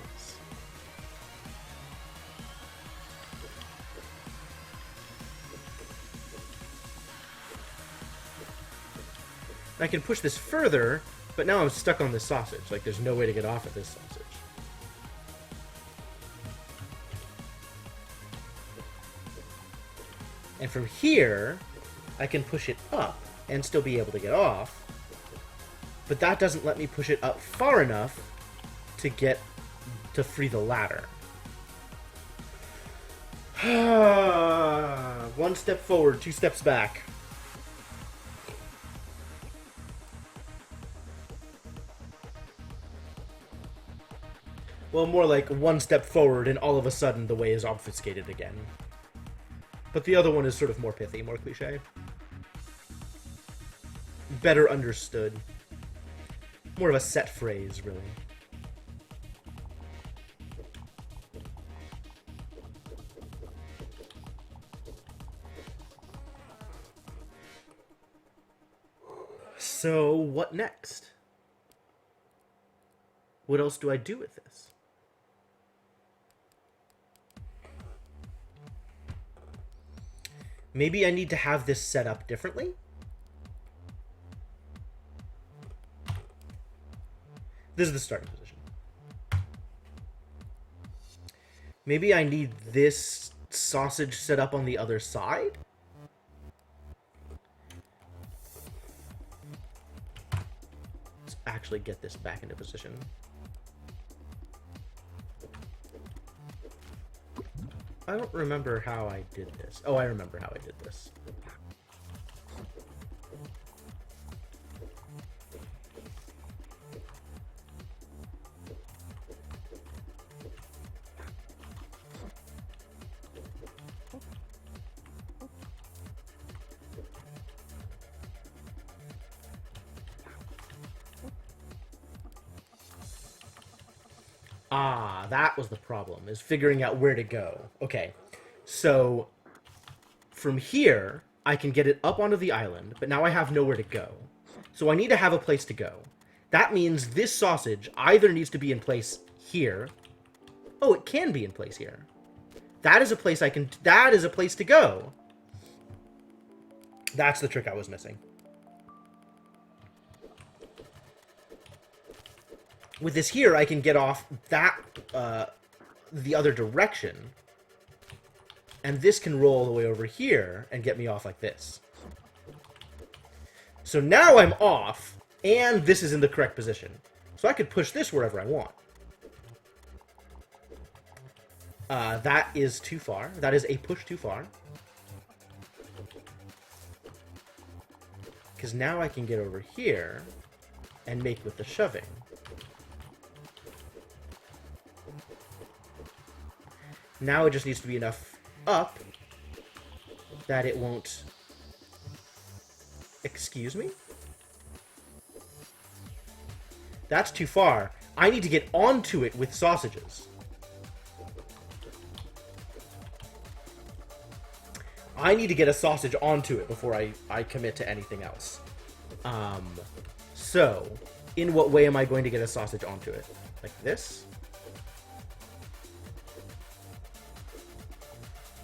I can push this further, but now I'm stuck on this sausage. Like, there's no way to get off of this sausage. And from here, I can push it up and still be able to get off. But that doesn't let me push it up far enough to get to free the ladder. One step forward, 2 steps back. Well, more like 1 step forward and all of a sudden the way is obfuscated again. But the other one is sort of more pithy, more cliche. Better understood. More of a set phrase, really. So, what next? What else do I do with this? Maybe I need to have this set up differently? This is the starting position. Maybe I need this sausage set up on the other side? Let's actually get this back into position. I don't remember how I did this. Oh, I remember how I did this. Ah, that was the problem, is figuring out where to go. Okay, so from here, I can get it up onto the island, but now I have nowhere to go. So I need to have a place to go. That means this sausage either needs to be in place here. Oh, it can be in place here. That is a place I can... That is a place to go. That's the trick I was missing. With this here, I can get off that, the other direction. And this can roll all the way over here and get me off like this. So now I'm off, and this is in the correct position. So I could push this wherever I want. That is too far. That is a push too far. Because now I can get over here and make with the shoving. Now it just needs to be enough up that it won't... Excuse me? That's too far. I need to get onto it with sausages. I need to get a sausage onto it before I commit to anything else. So, in what way am I going to get a sausage onto it? Like this?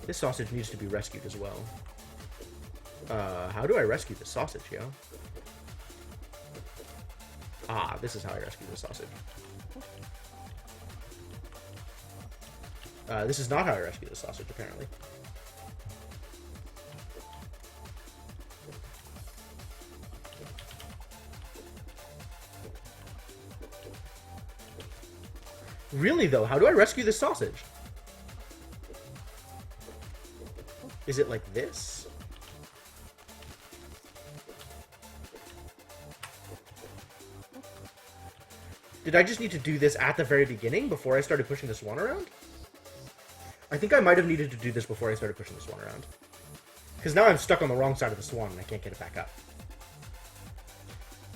This sausage needs to be rescued as well. How do I rescue this sausage, yo? Ah, this is how I rescue this sausage. This is not how I rescue this sausage, apparently. Really, though, how do I rescue this sausage? Is it like this? Did I just need to do this at the very beginning before I started pushing the swan around? I think I might have needed to do this before I started pushing the swan around. Because now I'm stuck on the wrong side of the swan and I can't get it back up.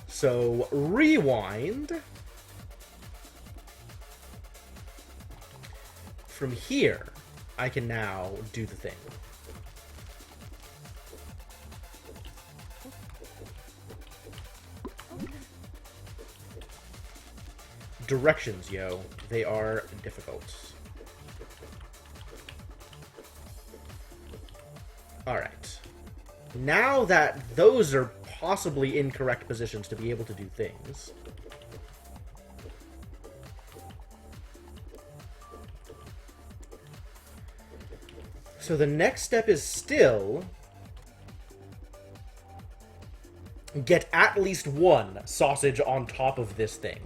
So, rewind. From here, I can now do the thing. Directions, yo. They are difficult. Alright. Now that those are possibly incorrect positions to be able to do things... So the next step is still... get at least one sausage on top of this thing.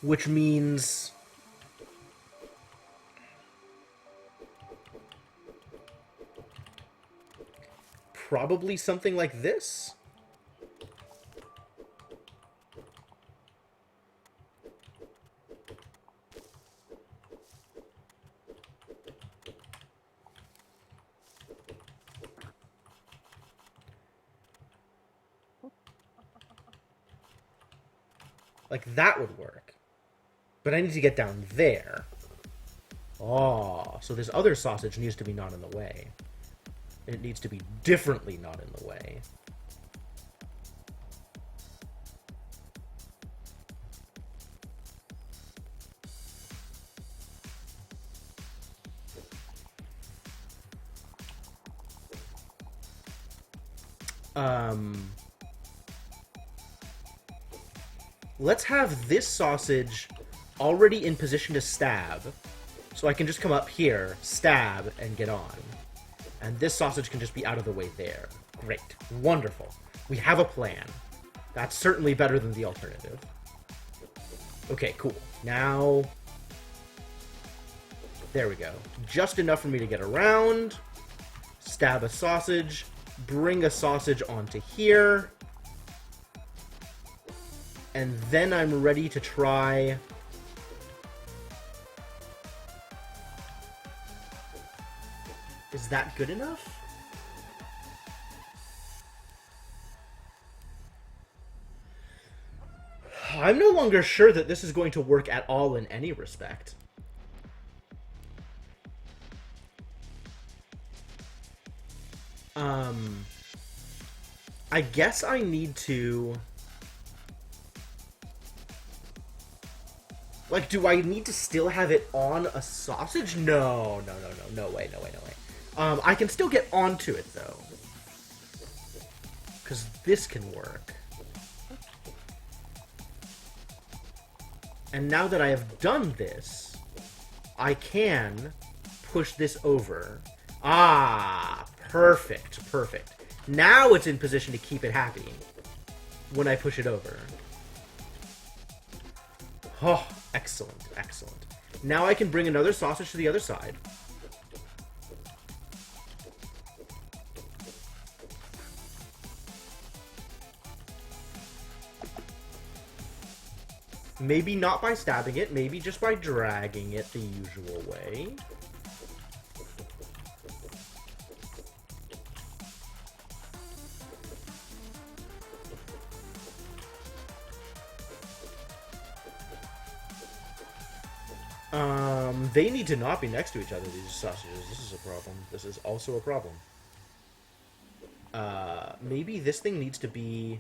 Which means... probably something like this? Like, that would work. But I need to get down there. Oh, so this other sausage needs to be not in the way. It needs to be differently not in the way. Let's have this sausage already in position to stab. So I can just come up here, stab, and get on. And this sausage can just be out of the way there. Great. Wonderful. We have a plan. That's certainly better than the alternative. Okay, cool. Now... There we go. Just enough for me to get around. Stab a sausage. Bring a sausage onto here. And then I'm ready to try... Is that good enough? I'm no longer sure that this is going to work at all in any respect. I guess I need to... Like, do I need to still have it on a sausage? No, no, no, no, no way, no way, no way. I can still get onto it, though. Because this can work. And now that I have done this, I can push this over. Ah, perfect, perfect. Now it's in position to keep it happy when I push it over. Oh, excellent, excellent. Now I can bring another sausage to the other side. Maybe not by stabbing it, maybe just by dragging it the usual way. They need to not be next to each other, these sausages. This is a problem. This is also a problem. Maybe this thing needs to be...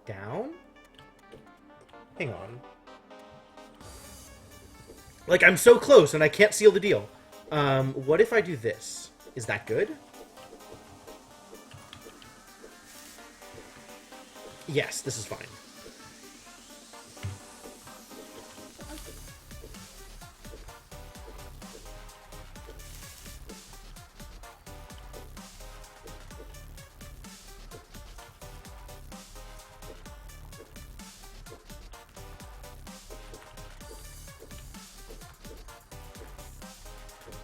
down? Hang on. Like, I'm so close and I can't seal the deal. What if I do this? Is that good? Yes, this is fine.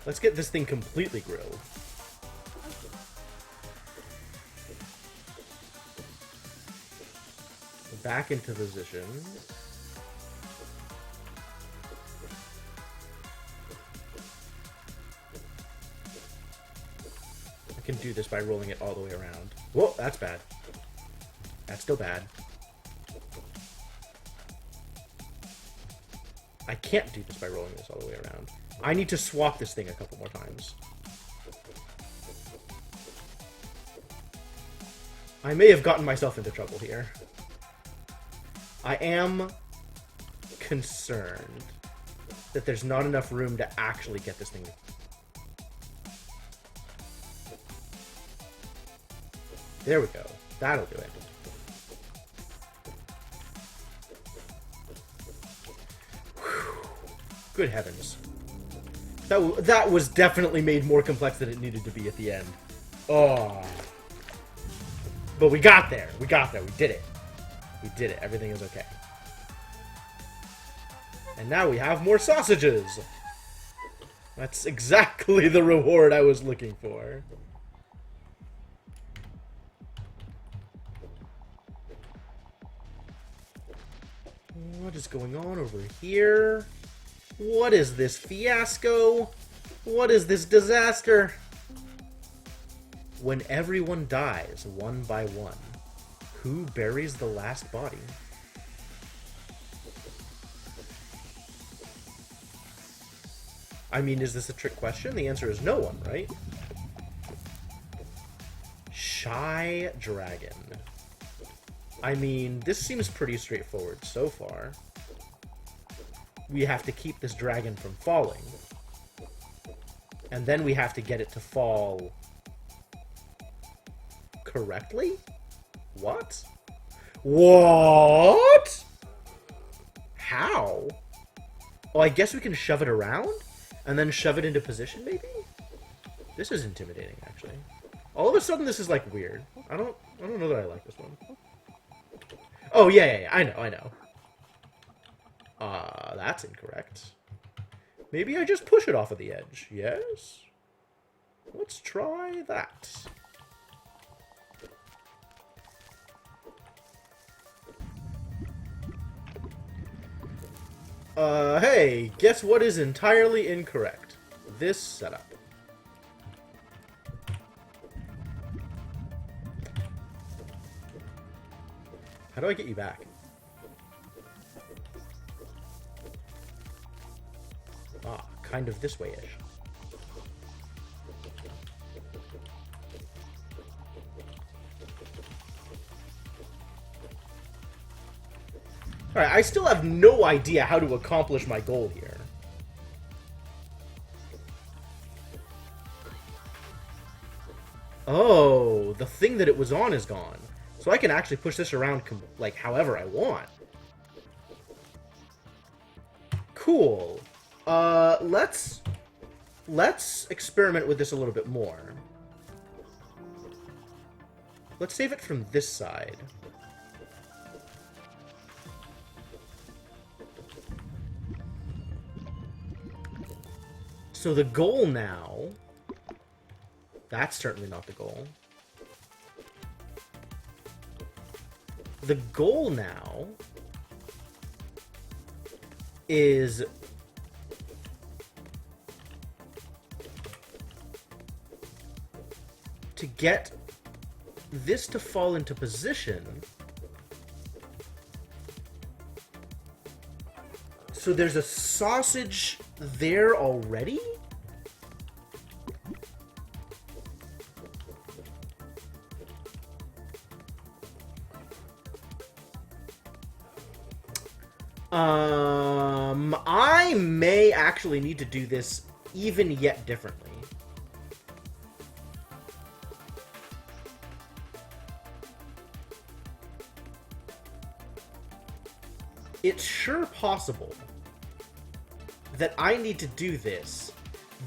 Let's get this thing completely grilled. Back into position. I can do this by rolling it all the way around. Whoa, that's bad. That's still bad. I can't do this by rolling this all the way around. I need to swap this thing a couple more times. I may have gotten myself into trouble here. I am concerned that there's not enough room to actually get this thing. There we go. That'll do it. Whew. Good heavens. That was definitely made more complex than it needed to be at the end. Oh. But we got there. We got there. We did it. We did it. Everything is okay. And now we have more sausages. That's exactly the reward I was looking for. What is going on over here? What is this fiasco? What is this disaster? When everyone dies one by one, who buries the last body? I mean, is this a trick question? The answer is no one, right? Shy Dragon. I mean, this seems pretty straightforward so far. We have to keep this dragon from falling. And then we have to get it to fall... correctly? What? What? How? Oh, I guess we can shove it around? And then shove it into position, maybe? This is intimidating, actually. All of a sudden, this is, like, weird. I don't know that I like this one. Oh, yeah. I know. That's incorrect. Maybe I just push it off of the edge. Yes? Let's try that. Hey, guess what is entirely incorrect? This setup. How do I get you back? Ah, kind of this way-ish. Alright, I still have no idea how to accomplish my goal here. Oh, the thing that it was on is gone. So I can actually push this around, like, however I want. Cool. Let's experiment with this a little bit more. Let's save it from this side. So the goal now... That's certainly not the goal. The goal now is to get this to fall into position so there's a sausage there already? I may actually need to do this even yet differently. It's sure possible that I need to do this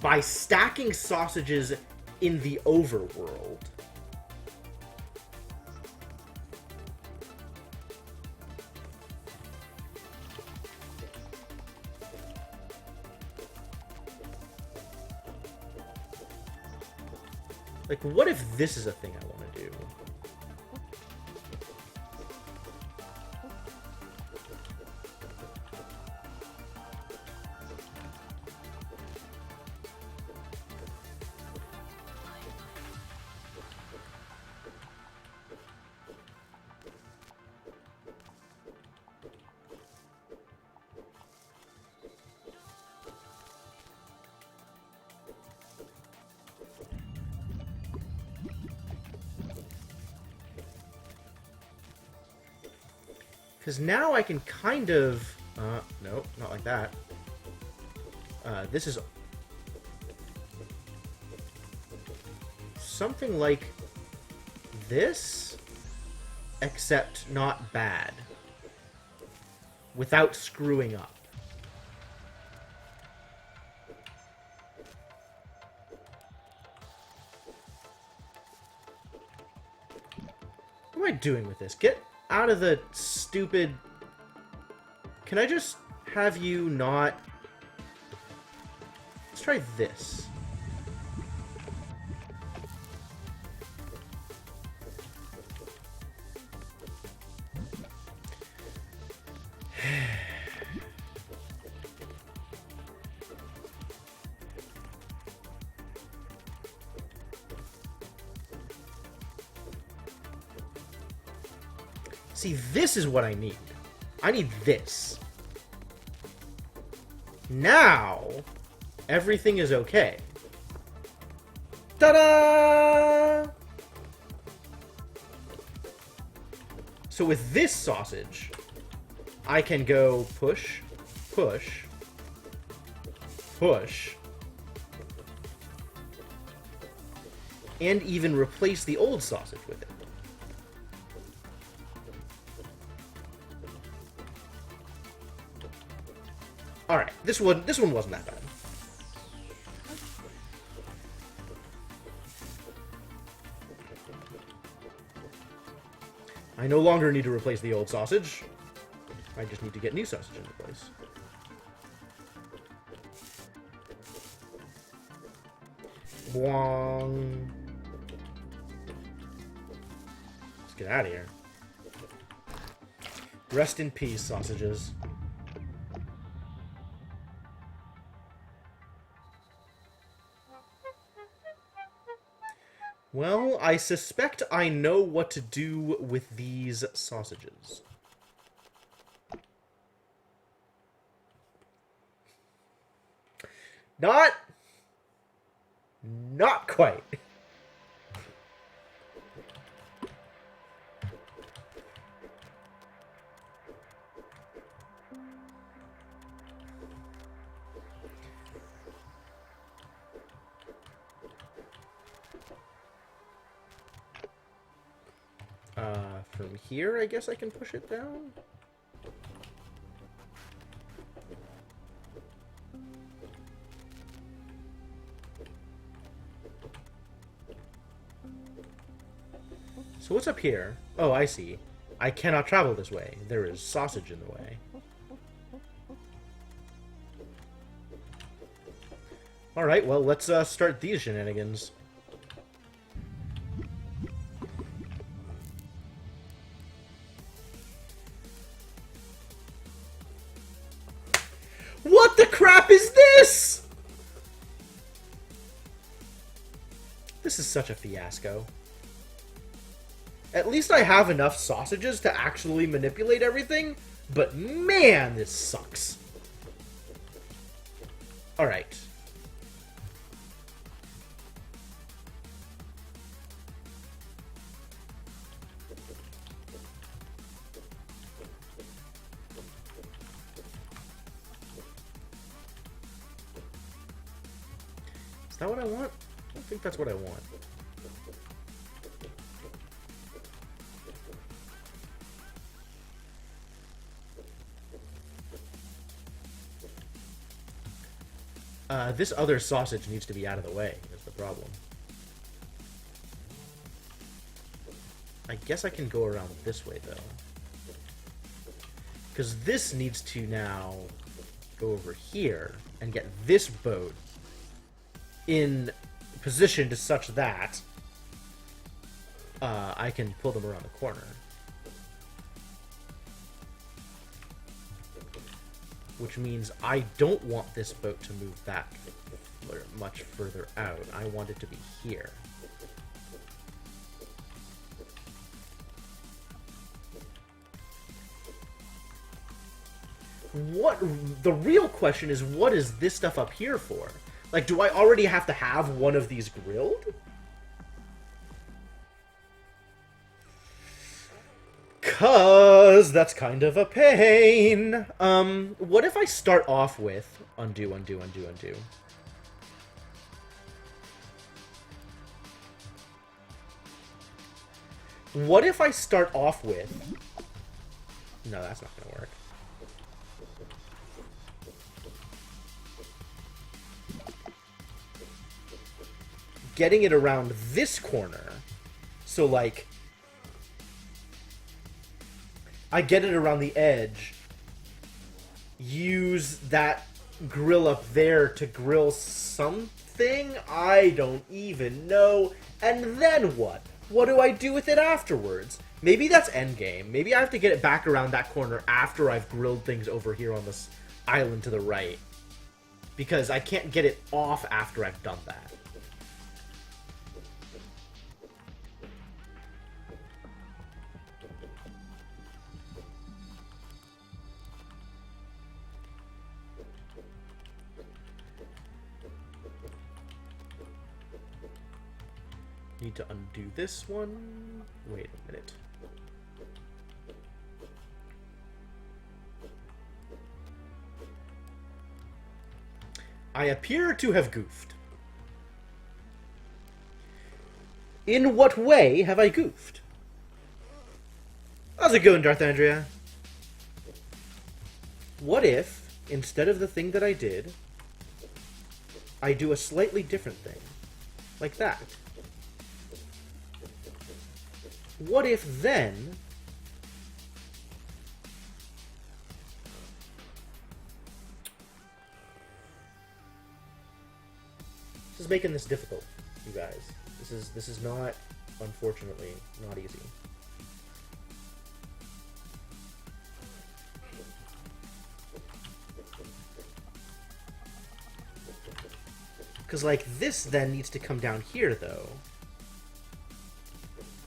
by stacking sausages in the overworld. Like, what if this is a thing I want to do? Because now I can kind of... no, not like that. This is... something like this, except not bad. Without screwing up. What am I doing with this? Get out of the stupid... Can I just have you not... Let's try this. See, this is what I need. I need this. Now, everything is okay. Ta-da! So with this sausage, I can go push, push, push, and even replace the old sausage with it. Alright, this one wasn't that bad. I no longer need to replace the old sausage. I just need to get new sausage into place. Bwong. Let's get out of here. Rest in peace, sausages. Well, I suspect I know what to do with these sausages. Not quite. From here, I guess I can push it down? So what's up here? Oh, I see. I cannot travel this way. There is sausage in the way. Alright, well, let's start these shenanigans. What the crap is this? This is such a fiasco. At least I have enough sausages to actually manipulate everything, but man, this sucks. Alright. Is that what I want? I don't think that's what I want. This other sausage needs to be out of the way, is the problem. I guess I can go around this way, though. Because this needs to now go over here and get this boat in position to such that I can pull them around the corner. Which means I don't want this boat to move that much further out. I want it to be here. What? The real question is, what is this stuff up here for? Like, do I already have to have one of these grilled? Cause that's kind of a pain. What if I start off with undo, undo, undo, undo? What if I start off with... No, that's not gonna work. Getting it around this corner. So, like... I get it around the edge, use that grill up there to grill something? I don't even know. And then what? What do I do with it afterwards? Maybe that's endgame. Maybe I have to get it back around that corner after I've grilled things over here on this island to the right. Because I can't get it off after I've done that. Need to undo this one. Wait a minute. I appear to have goofed. In what way have I goofed? How's it going, Darth Andrea? What if, instead of the thing that I did, I do a slightly different thing? Like that. What if then This is making this difficult, you guys. This is not, unfortunately, not easy. Because, like, this then needs to come down here, though.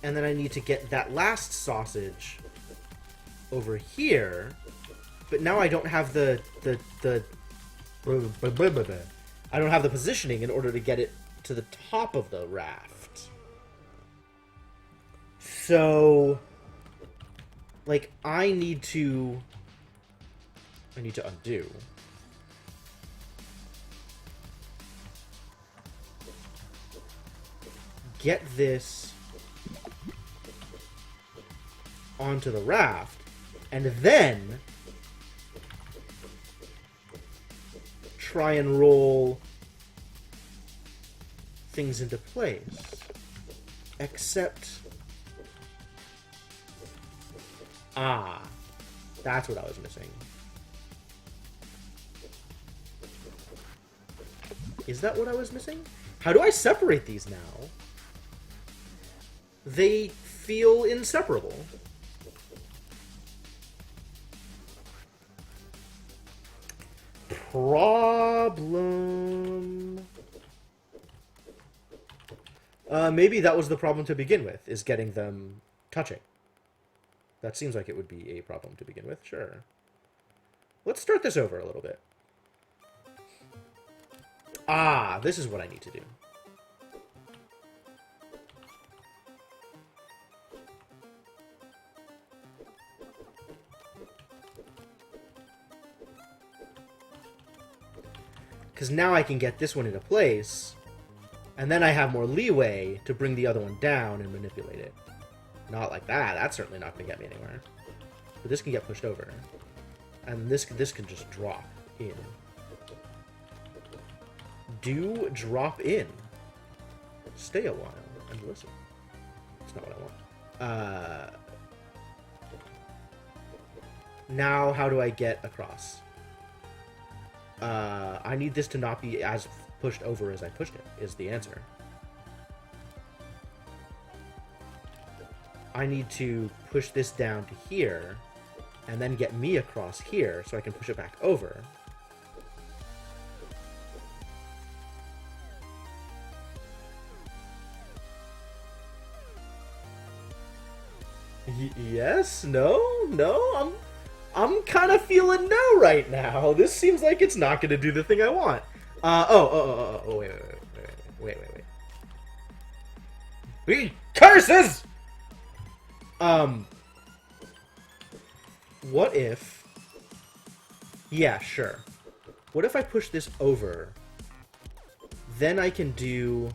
And then I need to get that last sausage over here. But now I don't have I don't have the positioning in order to get it to the top of the raft. So, like, I need to undo. Get this onto the raft, and then try and roll things into place. Except... Ah, that's what I was missing. Is that what I was missing? How do I separate these now? They feel inseparable. Problem. Maybe that was the problem to begin with, is getting them touching. That seems like it would be a problem to begin with, sure. Let's start this over a little bit. Ah, this is what I need to do. Because now I can get this one into place, and then I have more leeway to bring the other one down and manipulate it. Not like that. That's certainly not going to get me anywhere. But this can get pushed over. And this can just drop in. Do drop in. Stay a while and listen. That's not what I want. Now, how do I get across? I need this to not be as pushed over as I pushed it, is the answer. I need to push this down to here, and then get me across here, so I can push it back over. Yes? No? No? I'm kind of feeling no right now. This seems like it's not going to do the thing I want. Wait. Curses! What if... Yeah, sure. What if I push this over? Then I can do...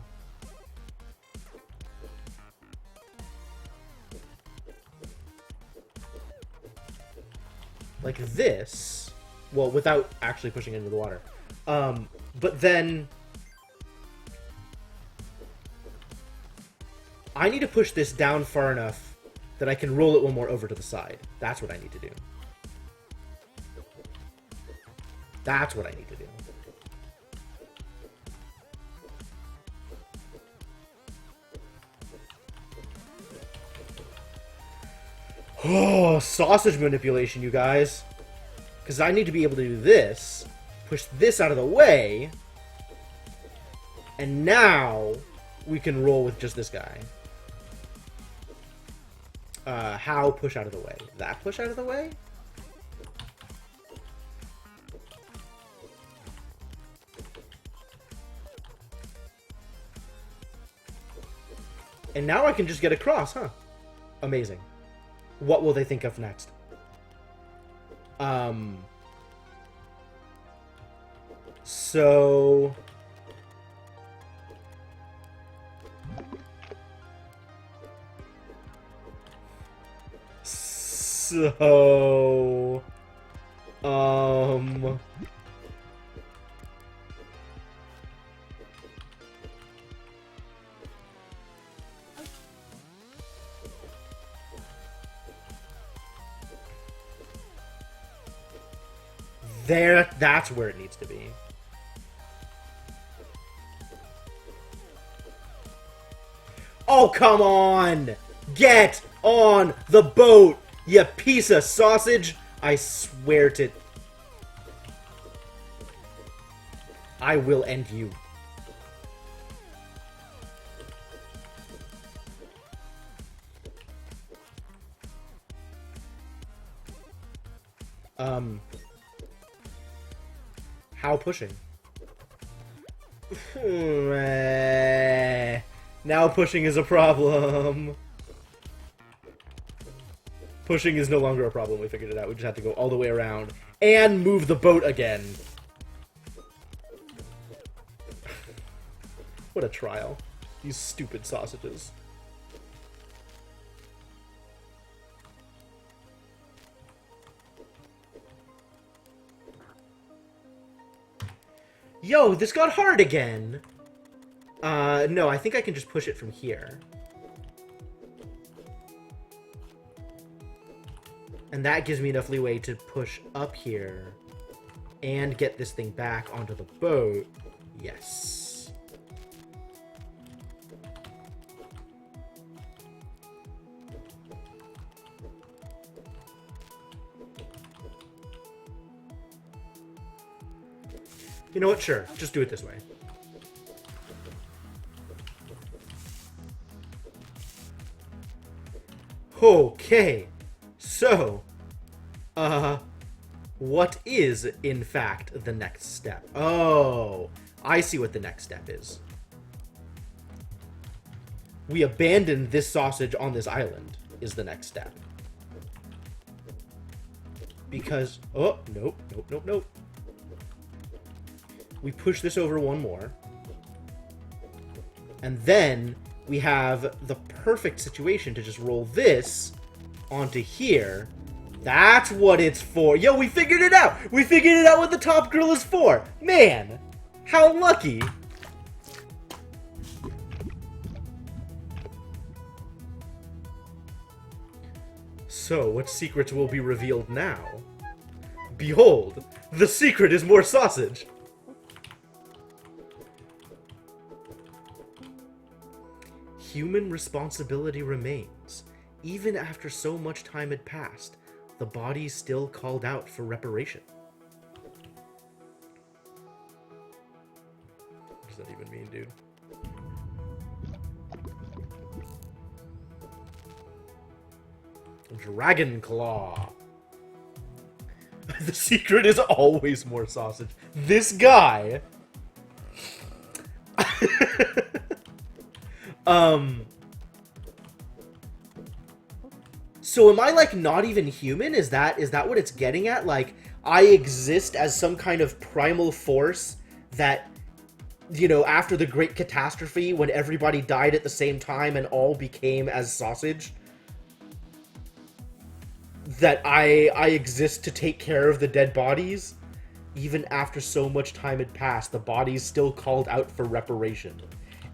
like this, well, without actually pushing it into the water. But then I need to push this down far enough that I can roll it one more over to the side. That's what I need to do. That's what I need to do. Oh, sausage manipulation, you guys. Because I need to be able to do this, push this out of the way, and now we can roll with just this guy. How push out of the way? That push out of the way? And now I can just get across, huh? Amazing. What will they think of next? So... There, that's where it needs to be. Oh, come on! Get on the boat, you piece of sausage! I swear to... I will end you. How pushing? Now pushing is a problem. Pushing is no longer a problem. We figured it out. We just have to go all the way around and move the boat again. What a trial. These stupid sausages. Yo, this got hard again! No, I think I can just push it from here. And that gives me enough leeway to push up here and get this thing back onto the boat. Yes. You know what? Sure. Just do it this way. Okay. So, what is, in fact, the next step? Oh, I see what the next step is. We abandon this sausage on this island, is the next step. Because, oh, nope, nope, nope, nope. We push this over one more. And then we have the perfect situation to just roll this onto here. That's what it's for. Yo, we figured it out! We figured it out what the top grill is for! Man! How lucky! So, what secrets will be revealed now? Behold, the secret is more sausage! Human responsibility remains. Even after so much time had passed, the body still called out for reparation. What does that even mean, dude? Dragon Claw. The secret is always more sausage. This guy... So am I, like, not even human? Is that what it's getting at? Like, I exist as some kind of primal force that, you know, after the Great Catastrophe, when everybody died at the same time and all became as sausage, that I exist to take care of the dead bodies? Even after so much time had passed, the bodies still called out for reparation.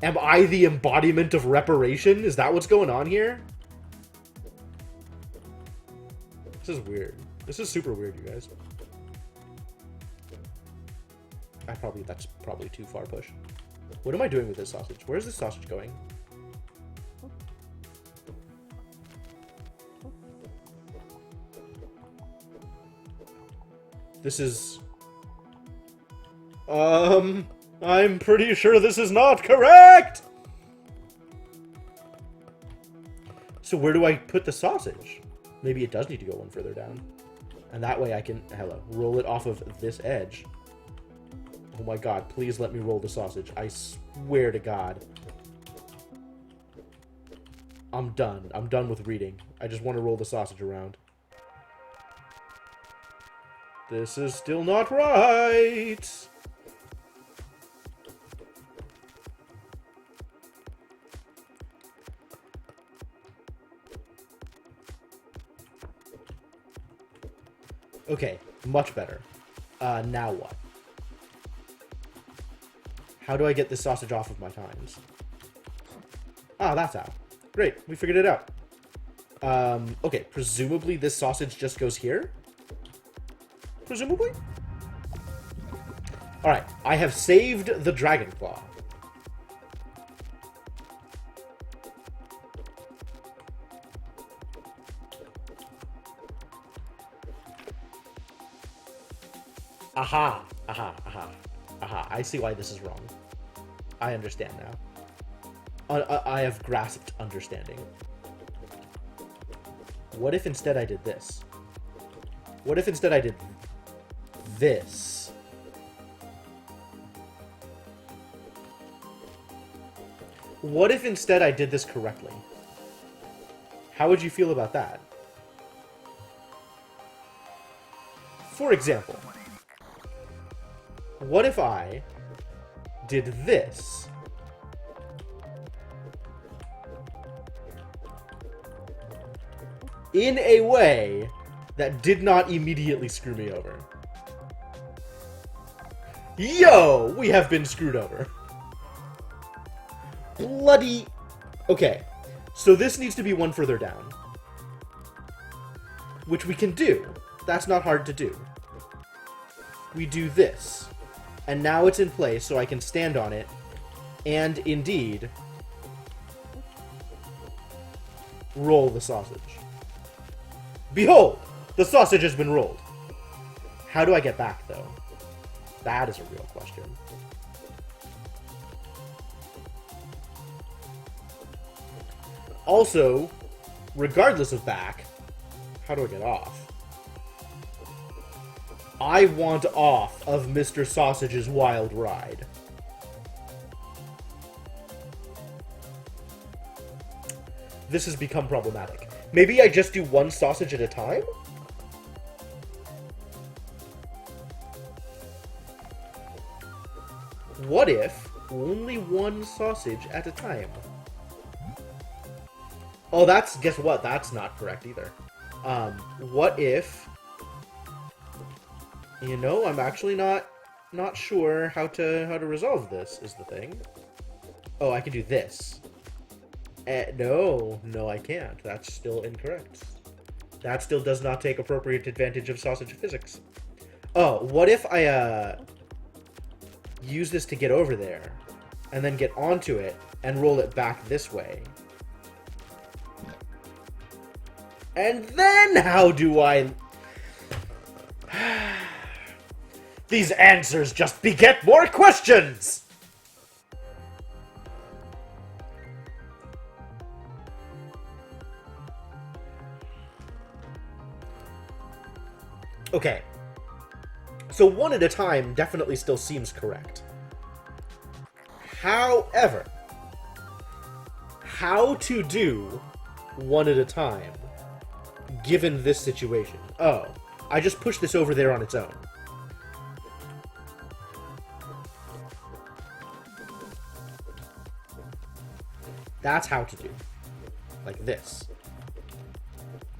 Am I the embodiment of reparation? Is that what's going on here? This is weird. This is super weird, you guys. That's probably too far push. What am I doing with this sausage? Where's this sausage going? This is... I'm pretty sure this is not correct! So where do I put the sausage? Maybe it does need to go one further down. And that way I can, roll it off of this edge. Oh my god, please let me roll the sausage. I swear to God. I'm done. I'm done with reading. I just want to roll the sausage around. This is still not right! Okay, much better. Now what? How do I get this sausage off of my tines? Ah, that's how. Great, we figured it out. Okay, presumably this sausage just goes here? Presumably? Alright, I have saved the Dragon Claw. Aha! Aha! Aha! Aha! I see why this is wrong. I understand now. I have grasped understanding. What if instead I did this? What if instead I did this? What if instead I did this correctly? How would you feel about that? For example, what if I did this? In a way that did not immediately screw me over. Yo! We have been screwed over. Bloody... Okay, so this needs to be one further down. Which we can do. That's not hard to do. We do this. And now it's in place, so I can stand on it. And, indeed, roll the sausage. Behold! The sausage has been rolled. How do I get back, though? That is a real question. Also, regardless of back, how do I get off? I want off of Mr. Sausage's wild ride. This has become problematic. Maybe I just do one sausage at a time? What if only one sausage at a time? Oh, that's... Guess what? That's not correct either. What if... You know, I'm actually not sure how to resolve this, is the thing. Oh, I can do this. No, I can't. That's still incorrect. That still does not take appropriate advantage of sausage physics. Oh, what if I, use this to get over there, and then get onto it, and roll it back this way? And then how do I... These answers just beget more questions! Okay. So one at a time definitely still seems correct. However, how to do one at a time, given this situation? Oh, I just push this over there on its own. That's how to do. Like this.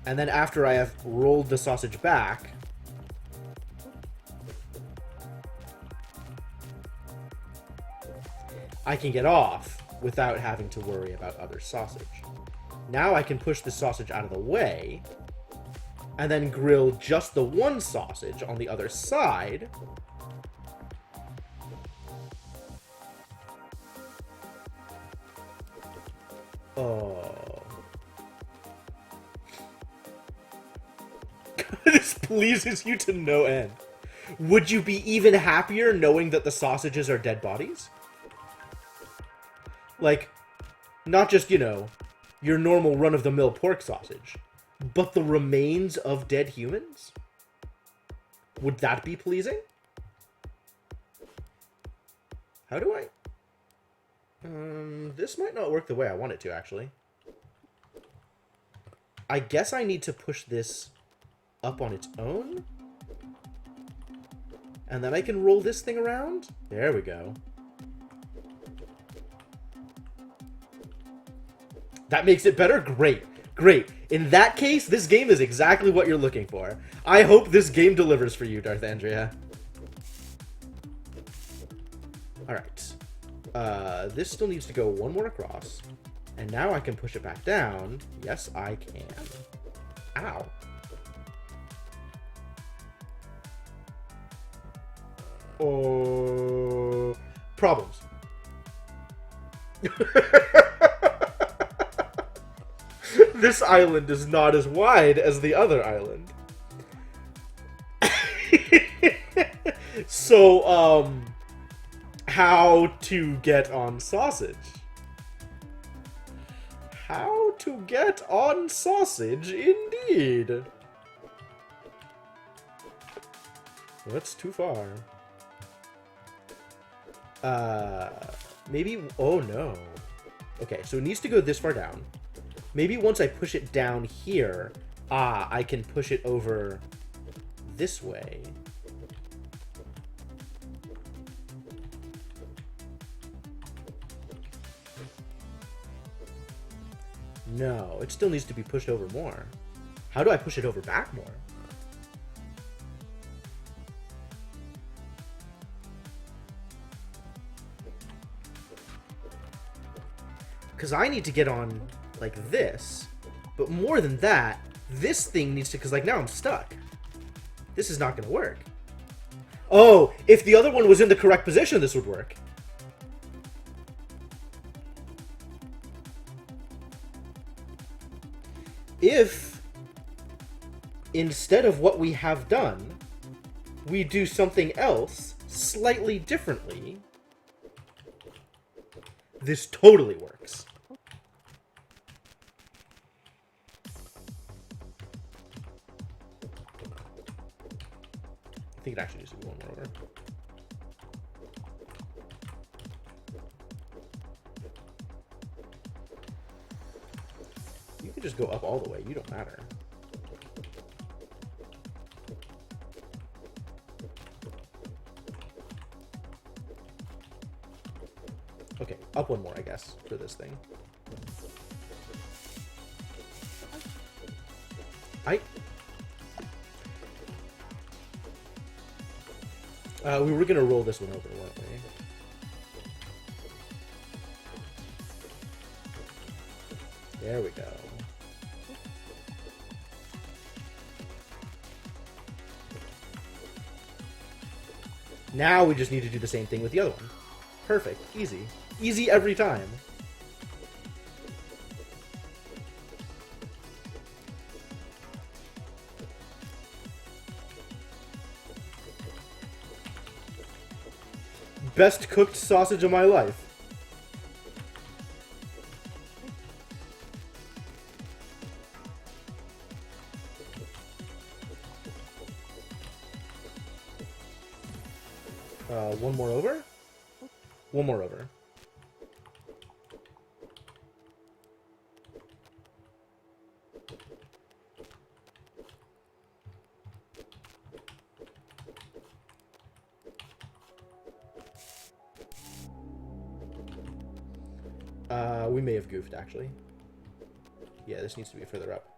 And then after I have rolled the sausage back, I can get off without having to worry about other sausage. Now I can push the sausage out of the way, and then grill just the one sausage on the other side. Oh. This pleases you to no end. Would you be even happier knowing that the sausages are dead bodies? Like, not just, you know, your normal run-of-the-mill pork sausage, but the remains of dead humans? Would that be pleasing? How do I... this might not work the way I want it to, actually. I guess I need to push this up on its own? And then I can roll this thing around? There we go. That makes it better? Great. Great. In that case, this game is exactly what you're looking for. I hope this game delivers for you, Darth Andrea. Alright. This still needs to go one more across. And now I can push it back down. Yes, I can. Ow. Oh... Problems. This island is not as wide as the other island. So, how to get on sausage? How to get on sausage, indeed. That's too far. Maybe... Oh, no. Okay, so it needs to go this far down. Maybe once I push it down here, I can push it over this way. No, it still needs to be pushed over more. How do I push it over back more? Because I need to get on, like, this. But more than that, this thing needs to... Because, like, now I'm stuck. This is not going to work. Oh, if the other one was in the correct position, this would work. If, instead of what we have done, we do something else slightly differently, this totally works. I think it actually needs to be one more over. You can just go up all the way. You don't matter. Okay, up one more, I guess, for this thing. We were gonna roll this one over, weren't we? There we go. Now we just need to do the same thing with the other one. Perfect. Easy. Easy every time. Best cooked sausage of my life. One more over? One more over. We may have goofed, actually. Yeah, this needs to be further up.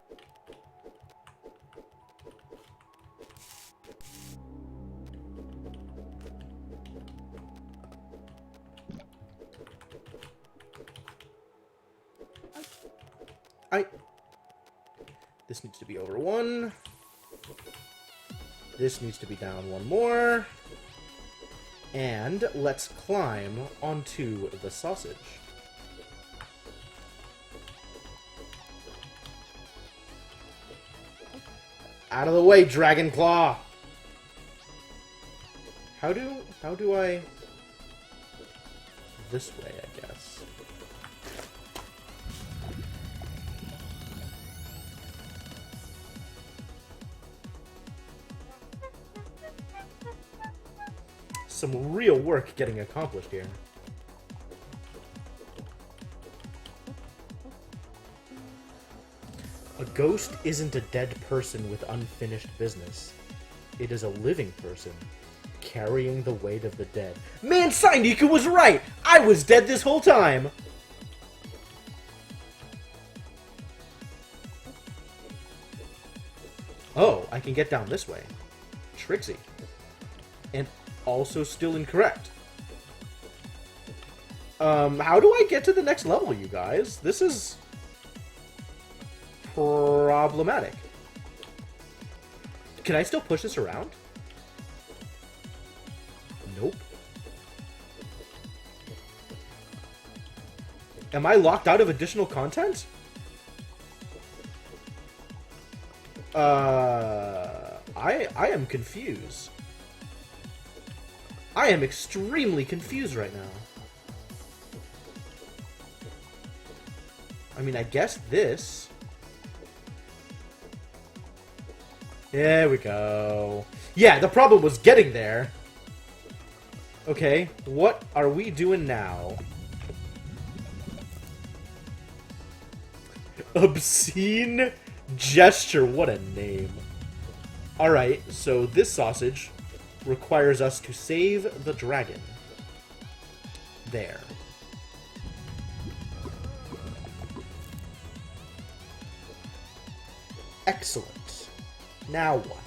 This needs to be over one. This needs to be down one more. And let's climb onto the sausage. Out of the way, Dragon Claw! How do I... This way, I guess. Some real work getting accomplished here. A ghost isn't a dead person with unfinished business. It is a living person, carrying the weight of the dead. Man, Sainiku was right! I was dead this whole time! Oh, I can get down this way. Trixie. And also still incorrect. How do I get to the next level, you guys? This is... problematic. Can I still push this around? Nope. Am I locked out of additional content? I am confused. I am extremely confused right now. I mean, I guess this... There we go. Yeah, the problem was getting there. Okay, what are we doing now? Obscene gesture, what a name. Alright, so this sausage requires us to save the dragon. There. Excellent. Now what?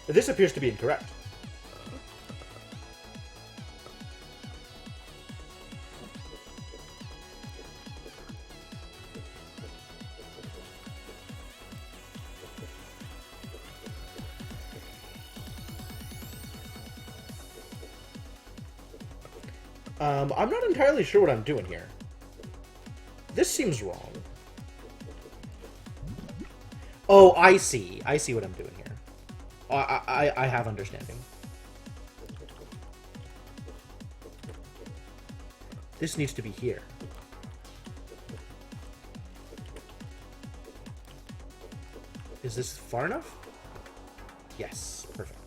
This appears to be incorrect. I'm not entirely sure what I'm doing here. This seems wrong. Oh, I see. I see what I'm doing here. I have understanding. This needs to be here. Is this far enough? Yes, perfect.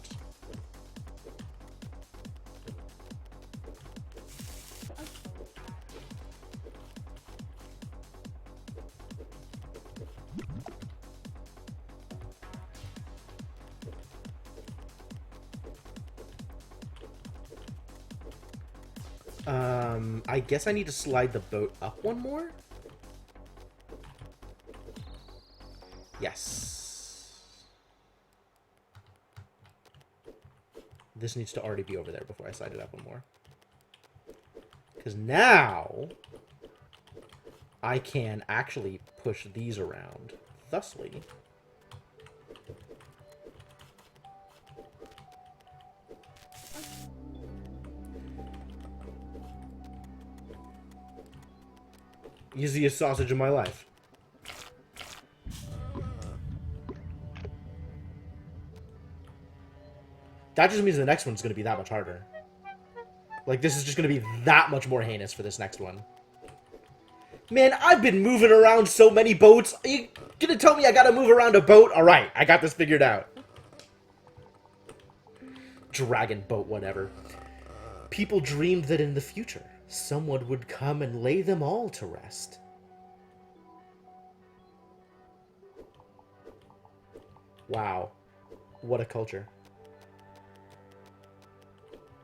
I guess I need to slide the boat up one more? Yes. This needs to already be over there before I slide it up one more. Because now I can actually push these around. Thusly, easiest sausage of my life. That just means the next one's going to be that much harder. Like, this is just going to be that much more heinous for this next one. Man, I've been moving around so many boats. Are you going to tell me I got to move around a boat? Alright, I got this figured out. Dragon boat, whatever. People dreamed that in the future, someone would come and lay them all to rest. Wow. What a culture.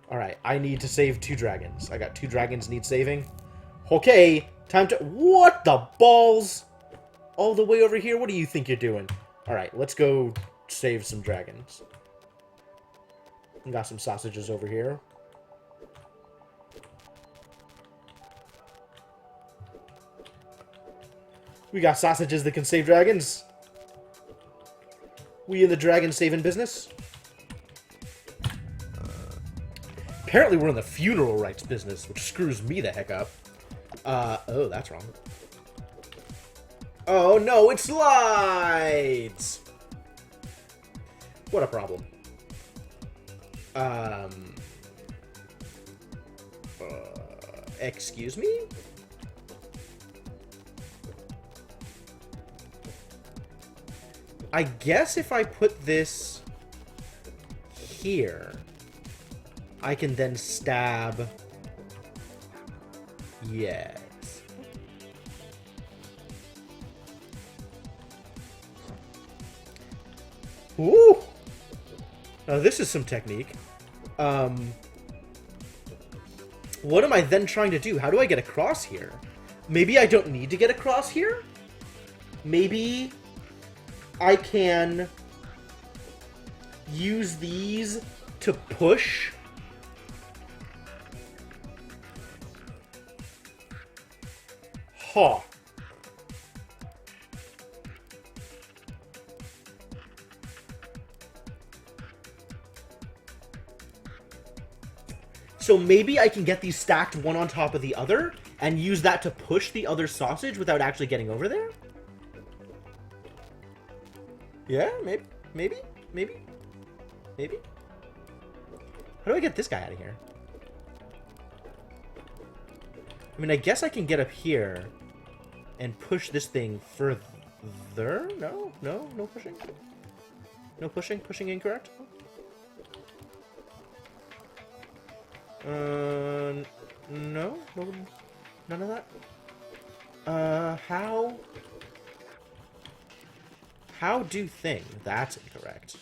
Alright, I need to save 2 dragons. I got 2 dragons need saving. Okay, time to... What the balls? All the way over here? What do you think you're doing? Alright, let's go save some dragons. We got some sausages over here. We got sausages that can save dragons. We in the dragon saving business. Apparently we're in the funeral rites business, which screws me the heck up. Oh, that's wrong. Oh no, it slides! What a problem. Excuse me? I guess if I put this here, I can then stab. Yes. Ooh! Now this is some technique. What am I then trying to do? How do I get across here? Maybe I don't need to get across here? Maybe I can use these to push. Huh. So maybe I can get these stacked one on top of the other and use that to push the other sausage without actually getting over there? Yeah, maybe. How do I get this guy out of here? I mean, I guess I can get up here and push this thing further? No pushing. No pushing? Pushing incorrect? No, none of that. How do thing? That's incorrect.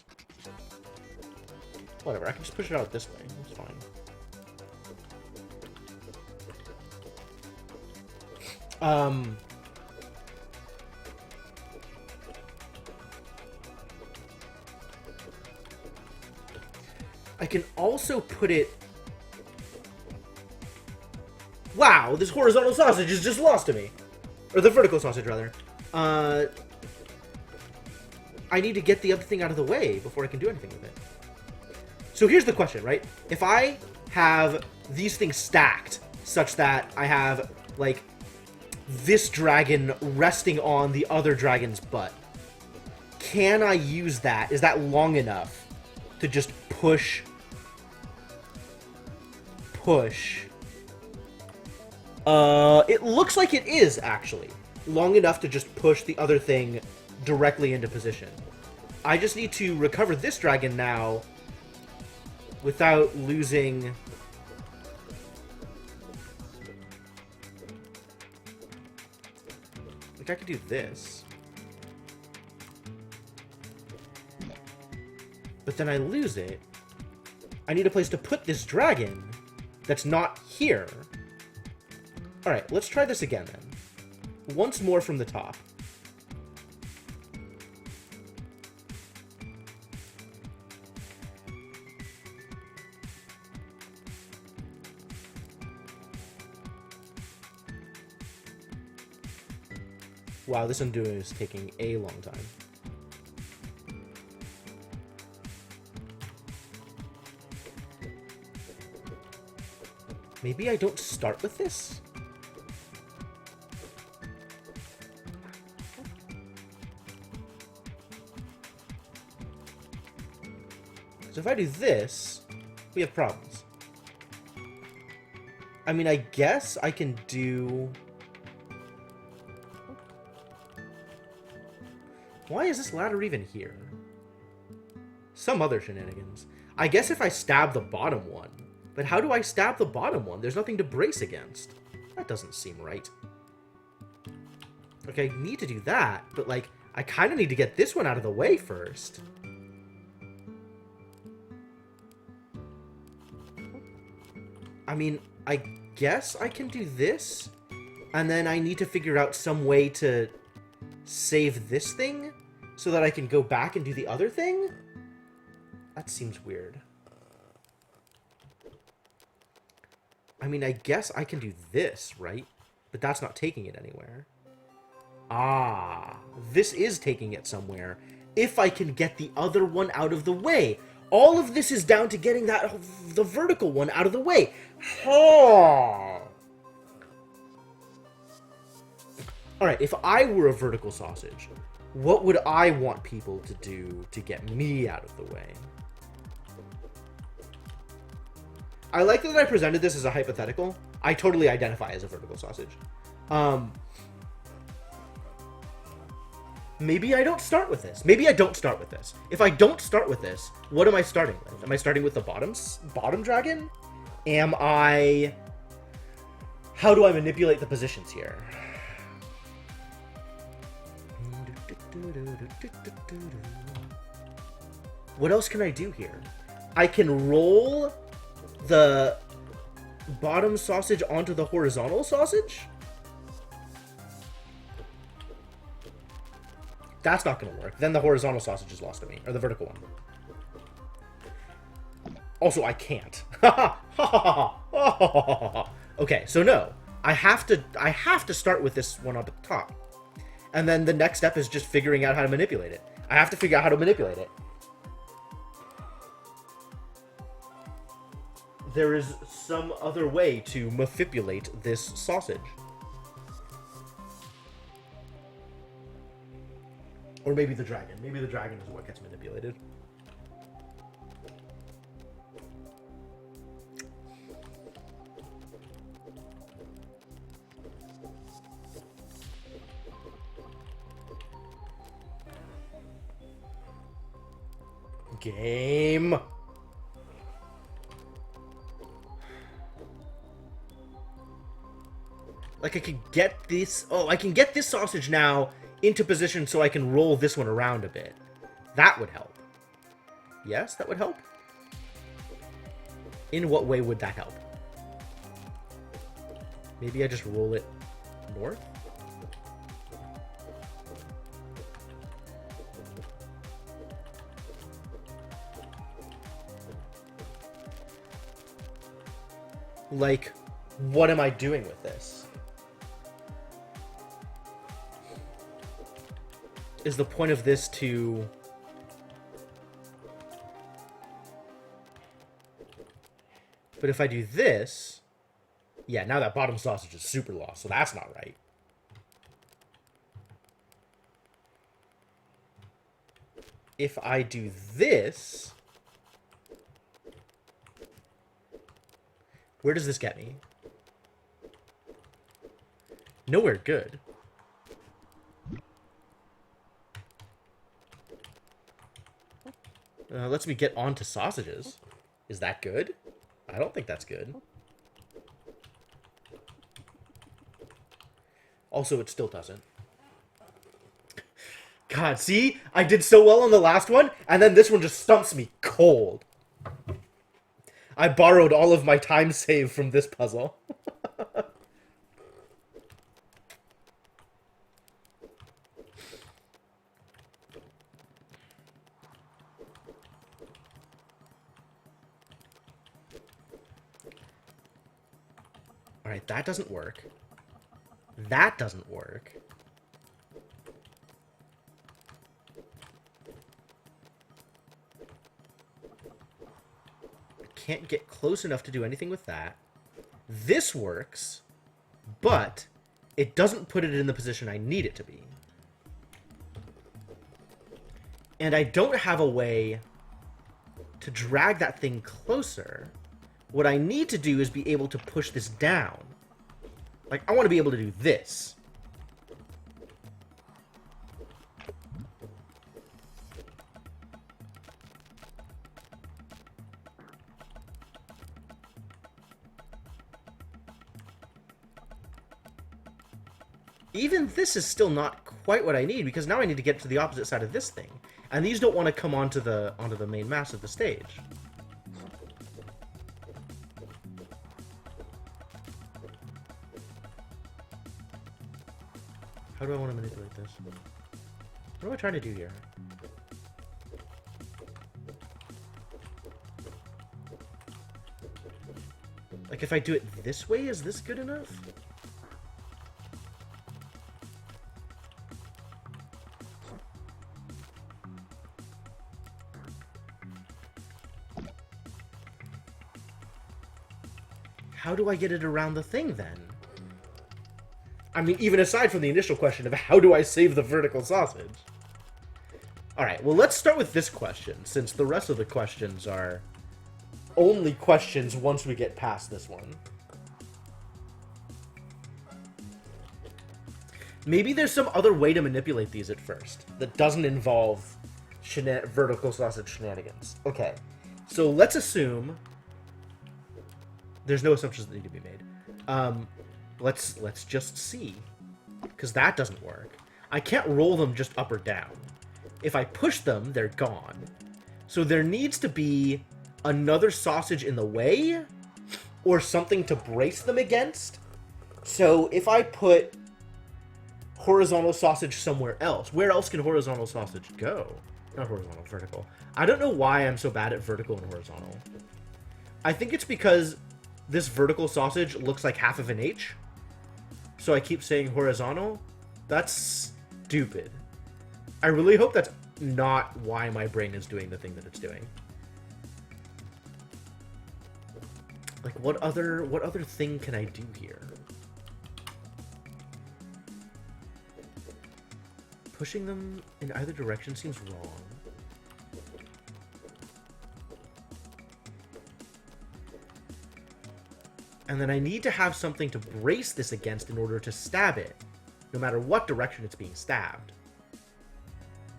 Whatever, I can just push it out this way. That's fine. I can also put it... Wow, this horizontal sausage is just lost to me. Or the vertical sausage, rather. I need to get the other thing out of the way before I can do anything with it. So here's the question, right? If I have these things stacked such that I have, like, this dragon resting on the other dragon's butt, can I use that? Is that long enough to just push? It looks like it is, actually. Long enough to just push the other thing directly into position. I just need to recover this dragon now without losing... Like, I could do this. But then I lose it. I need a place to put this dragon that's not here. Alright, let's try this again then. Once more from the top. Wow, this undoing is taking a long time. Maybe I don't start with this? So if I do this, we have problems. I mean, I guess I can do... Why is this ladder even here? Some other shenanigans. I guess if I stab the bottom one. But how do I stab the bottom one? There's nothing to brace against. That doesn't seem right. Okay, I need to do that, but like, I kind of need to get this one out of the way first. I mean, I guess I can do this, and then I need to figure out some way to save this thing so that I can go back and do the other thing? That seems weird. I mean, I guess I can do this, right? But that's not taking it anywhere. Ah, this is taking it somewhere. If I can get the other one out of the way. All of this is down to getting the vertical one out of the way. Oh. Alright, if I were a vertical sausage, what would I want people to do to get me out of the way? I like that I presented this as a hypothetical. I totally identify as a vertical sausage. Maybe I don't start with this. Maybe I don't start with this. If I don't start with this, what am I starting with? Am I starting with the bottom dragon? Am I... How do I manipulate the positions here? What else can I do here? I can roll the bottom sausage onto the horizontal sausage? That's not going to work. Then the horizontal sausage is lost to me. Or the vertical one. Also, I can't. Okay, so no. I have to start with this one up at the top. And then the next step is just figuring out how to manipulate it. I have to figure out how to manipulate it. There is some other way to manipulate this sausage. Or maybe the dragon. Maybe the dragon is what gets manipulated. Game. Like I could get this... Oh, I can get this sausage now into position so I can roll this one around a bit. That would help. Yes, that would help? In what way would that help? Maybe I just roll it north? Like, what am I doing with this? Is the point of this to... But if I do this... Yeah, now that bottom sausage is super lost, so that's not right. If I do this... Where does this get me? Nowhere good. Lets me get onto sausages. Is that good? I don't think that's good. Also, it still doesn't. God, see? I did so well on the last one, and then this one just stumps me cold. I borrowed all of my time save from this puzzle. Alright, that doesn't work. That doesn't work. Can't get close enough to do anything with that. This works, but it doesn't put it in the position I need it to be. And I don't have a way to drag that thing closer. What I need to do is be able to push this down. Like, I want to be able to do this. Even this is still not quite what I need, because now I need to get to the opposite side of this thing. And these don't want to come onto the main mass of the stage. How do I want to manipulate this? What am I trying to do here? Like, if I do it this way, is this good enough? How do I get it around the thing, then? I mean, even aside from the initial question of how do I save the vertical sausage? Alright, well, let's start with this question, since the rest of the questions are only questions once we get past this one. Maybe there's some other way to manipulate these at first that doesn't involve vertical sausage shenanigans. Okay, so let's assume... There's no assumptions that need to be made. Let's just see. Because that doesn't work. I can't roll them just up or down. If I push them, they're gone. So there needs to be another sausage in the way, or something to brace them against. So if I put horizontal sausage somewhere else, where else can horizontal sausage go? Not horizontal, vertical. I don't know why I'm so bad at vertical and horizontal. I think it's because this vertical sausage looks like half of an H. So I keep saying horizontal. That's stupid. I really hope that's not why my brain is doing the thing that it's doing. Like, what other thing can I do here? Pushing them in either direction seems wrong. And then I need to have something to brace this against in order to stab it, no matter what direction it's being stabbed.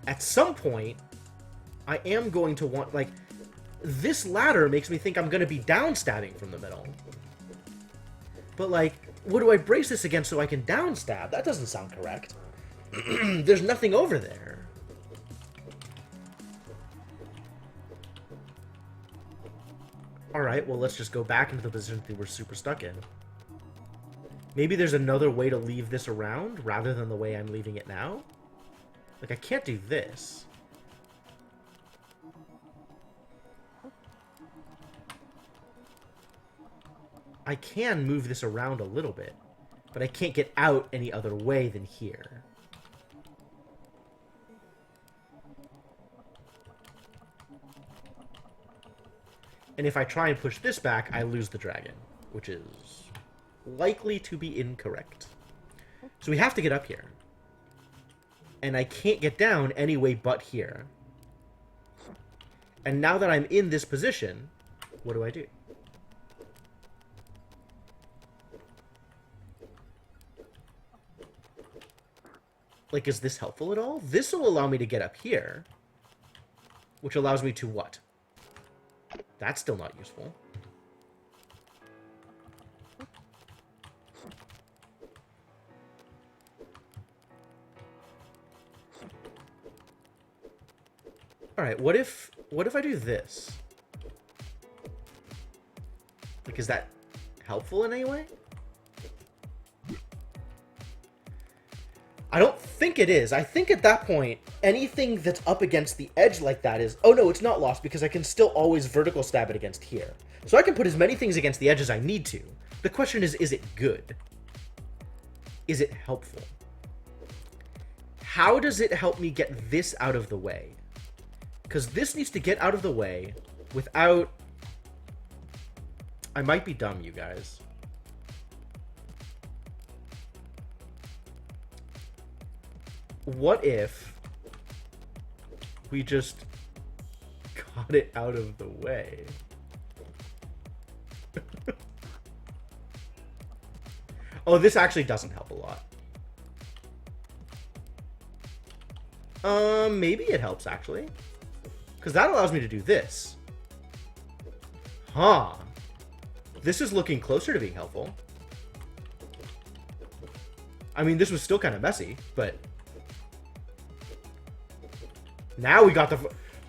At some point, I am going to want, like, this ladder makes me think I'm going to be down stabbing from the middle. But, like, what do I brace this against so I can down stab? That doesn't sound correct. There's nothing over there. Alright, well, let's just go back into the position we were super stuck in. Maybe there's another way to leave this around rather than the way I'm leaving it now? Like, I can't do this. I can move this around a little bit, but I can't get out any other way than here. And if I try and push this back, I lose the dragon, which is likely to be incorrect. So we have to get up here. And I can't get down any way but here. And now that I'm in this position, what do I do? Like, is this helpful at all? This will allow me to get up here. Which allows me to what? That's still not useful. Alright, what if I do this? Like, is that helpful in any way? I don't think it is. I think at that point, anything that's up against the edge like that is... Oh no, it's not lost because I can still always vertical stab it against here. So I can put as many things against the edge as I need to. The question is it good? Is it helpful? How does it help me get this out of the way? Because this needs to get out of the way without... I might be dumb, you guys. What if we just got it out of the way? Oh, this actually doesn't help a lot. Maybe it helps, actually. Because that allows me to do this. Huh. This is looking closer to being helpful. I mean, this was still kind of messy, but... Now we got the...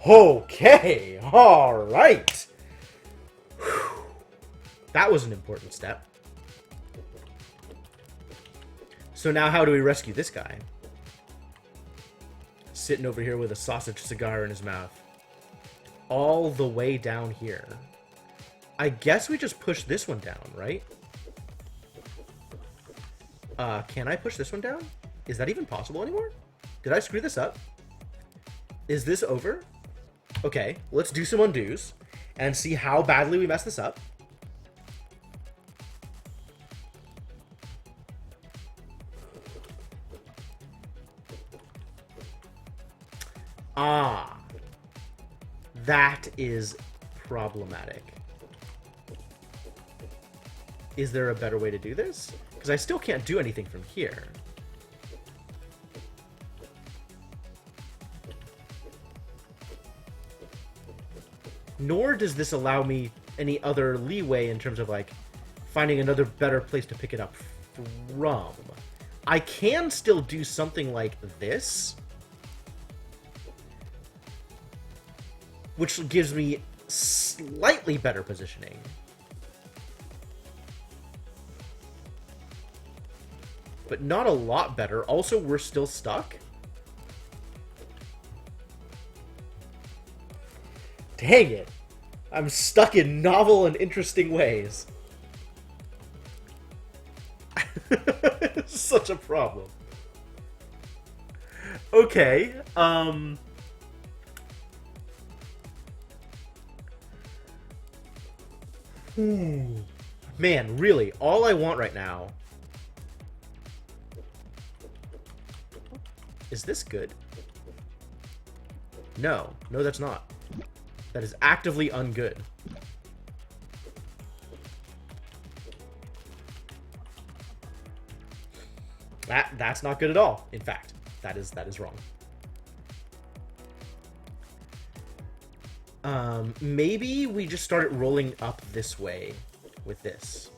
Okay! Alright! That was an important step. So now how do we rescue this guy? Sitting over here with a sausage cigar in his mouth. All the way down here. I guess we just push this one down, right? Can I push this one down? Is that even possible anymore? Did I screw this up? Is this over? Okay, let's do some undos and see how badly we mess this up. Ah, that is problematic. Is there a better way to do this? Because I still can't do anything from here. Nor does this allow me any other leeway in terms of, like, finding another better place to pick it up from. I can still do something like this, which gives me slightly better positioning. But not a lot better. Also, we're still stuck. Dang it. I'm stuck in novel and interesting ways. It's such a problem. Okay, Man, really, all I want right now... Is this good? No. No, that's not. That is actively ungood. That's not good at all. In fact, that is wrong. Maybe we just started rolling up this way with this.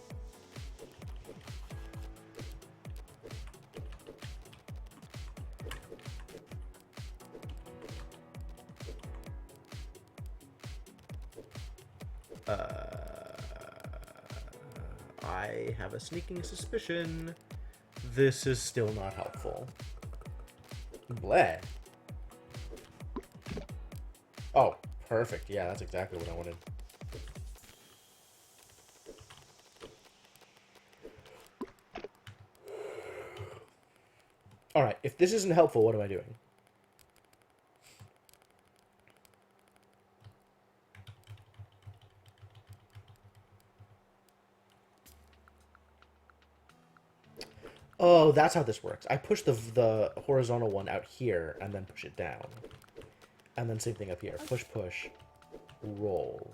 I have a sneaking suspicion this is still not helpful. Bleh. Oh, perfect. Yeah, that's exactly what I wanted. Alright, if this isn't helpful, what am I doing? Oh, that's how this works. I push the horizontal one out here, and then push it down. And then same thing up here. Push, push, roll.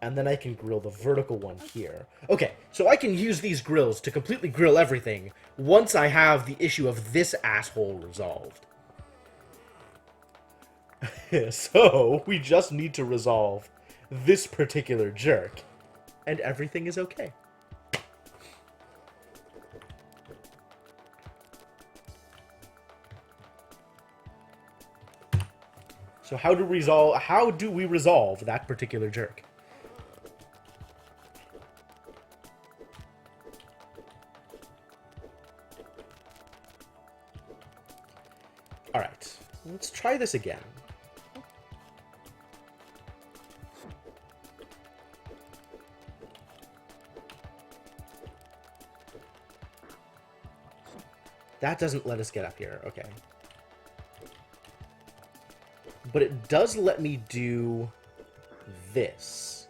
And then I can grill the vertical one here. Okay, so I can use these grills to completely grill everything once I have the issue of this asshole resolved. So, we just need to resolve this particular jerk, and everything is okay. So how do we resolve that particular jerk? All right, let's try this again. That doesn't let us get up here. Okay. But it does let me do this.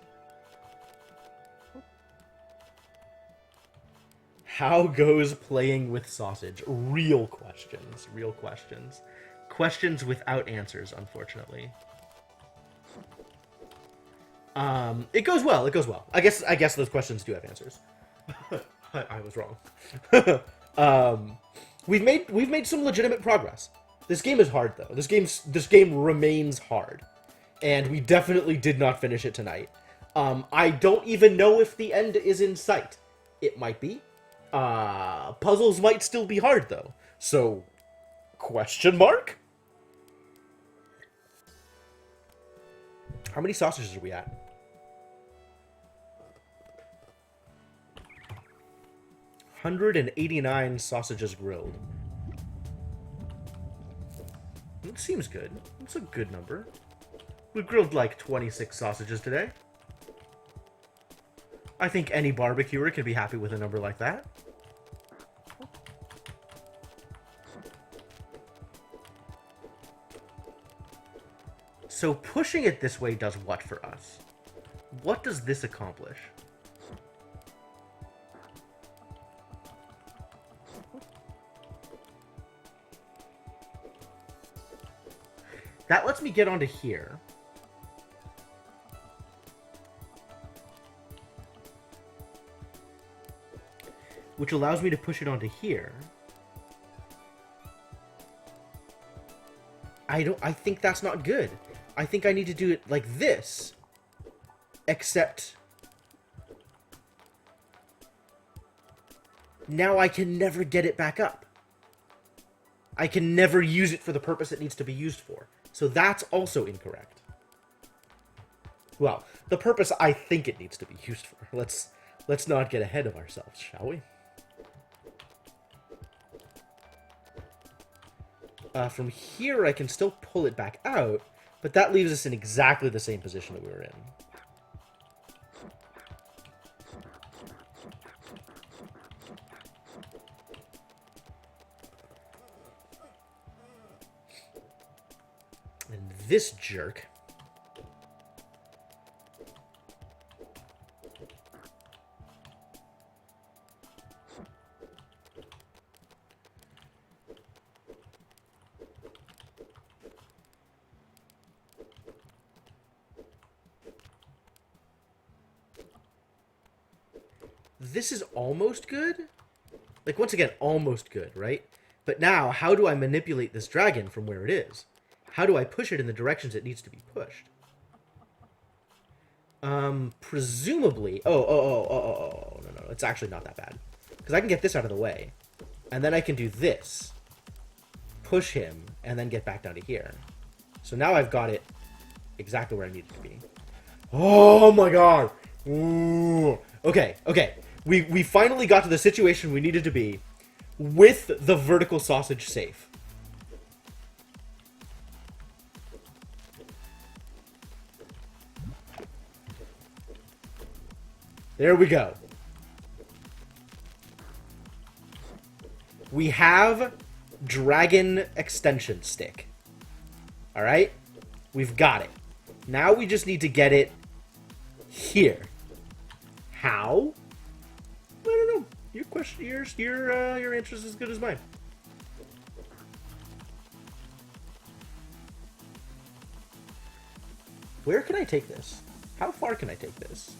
How goes playing with sausage? Real questions. Real questions. Questions without answers, unfortunately. It goes well. It goes well. I guess those questions do have answers. I was wrong. We've made some legitimate progress. This game is hard, though. This game remains hard. And we definitely did not finish it tonight. I don't even know if the end is in sight. It might be. Puzzles might still be hard, though. So, question mark? How many sausages are we at? 189 sausages grilled. It seems good. It's a good number. We grilled like 26 sausages today. I think any barbecuer can be happy with a number like that. So pushing it this way does what for us? What does this accomplish? That lets me get onto here. Which allows me to push it onto here. I think that's not good. I think I need to do it like this. Except now I can never get it back up. I can never use it for the purpose it needs to be used for. So that's also incorrect. Well, the purpose I think it needs to be used for. Let's not get ahead of ourselves, shall we? From here, I can still pull it back out, but that leaves us in exactly the same position that we were in. And this jerk this is almost good. Like, once again, almost good, right? But now, how do I manipulate this dragon from where it is? How do I push it in the directions it needs to be pushed? Presumably... Oh, no, it's actually not that bad. Because I can get this out of the way. And then I can do this. Push him, and then get back down to here. So now I've got it exactly where I need it to be. Oh my god! Ooh. Okay. We finally got to the situation we needed to be with the vertical sausage safe. There we go. We have dragon extension stick. Alright? We've got it. Now we just need to get it here. How? I don't know. Your question, your answer is as good as mine. Where can I take this? How far can I take this?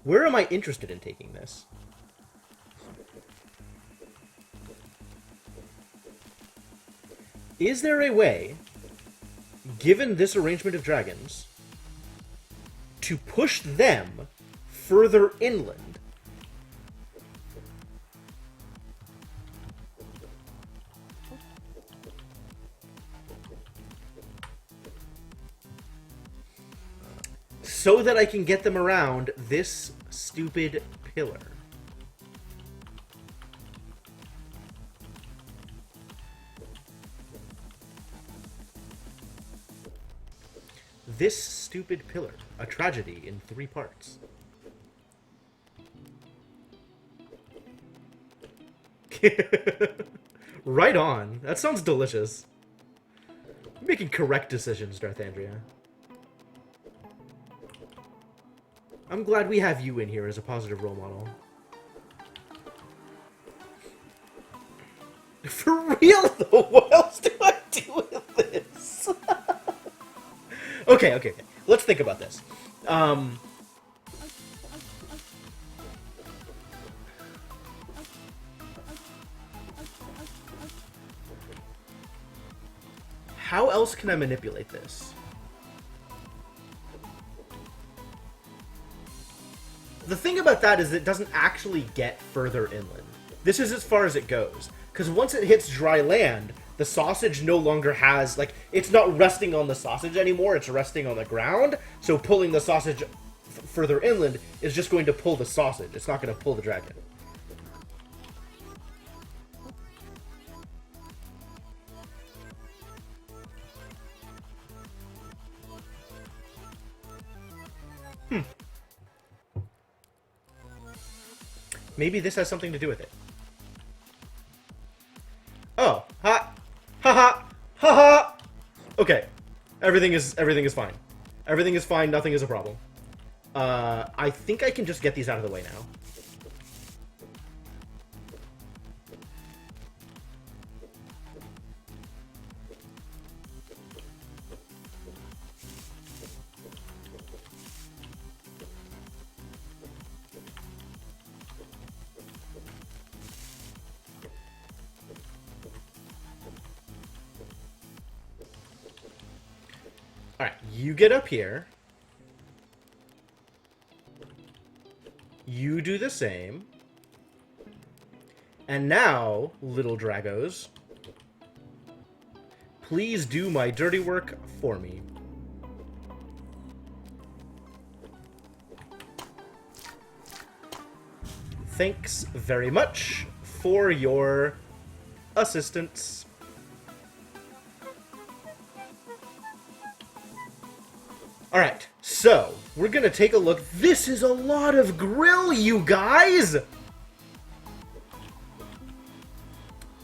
Where am I interested in taking this? Is there a way, given this arrangement of dragons, to push them further inland? So that I can get them around this stupid pillar. This stupid pillar. A tragedy in 3 parts. Right on. That sounds delicious. You're making correct decisions, Darthandria. I'm glad we have you in here as a positive role model. For real, though? What else do I do with this? Okay. Let's think about this. How else can I manipulate this? The thing about that is it doesn't actually get further inland. This is as far as it goes. Because once it hits dry land, the sausage no longer has, like, it's not resting on the sausage anymore, it's resting on the ground. So pulling the sausage further inland is just going to pull the sausage. It's not going to pull the dragon. Maybe this has something to do with it. Oh, ha ha. Okay, everything is fine. Everything is fine. Nothing is a problem. I think I can just get these out of the way now. Alright, you get up here. You do the same. And now, little Dragos, please do my dirty work for me. Thanks very much for your assistance. Alright, so, we're gonna take a look. This is a lot of grill, you guys!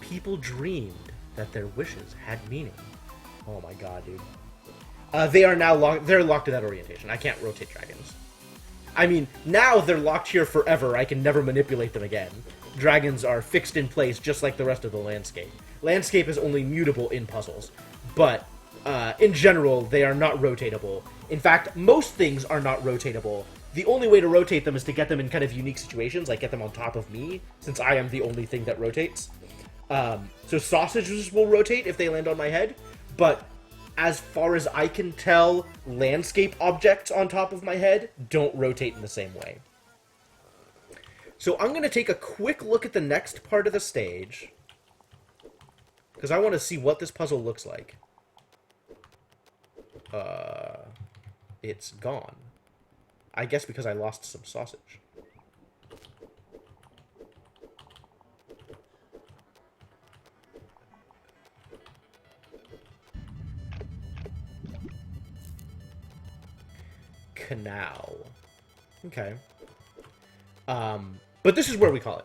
People dreamed that their wishes had meaning. Oh my god, dude. They are now they're locked to that orientation. I can't rotate dragons. I mean, now they're locked here forever. I can never manipulate them again. Dragons are fixed in place just like the rest of the landscape. Landscape is only mutable in puzzles. But in general, they are not rotatable. In fact, most things are not rotatable. The only way to rotate them is to get them in kind of unique situations, like get them on top of me, since I am the only thing that rotates. So sausages will rotate if they land on my head, but as far as I can tell, landscape objects on top of my head don't rotate in the same way. So I'm going to take a quick look at the next part of the stage, because I want to see what this puzzle looks like. It's gone. I guess because I lost some sausage. Canal. Okay. But this is where we call it.